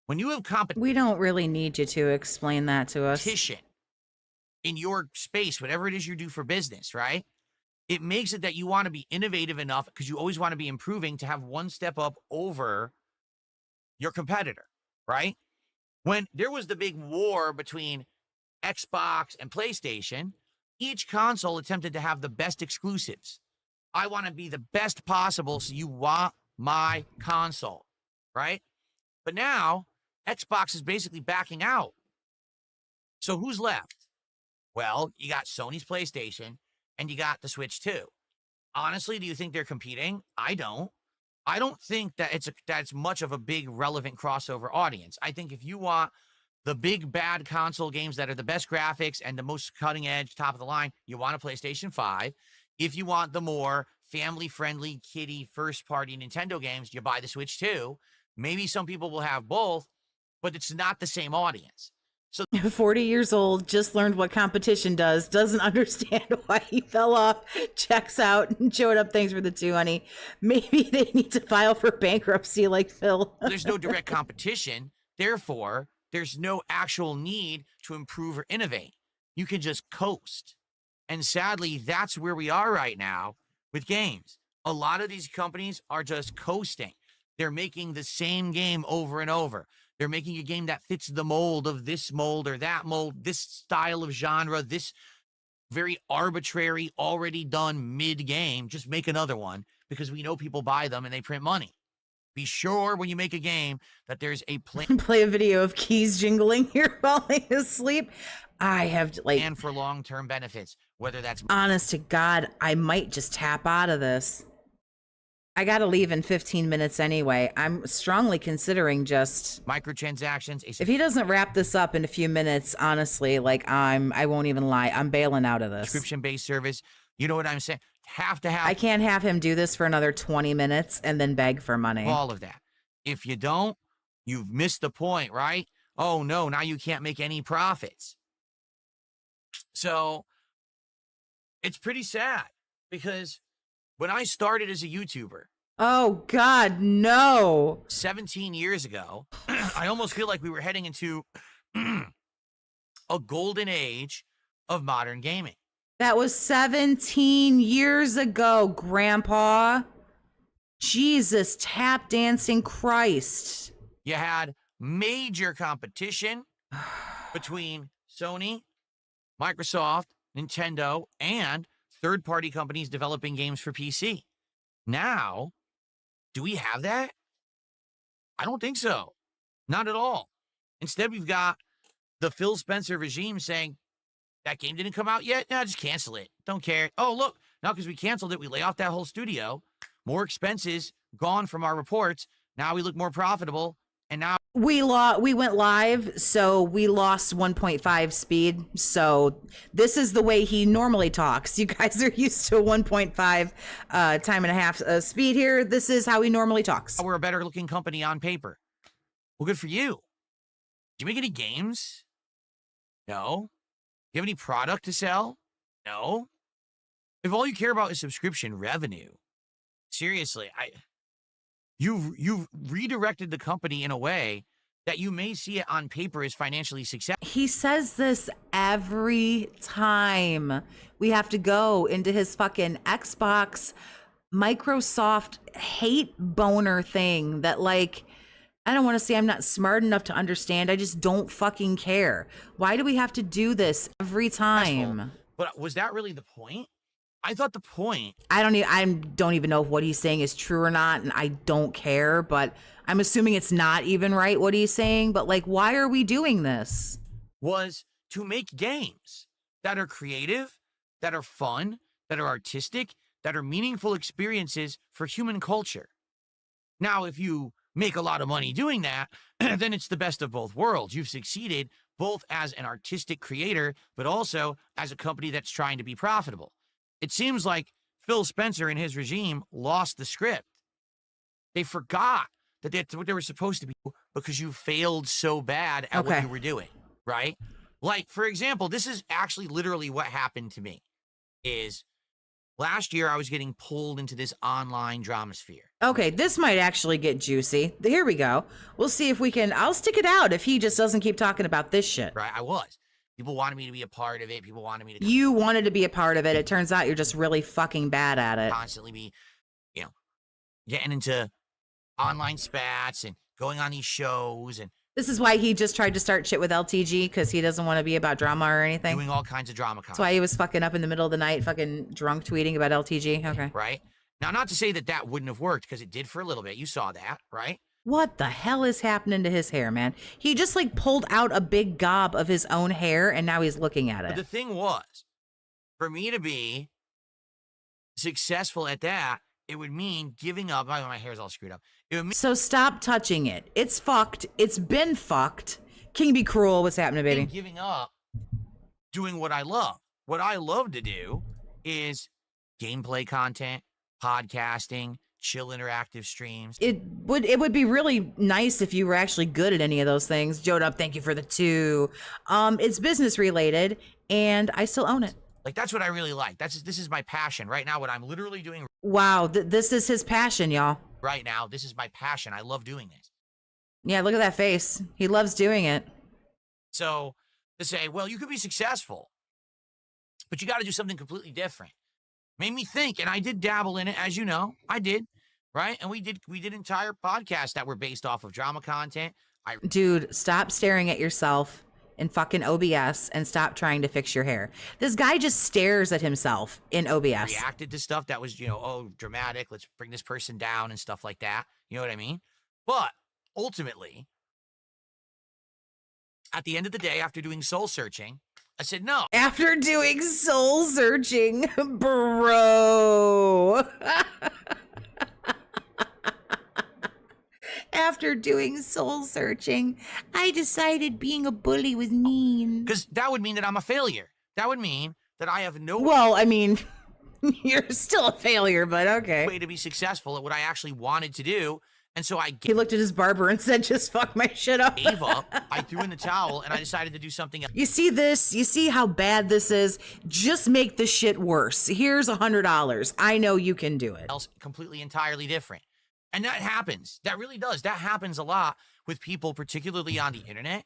When you have competition... We don't really need you to explain that to us. In your space, whatever it is you do for business, right? It makes it that you want to be innovative enough because you always want to be improving to have one step up over your competitor, right? When there was the big war between Xbox and PlayStation, each console attempted to have the best exclusives. I want to be the best possible, so you want my console, right? But now, Xbox is basically backing out. So who's left? Well, you got Sony's PlayStation, and you got the Switch too. Honestly, do you think they're competing? I don't. I don't think that that's much of a big relevant crossover audience. I think if you want the big bad console games that are the best graphics and the most cutting edge, top of the line, you want a PlayStation 5. If you want the more family-friendly, kiddie, first-party Nintendo games, you buy the Switch 2. Maybe some people will have both, but it's not the same audience. So 40 years old, just learned what competition does, doesn't understand why he fell off, checks out, and showed up, thanks for the 2, honey. Maybe they need to file for bankruptcy like Phil. There's no direct competition. Therefore, there's no actual need to improve or innovate. You can just coast. And sadly, that's where we are right now with games. A lot of these companies are just coasting. They're making the same game over and over. They're making a game that fits the mold of this mold or that mold, this style of genre, this very arbitrary, already done mid-game. Just make another one because we know people buy them and they print money. Be sure when you make a game that there's a plan. Play a video of keys jingling here falling asleep. I have like... And for long-term benefits, whether that's... Honest to God, I might just tap out of this. I gotta leave in 15 minutes anyway. I'm strongly considering just... Microtransactions. If he doesn't wrap this up in a few minutes, honestly, like I won't even lie. I'm bailing out of this. Subscription-based service. You know what I'm saying? Have to have... I can't have him do this for another 20 minutes and then beg for money. All of that. If you don't, you've missed the point, right? Oh no, now you can't make any profits. So it's pretty sad because when I started as a YouTuber, oh God, no. 17 years ago, I almost feel like we were heading into a golden age of modern gaming. That was 17 years ago, Grandpa. Jesus, tap dancing Christ. You had major competition between Sony, Microsoft, Nintendo, and third-party companies developing games for PC. Now, do we have that? I don't think so. Not at all. Instead, we've got the Phil Spencer regime saying, that game didn't come out yet? No, just cancel it. Don't care. Oh, look, now because we canceled it, we lay off that whole studio. More expenses gone from our reports. Now we look more profitable. And now we went live, so we lost 1.5 speed. So this is the way he normally talks. You guys are used to 1.5 time and a half speed here. This is how he normally talks. we're a better looking company on paper. Well, good for you. Do you make any games? No. Do you have any product to sell? No. If all you care about is subscription revenue, seriously, you've redirected the company in a way that you may see it on paper as financially successful. He says this every time we have to go into his fucking Xbox Microsoft hate boner thing that, like, I don't want to say I'm not smart enough to understand. I just don't fucking care. Why do we have to do this every time? But was that really the point? I thought the point. I don't even know if what he's saying is true or not, and I don't care, but I'm assuming it's not even right what he's saying. But, like, why are we doing this? Was to make games that are creative, that are fun, that are artistic, that are meaningful experiences for human culture. Now, if you make a lot of money doing that, then it's the best of both worlds. You've succeeded both as an artistic creator, but also as a company that's trying to be profitable. It seems like Phil Spencer and his regime lost the script. They forgot that that's what they were supposed to be because you failed so bad at what you were doing, right? Like, for example, this is actually literally what happened to me. Is last year I was getting pulled into this online dramasphere. Okay, this might actually get juicy. Here we go. We'll see if we can. I'll stick it out if he just doesn't keep talking about this shit. Right, I was. People wanted me to be a part of it. People wanted me to. You wanted to be a part of it. It turns out you're just really fucking bad at it. Constantly be, getting into online spats and going on these shows and. This is why he just tried to start shit with LTG, because he doesn't want to be about drama or anything. Doing all kinds of drama content. That's why he was fucking up in the middle of the night, fucking drunk tweeting about LTG. Okay. Right? Now, not to say that that wouldn't have worked, because it did for a little bit. You saw that, right? What the hell is happening to his hair, man? He just, like, pulled out a big gob of his own hair, and now he's looking at it. But the thing was, for me to be successful at that, it would mean giving up. My hair's all screwed up. It would mean so stop touching it. It's fucked. It's been fucked. King be cruel. What's happening, baby? Giving up doing what I love. What I love to do is gameplay content, podcasting, chill interactive streams. It would be really nice if you were actually good at any of those things. Jodub, thank you for the 2. It's business related, and I still own it. Like, that's what I really like. This is my passion right now. What I'm literally doing. Wow, this is his passion, y'all. Right now, this is my passion. I love doing this. Yeah, look at that face. He loves doing it. So to say, well, you could be successful, but you got to do something completely different. Made me think, and I did dabble in it, as you know. I did, right? And we did entire podcasts that were based off of drama content. Dude, stop staring at yourself in fucking OBS and stop trying to fix your hair. This guy just stares at himself in OBS. Reacted to stuff that was, dramatic. Let's bring this person down and stuff like that. You know what I mean? But ultimately, at the end of the day, after doing soul searching, I said no. After doing soul searching, bro. After doing soul searching, I decided being a bully was mean. Because that would mean that I'm a failure. That would mean that I have no. Well, I mean, you're still a failure, but okay. Way to be successful at what I actually wanted to do. And so he looked at his barber and said, just fuck my shit up. Gave up. I threw in the towel and I decided to do something else. You see this? You see how bad this is? Just make the shit worse. Here's $100. I know you can do it. Else completely entirely different. And that happens. That really does. That happens a lot with people, particularly on the internet.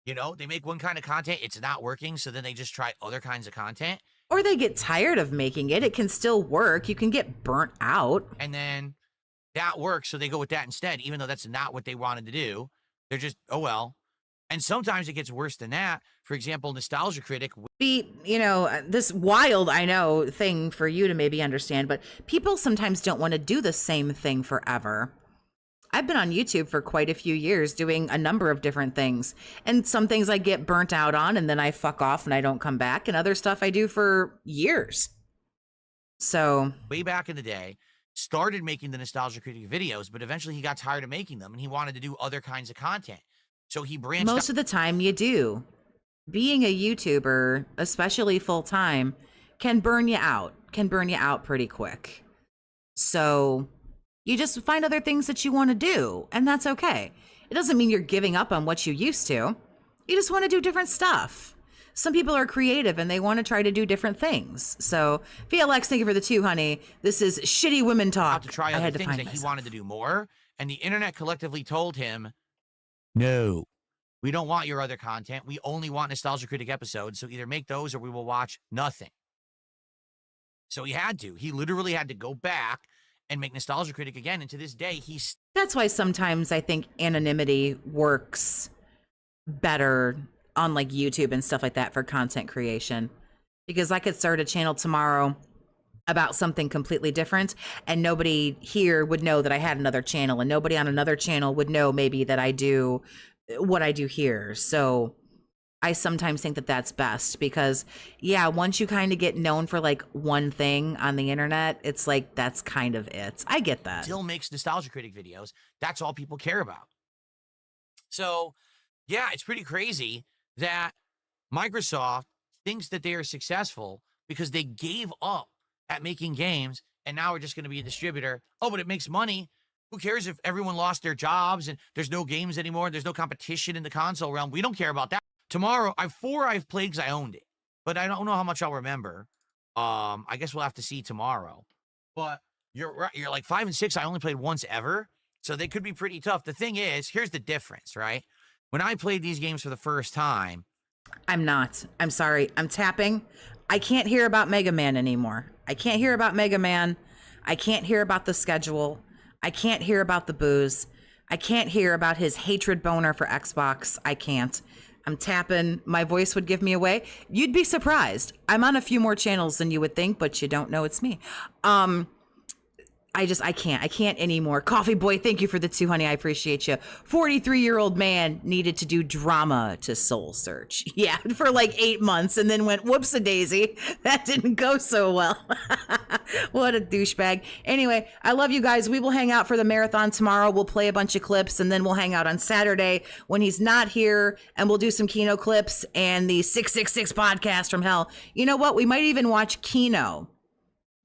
They make one kind of content, it's not working, so then they just try other kinds of content. Or they get tired of making it. It can still work. You can get burnt out. And then that works, so they go with that instead, even though that's not what they wanted to do. They're just, oh well, And sometimes it gets worse than that. For example, Nostalgia Critic. This wild, I know, thing for you to maybe understand, but people sometimes don't want to do the same thing forever. I've been on YouTube for quite a few years doing a number of different things. And some things I get burnt out on and then I fuck off and I don't come back. And other stuff I do for years. So way back in the day, started making the Nostalgia Critic videos, but eventually he got tired of making them and he wanted to do other kinds of content. So he branched out. Most of the time you do. Being a YouTuber, especially full time, can burn you out pretty quick. So you just find other things that you want to do, and that's okay. It doesn't mean you're giving up on what you used to. You just want to do different stuff. Some people are creative and they want to try to do different things. So VLX, thank you for the 2, honey. This is shitty women talk. To try other things that he wanted to do more, and the internet collectively told him, no, we don't want your other content. We only want Nostalgia Critic episodes. So either make those or we will watch nothing. So he had to. He literally had to go back and make Nostalgia Critic again. And to this day, That's why sometimes I think anonymity works better on like YouTube and stuff like that for content creation. Because I could start a channel tomorrow about something completely different and nobody here would know that I had another channel and nobody on another channel would know maybe that I do what I do here. So I sometimes think that that's best because once you kind of get known for like one thing on the internet, it's like, that's kind of it. I get that. Still makes Nostalgia Critic videos. That's all people care about. So yeah, it's pretty crazy that Microsoft thinks that they are successful because they gave up at making games and now we're just going to be a distributor. Oh, but it makes money. Who cares if everyone lost their jobs and there's no games anymore? There's no competition in the console realm. We don't care about that. Tomorrow, I've played because I owned it, but I don't know how much I'll remember. I guess we'll have to see tomorrow. But you're right. You're like 5 and 6. I only played once ever, so they could be pretty tough. The thing is, here's the difference, right? When I played these games for the first time, I'm sorry. I'm tapping. I can't hear about Mega Man anymore. I can't hear about Mega Man. I can't hear about the schedule. I can't hear about the booze. I can't hear about his hatred boner for Xbox. I can't. I'm tapping. My voice would give me away. You'd be surprised. I'm on a few more channels than you would think, but you don't know it's me. I can't anymore. Coffee Boy, thank you for the 2, honey. I appreciate you. 43-year-old man needed to do drama to Soul Search. Yeah, for like 8 months and then went whoops-a-daisy. That didn't go so well. What a douchebag. Anyway, I love you guys. We will hang out for the marathon tomorrow. We'll play a bunch of clips and then we'll hang out on Saturday when he's not here and we'll do some Kino clips and the 666 podcast from hell. You know what? We might even watch Kino.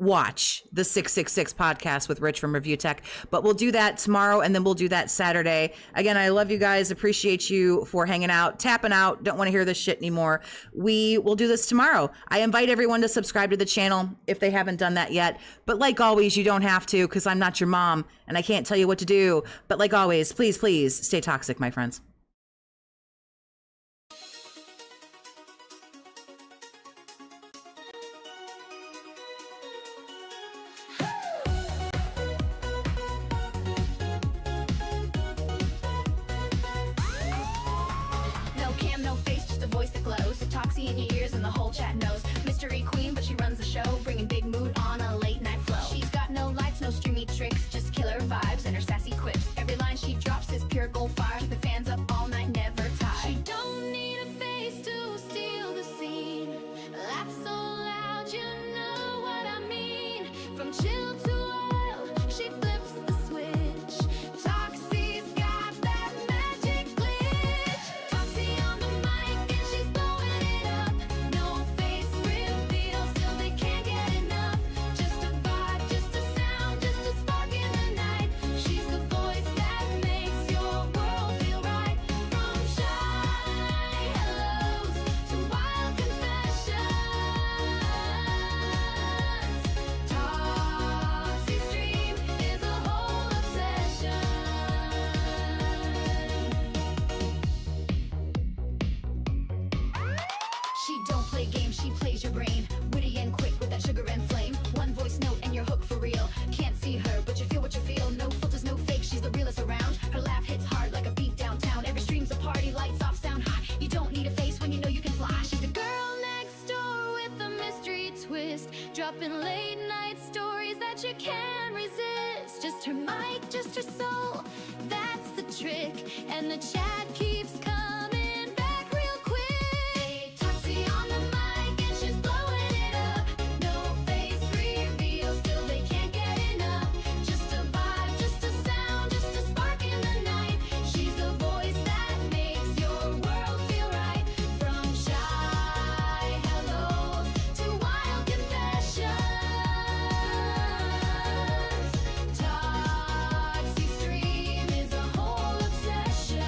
Watch the 666 podcast with Rich from Review Tech, but we'll do that tomorrow and then we'll do that Saturday. Again, I love you guys. Appreciate you for hanging out, tapping out. Don't want to hear this shit anymore. We will do this tomorrow. I invite everyone to subscribe to the channel if they haven't done that yet. But like always, you don't have to because I'm not your mom and I can't tell you what to do. But like always, please, please stay toxic, my friends. Toxie in your ears and the whole chat knows. Mystery queen, but she runs the show, bringing big mood on a late night flow. She's got no lights, no streamy tricks, just killer vibes and her sassy quips. Every line she drops is pure gold fire, keeping fans up all night, never tired. She don't need a face to steal the scene. Laugh so loud, you know what I mean. From chill to wild, she flips the switch. Toxie's got that magic glitch. Toxie on the mic and she's blowing it up. No face reveal, still they can't get enough. Just a vibe, just a sound, just a spark in the night. She's the voice that makes your world feel right. From shy hellos to wild confessions, Toxie's dream is a whole obsession. She don't play games, she plays your brain. Witty and quick with that sugar and flame. One voice note and you're hooked for real. Can't see her, but you feel what you feel. No filters, no fake, she's the realest around. Her laugh hits hard like a beat downtown. Every stream's a party, lights off, sound twist, dropping late night stories that you can't resist. Just her mic, just her soul, that's the trick. And the chat keeps coming back real quick. Toxie on the mic and she's blowing it up. No face reveal, still they can't get enough. Just a vibe, just a sound, just a spark in the night. She's the voice that makes your world feel right. From shy hellos to wild confessions. Toxic stream is a whole obsession.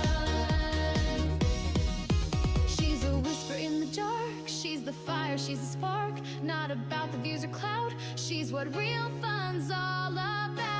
She's a whisper in the dark. She's the fire, she's a spark. Not about the views or clout. She's what real fun's all about.